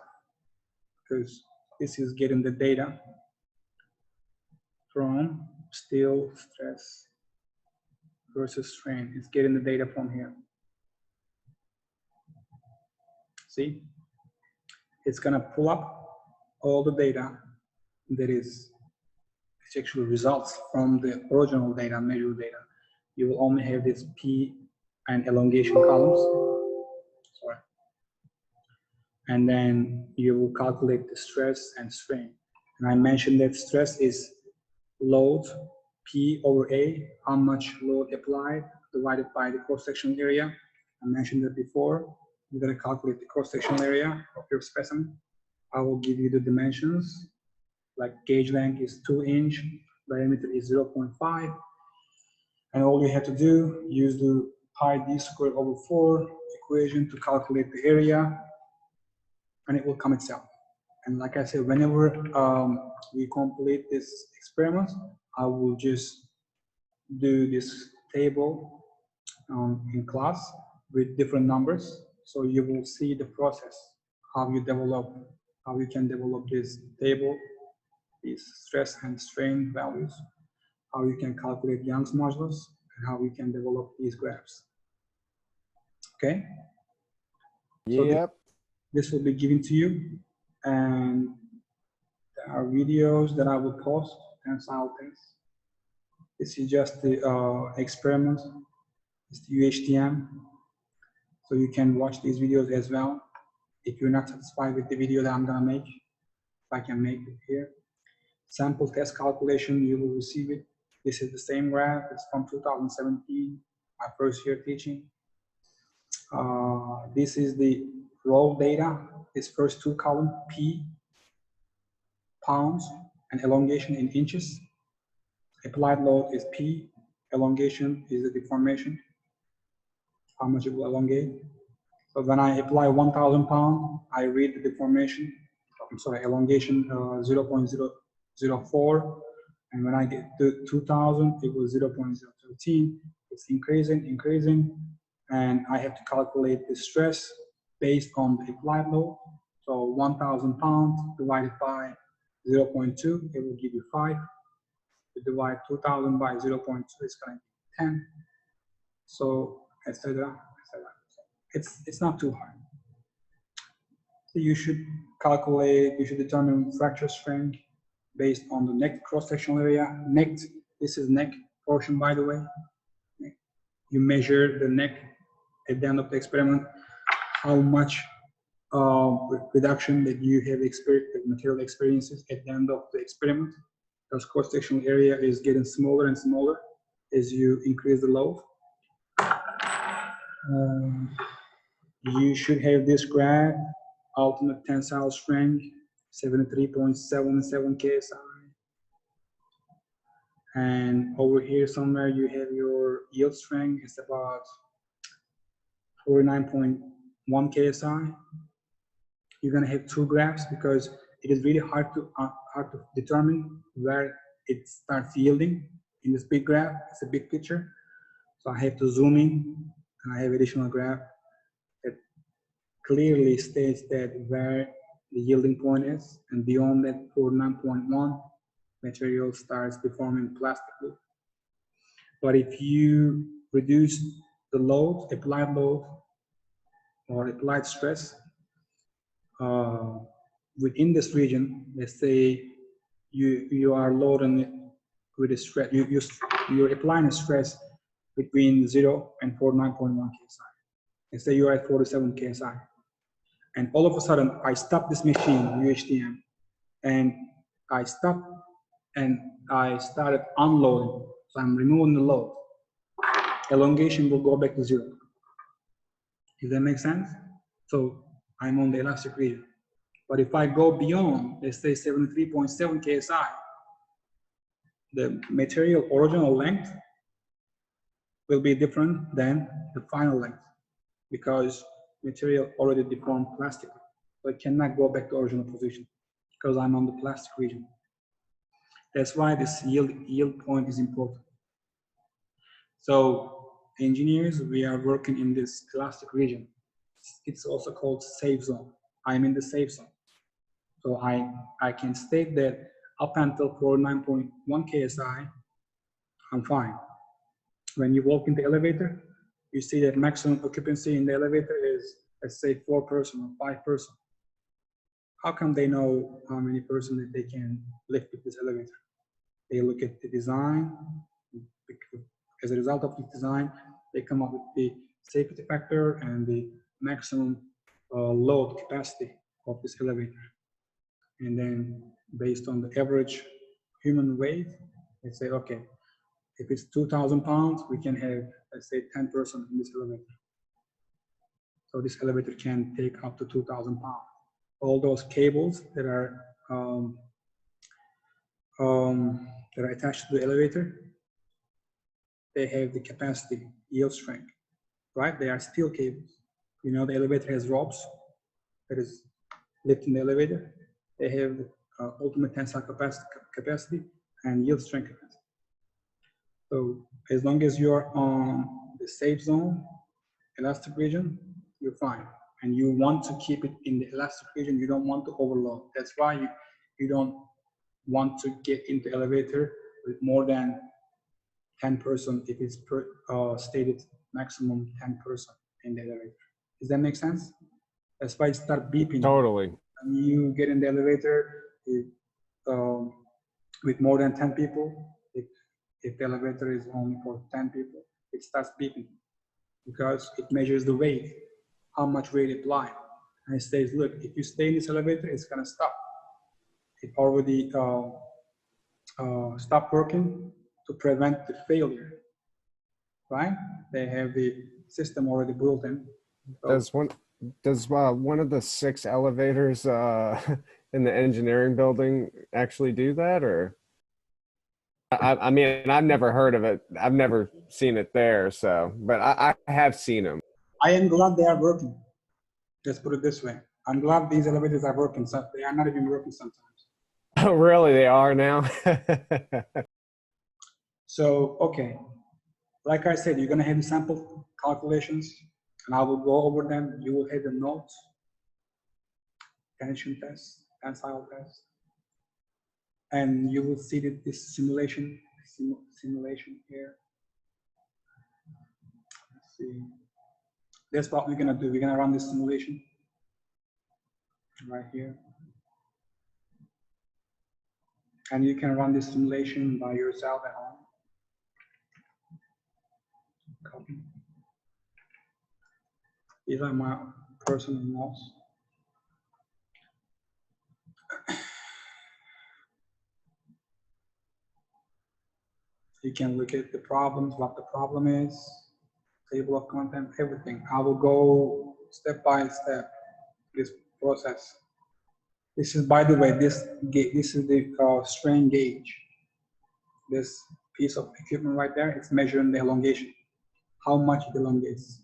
because this is getting the data from steel stress versus strain. It's getting the data from here. See, it's gonna pull up all the data that is actually results from the original data, measured data. You will only have this P and elongation columns. Sorry. And then you will calculate the stress and strain. And I mentioned that stress is load P over A, how much load applied divided by the cross-sectional area. I mentioned that before. You're going to calculate the cross-sectional area of your specimen. I will give you the dimensions, like gauge length is 2 inch, diameter is 0.5, and all you have to do, use the pi d squared over 4 equation to calculate the area, and it will come itself. And like I said, whenever we complete this experiment, I will just do this table in class with different numbers. So you will see the process, how you can develop this table, these stress and strain values, how you can calculate Young's modulus, and how you can develop these graphs. Okay? Yep. So this will be given to you, and there are videos that I will post, tensile tests. This is just the experiment. It's the UHTM. So you can watch these videos as well. If you're not satisfied with the video that I'm gonna make, if I can make it here. Sample test calculation, you will receive it. This is the same graph. It's from 2017, my first year teaching. This is the raw data. This first two columns, P, pounds, and elongation in inches. Applied load is P, elongation is the deformation, how much it will elongate. So when I apply 1,000 pounds, I read the deformation, elongation 0.004. And when I get to 2,000, it was 0.013. It's increasing. And I have to calculate the stress based on the applied load. So 1,000 pounds divided by 0.2, it will give you 5. You divide 2,000 by 0.2, it's going to be 10. So, etc. It's not too hard. So you should determine fracture strength based on the neck cross-sectional area. Neck, this is neck portion, by the way. You measure the neck at the end of the experiment, how much reduction that you have experienced, the material experiences at the end of the experiment. Because cross-sectional area is getting smaller and smaller as you increase the load. You should have this graph, ultimate tensile strength, 73.77 KSI. And over here somewhere you have your yield strength, it's about 49.1 KSI. You're gonna have two graphs because it is really hard to determine where it starts yielding. In this big graph, it's a big picture. So I have to zoom in, and I have additional graph that clearly states that where the yielding point is, and beyond that 49.1, material starts deforming plastically. But if you reduce the load, applied load, or applied stress within this region, let's say you are loading it with a stress. You're applying a stress between 0 and 49.1 KSI. Let's say you're at 47 KSI. And all of a sudden, I stop this machine, UHDM, and I stopped and I started unloading. So I'm removing the load. Elongation will go back to 0. Does that make sense? So I'm on the elastic region. But if I go beyond, let's say 73.7 KSI, the material original length will be different than the final length because material already deformed plastically. So it cannot go back to original position because I'm on the plastic region. That's why this yield point is important. So engineers, we are working in this elastic region. It's also called safe zone. I'm in the safe zone. So I can state that up until 49.1 KSI, I'm fine. When you walk in the elevator, you see that maximum occupancy in the elevator is, let's say, 4 person or 5 person. How come they know how many person that they can lift with this elevator? They look at the design. As a result of the design, they come up with the safety factor and the maximum load capacity of this elevator. And then based on the average human weight, they say, okay, if it's 2,000 pounds, we can have, let's say, 10 person in this elevator. So this elevator can take up to 2,000 pounds. All those cables that are attached to the elevator, they have the capacity, yield strength, right? They are steel cables. You know, the elevator has ropes that is lifting the elevator. They have ultimate tensile capacity and yield strength capacity. So as long as you're on the safe zone, elastic region, you're fine. And you want to keep it in the elastic region. You don't want to overload. That's why you don't want to get into elevator with more than 10 person if it's stated maximum 10 person in the elevator. Does that make sense? That's why it start beeping. Totally. When you get in the elevator with more than 10 people, if the elevator is only for 10 people, it starts beeping because it measures the weight, how much weight it applied. And it says, look, if you stay in this elevator, it's gonna stop. It already stopped working to prevent the failure, right? They have the system already built in. So, Does one of the 6 elevators in the engineering building actually do that, or? I mean, I've never heard of it. I've never seen it there, so, but I have seen them. I am glad they are working. Let's put it this way. I'm glad these elevators are working. So they are not even working sometimes. Oh, really? They are now? So, okay. Like I said, you're going to have the sample calculations, and I will go over them. You will have the notes, tension test, tensile test, and you will see this simulation here. Let's see. That's what we're going to do. We're going to run this simulation right here. And you can run this simulation by yourself at home. Copy. These are my personal notes. You can look at the problems, what the problem is, table of content, everything. I will go step by step this process. This is, by the way, this is the strain gauge. This piece of equipment right there, it's measuring the elongation, how much it elongates.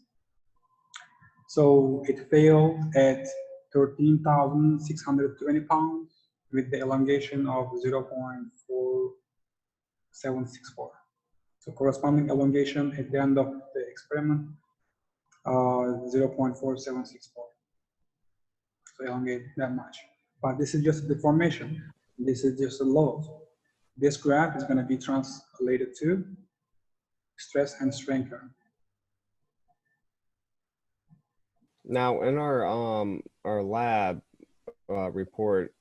So it failed at 13,620 pounds with the elongation of 0.4764. So corresponding elongation at the end of the experiment, 0.4764. So elongate that much. But this is just deformation. This is just a load. This graph is going to be translated to stress and strain curve. Now, in our lab report,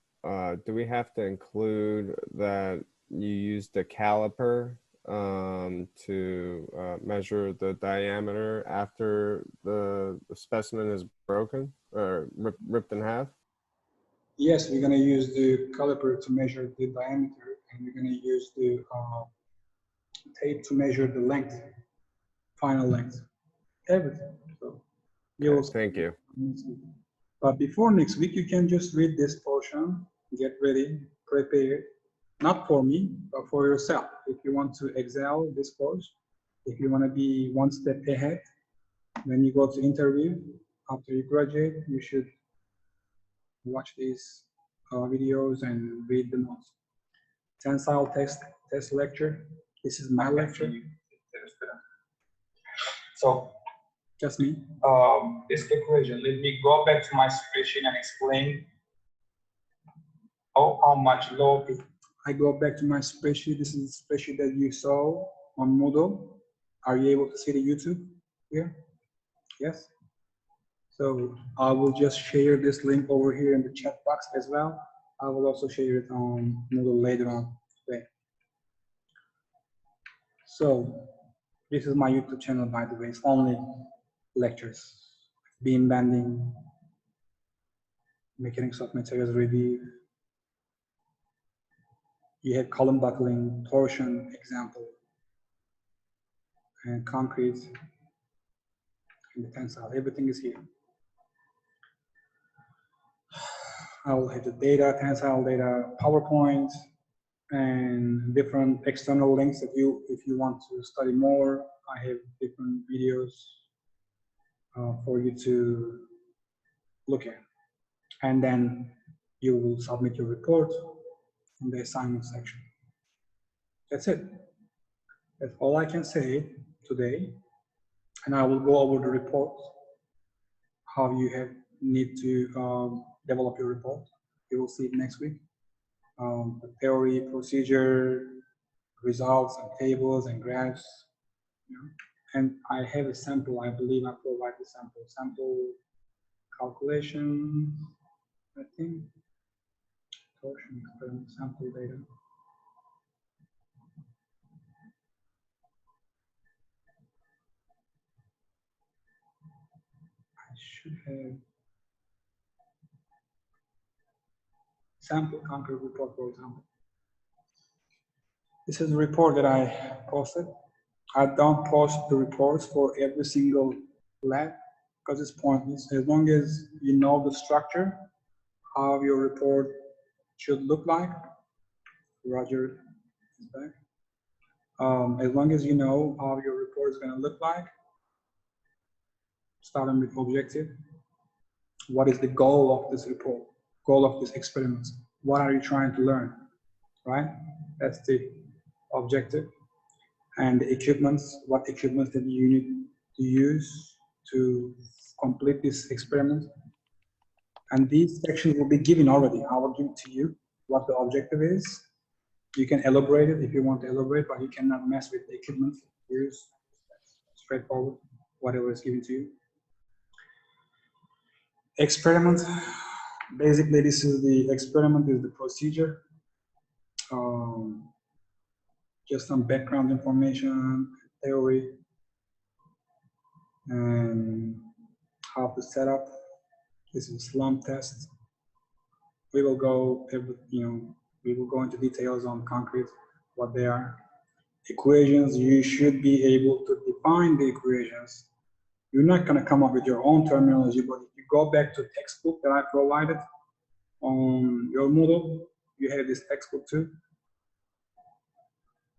do we have to include that you used a caliper to measure the diameter after the specimen is broken or ripped in half? Yes, we're going to use the caliper to measure the diameter, and we're going to use the tape to measure the length, final length, everything. So you'll thank you. But before next week, you can just read this portion, get ready, prepare, not for me, but for yourself. If you want to excel this course, if you want to be one step ahead, when you go to interview, after you graduate, you should watch these videos and read the notes. Tensile test lecture. This is my lecture. So, just me. This equation, let me go back to my spreadsheet and explain how much load. I go back to my spreadsheet. This is the spreadsheet that you saw on Moodle. Are you able to see the YouTube here? Yes? So I will just share this link over here in the chat box as well. I will also share it on Moodle later on today. So this is my YouTube channel, by the way. It's only lectures, beam bending, mechanics of materials review. You have column buckling, torsion example, and concrete, and the tensile. Everything is here. I will have the data, tensile data, PowerPoint, and different external links that if you want to study more, I have different videos for you to look at. And then you will submit your report in the assignment section. That's it. That's all I can say today. And I will go over the report, how you need to develop your report. You will see it next week. The theory, procedure, results, and tables and graphs. You know. And I have a sample. I believe I provide the sample calculation. I think torsion experiment sample data. I should have sample concrete report, for example. This is a report that I posted. I don't post the reports for every single lab because it's pointless. As long as you know the structure, how your report should look like. Roger is back. As long as you know how your report is going to look like, starting with objective. What is the goal of this report? Goal of this experiment? What are you trying to learn? Right? That's the objective. And the equipments, what equipment that you need to use to complete this experiment. And these sections will be given already. I will give to you what the objective is. You can elaborate it if you want to elaborate, but you cannot mess with the equipment. Use straightforward, whatever is given to you. Experiment. Basically, this is the experiment, is the procedure. Just some background information, theory, and how to set up. This is a slump test. We will go, we will go into details on concrete, what they are. Equations, you should be able to define the equations. You're not going to come up with your own terminology, but if you go back to the textbook that I provided on your Moodle, you have this textbook too.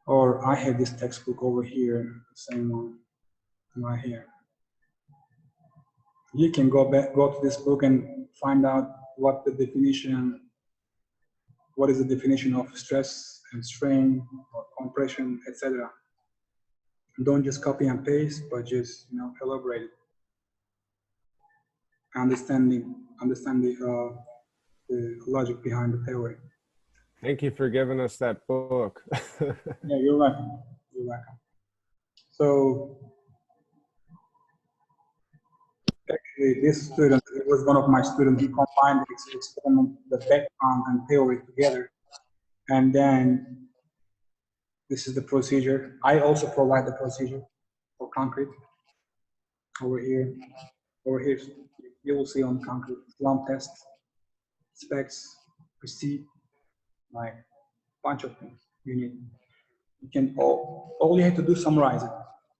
Or I have this textbook over here, the same one, right here. You can go to this book and find out what the definition, what is the definition of stress and strain or compression, etc. Don't just copy and paste, but just elaborate it. Understand the logic behind the theory. Thank you for giving us that book. Yeah, you're welcome. You're welcome. So actually, this student was one of my students. He combined the experiment, the background and theory together. And then this is the procedure. I also provide the procedure for concrete. Over here, you will see on concrete, slump test, specs, receipt, like bunch of things you need. You can all you have to do is summarize it.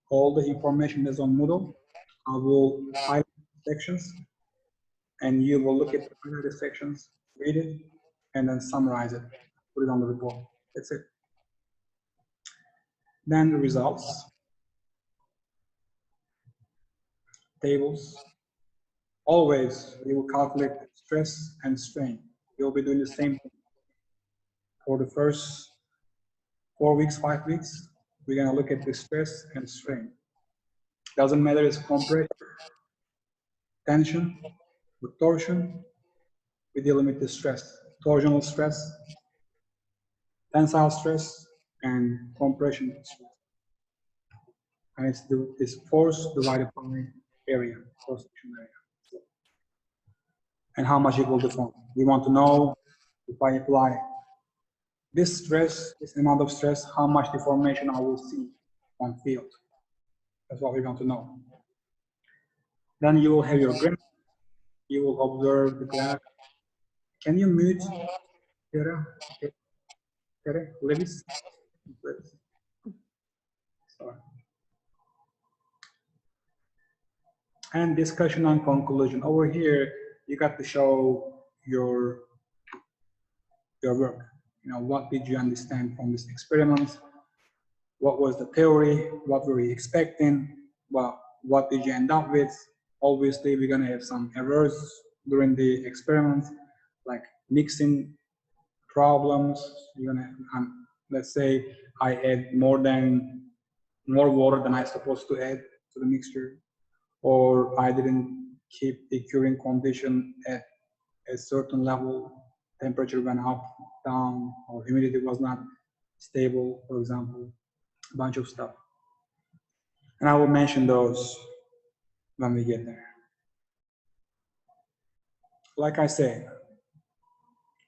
All the information is on Moodle. I will highlight sections, and you will look at the highlighted sections, read it, and then summarize it, put it on the report. That's it. Then the results, tables. Always, you will calculate stress and strain. You'll be doing the same thing. For the first 4 weeks, 5 weeks, we're gonna look at the stress and strain. Doesn't matter if it's compression, tension, or torsion, we're dealing with the stress, torsional stress, tensile stress, and compression stress. And it's this force divided by area, cross-section area. And how much it will deform. We want to know if I apply this stress, this amount of stress, how much deformation I will see on field. That's what we want to know. Then you will have your graph. You will observe the graph. Can you mute Tara? Lewis? Sorry. And discussion on conclusion. Over here, you got to show your work. You know, what did you understand from this experiment? What was the theory? What were we expecting? Well, what did you end up with? Obviously, we're gonna have some errors during the experiment, like mixing problems. You're gonna, let's say I add more water than I supposed to add to the mixture, or I didn't keep the curing condition at a certain level, temperature went up, down, or humidity was not stable, for example, a bunch of stuff. And I will mention those when we get there. Like I say,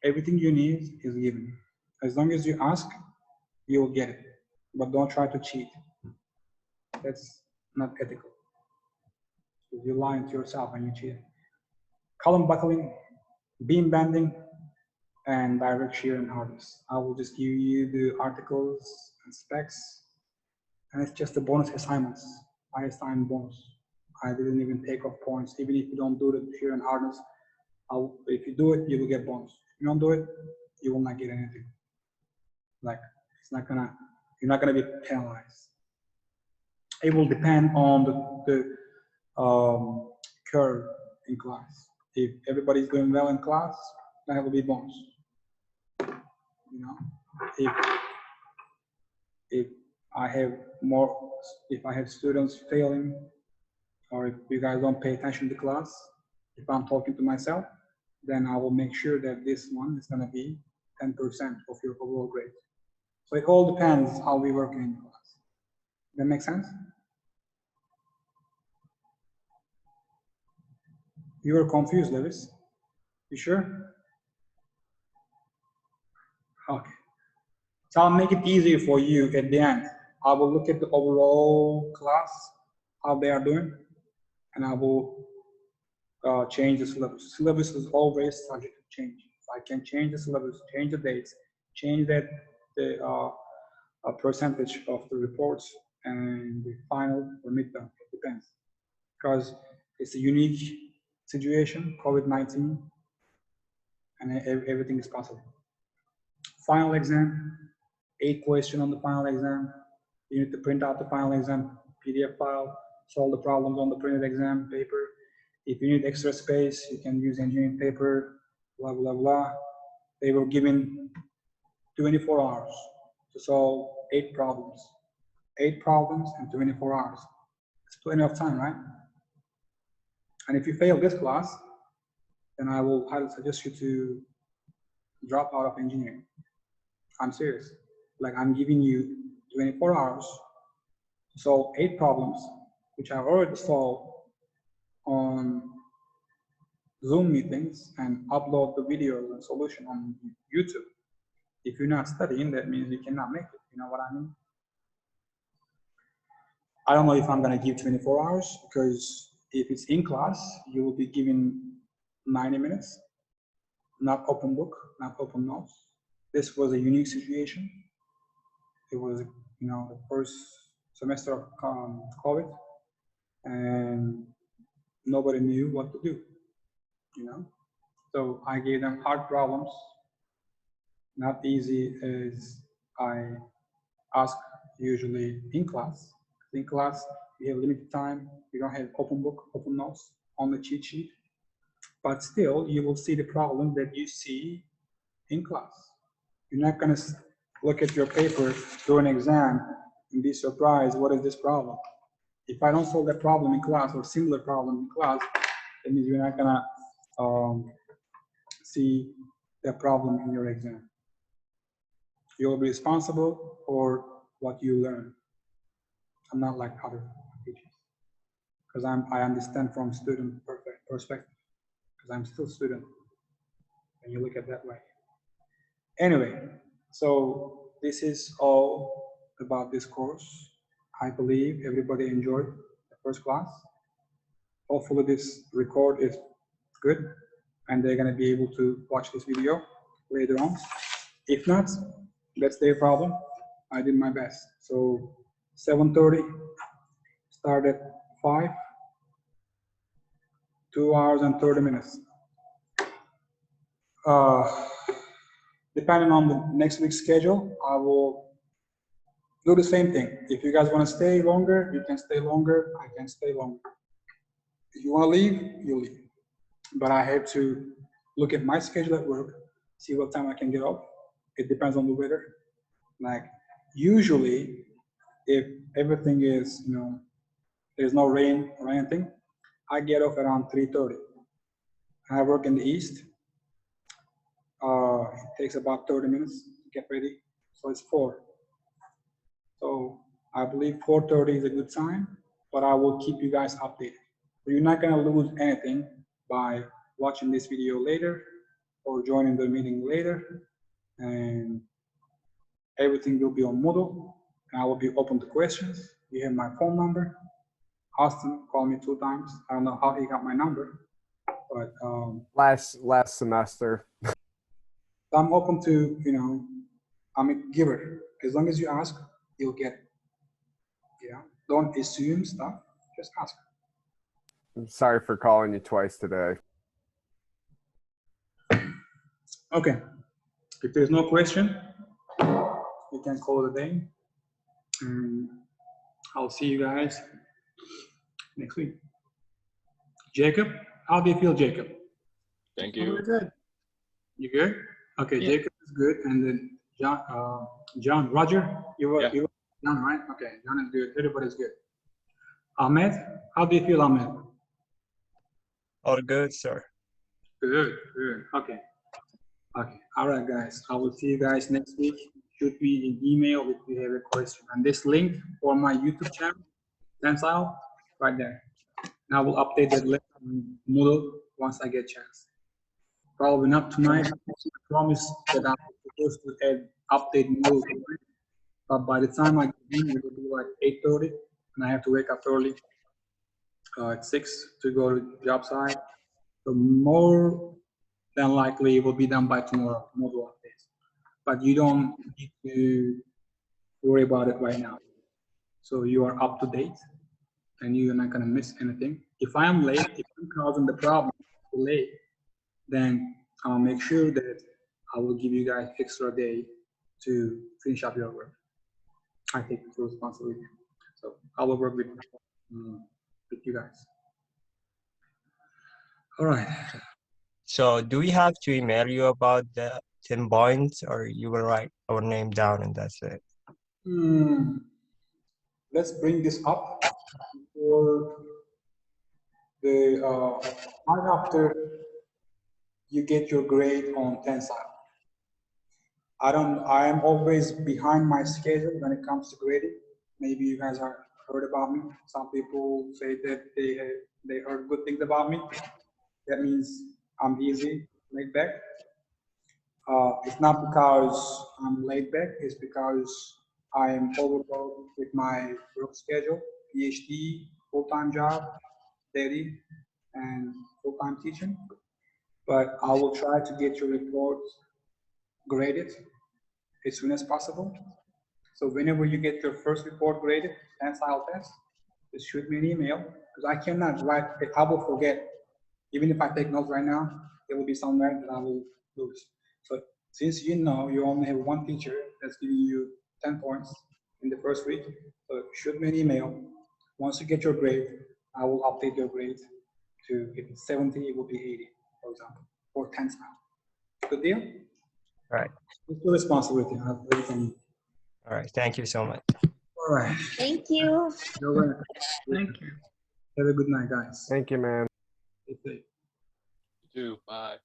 everything you need is given. As long as you ask, you will get it. But don't try to cheat. That's not ethical. You're lying to yourself when you cheat. Column buckling, beam bending, and direct shear and hardness. I will just give you the articles and specs, and it's just a bonus assignments. I assign bonus. I didn't even take off points. Even if you don't do the shear and hardness, if you do it, you will get bonus. If you don't do it, you will not get anything. Like, you're not gonna be penalized. It will depend on the curve in class. If everybody's doing well in class, then it will be bonus. You know, if I have students failing, or if you guys don't pay attention to class, if I'm talking to myself, then I will make sure that this one is gonna be 10% of your overall grade. So it all depends how we work in class. That make sense? You were confused, Lewis? You sure? Okay. So I'll make it easier for you at the end. I will look at the overall class, how they are doing, and I will change the syllabus. Syllabus is always subject to change. So I can change the syllabus, change the dates, change the percentage of the reports and the final or midterm. It depends. Because it's a unique situation, COVID-19, and everything is possible. Final exam, 8 questions on the final exam. You need to print out the final exam PDF file, solve the problems on the printed exam paper. If you need extra space, you can use engineering paper, blah, blah, blah. They were given 24 hours to solve 8 problems. 8 problems in 24 hours. It's plenty of time, right? And if you fail this class, then I will highly suggest you to drop out of engineering. I'm serious. Like, I'm giving you 24 hours to solve 8 problems, which I've already solved on Zoom meetings and upload the video and solution on YouTube. If you're not studying, that means you cannot make it. You know what I mean? I don't know if I'm gonna give 24 hours, because if it's in class, you will be given 90 minutes, not open book, not open notes. This was a unique situation. It was, the first semester of COVID, and nobody knew what to do, So I gave them hard problems, not easy as I ask usually in class. In class, we have limited time. We don't have open book, open notes, on the cheat sheet. But still, you will see the problem that you see in class. You're not going to look at your paper, do an exam, and be surprised, what is this problem? If I don't solve that problem in class or similar problem in class, that means you're not going to see that problem in your exam. You'll be responsible for what you learn. I'm not like other teachers, because I understand from student perspective, because I'm still student, and you look at that way. Anyway, so this is all about this course. I believe everybody enjoyed the first class. Hopefully this record is good, and they're gonna be able to watch this video later on. If not, that's their problem. I did my best. So 7:30, start at 5, 2 hours and 30 minutes. Depending on the next week's schedule, I will do the same thing. If you guys want to stay longer, you can stay longer. I can stay longer. If you want to leave, you leave. But I have to look at my schedule at work, see what time I can get off. It depends on the weather. Like usually, if everything is, there's no rain or anything, I get off around 3:30. I work in the east. It takes about 30 minutes to get ready, so it's 4. So I believe 4:30 is a good time, but I will keep you guys updated. So you're not gonna lose anything by watching this video later or joining the meeting later, and everything will be on Moodle, and I will be open to questions. You have my phone number. Austin called me 2 times. I don't know how he got my number, but last semester. I'm open to, I'm a giver. As long as you ask, you'll get. Don't assume stuff, just ask. I'm sorry for calling you twice today. Okay, if there's no question, you can call it a day. And I'll see you guys next week. Jacob, how do you feel, Jacob? Thank Oh, you. we're good. You good? Okay, Yeah. Jacob is good, and then John, Roger, you were John, right? Okay, John is good. Everybody's good. Ahmed, how do you feel, Ahmed? All good, sir. Good, good. Okay. Okay. All right, guys. I will see you guys next week. Shoot me an email if you have a question. And this link for my YouTube channel, Tensile, right there. And I will update that link on Moodle once I get a chance. Probably not tonight. I promise that I'm supposed to add update Moodle tonight. But by the time I get in, it will be like 8:30, and I have to wake up early at 6 to go to job site. So more than likely it will be done by tomorrow, Moodle updates. But you don't need to worry about it right now. So you are up to date, and you're not gonna miss anything. If I am late, if I'm causing the problem late, then I'll make sure that I will give you guys extra day to finish up your work. I take full responsibility. So I will work with you guys. All right. So do we have to email you about the 10 points, or you will write our name down and that's it? Let's bring this up for the right after you get your grade on Tensile. I am always behind my schedule when it comes to grading. Maybe you guys have heard about me. Some people say that they heard good things about me. That means I'm easy, laid back. It's not because I'm laid back, it's because I am overloaded with my work schedule, PhD, full-time job, study, and full-time teaching. But I will try to get your report graded as soon as possible. So whenever you get your first report graded, tensile test, just shoot me an email because I cannot write, I will forget. Even if I take notes right now, it will be somewhere that I will lose. So since you know you only have one teacher that's giving you 10 points in the first week, so shoot me an email. Once you get your grade, I will update your grade to, if it's 70, it will be 80, for example, or tensile. Good deal? All right. It's your responsibility. All right. Thank you so much. All right. Thank you. You're welcome. Thank you. Have a good night, guys. Thank you, man. Stay safe. You too. Bye.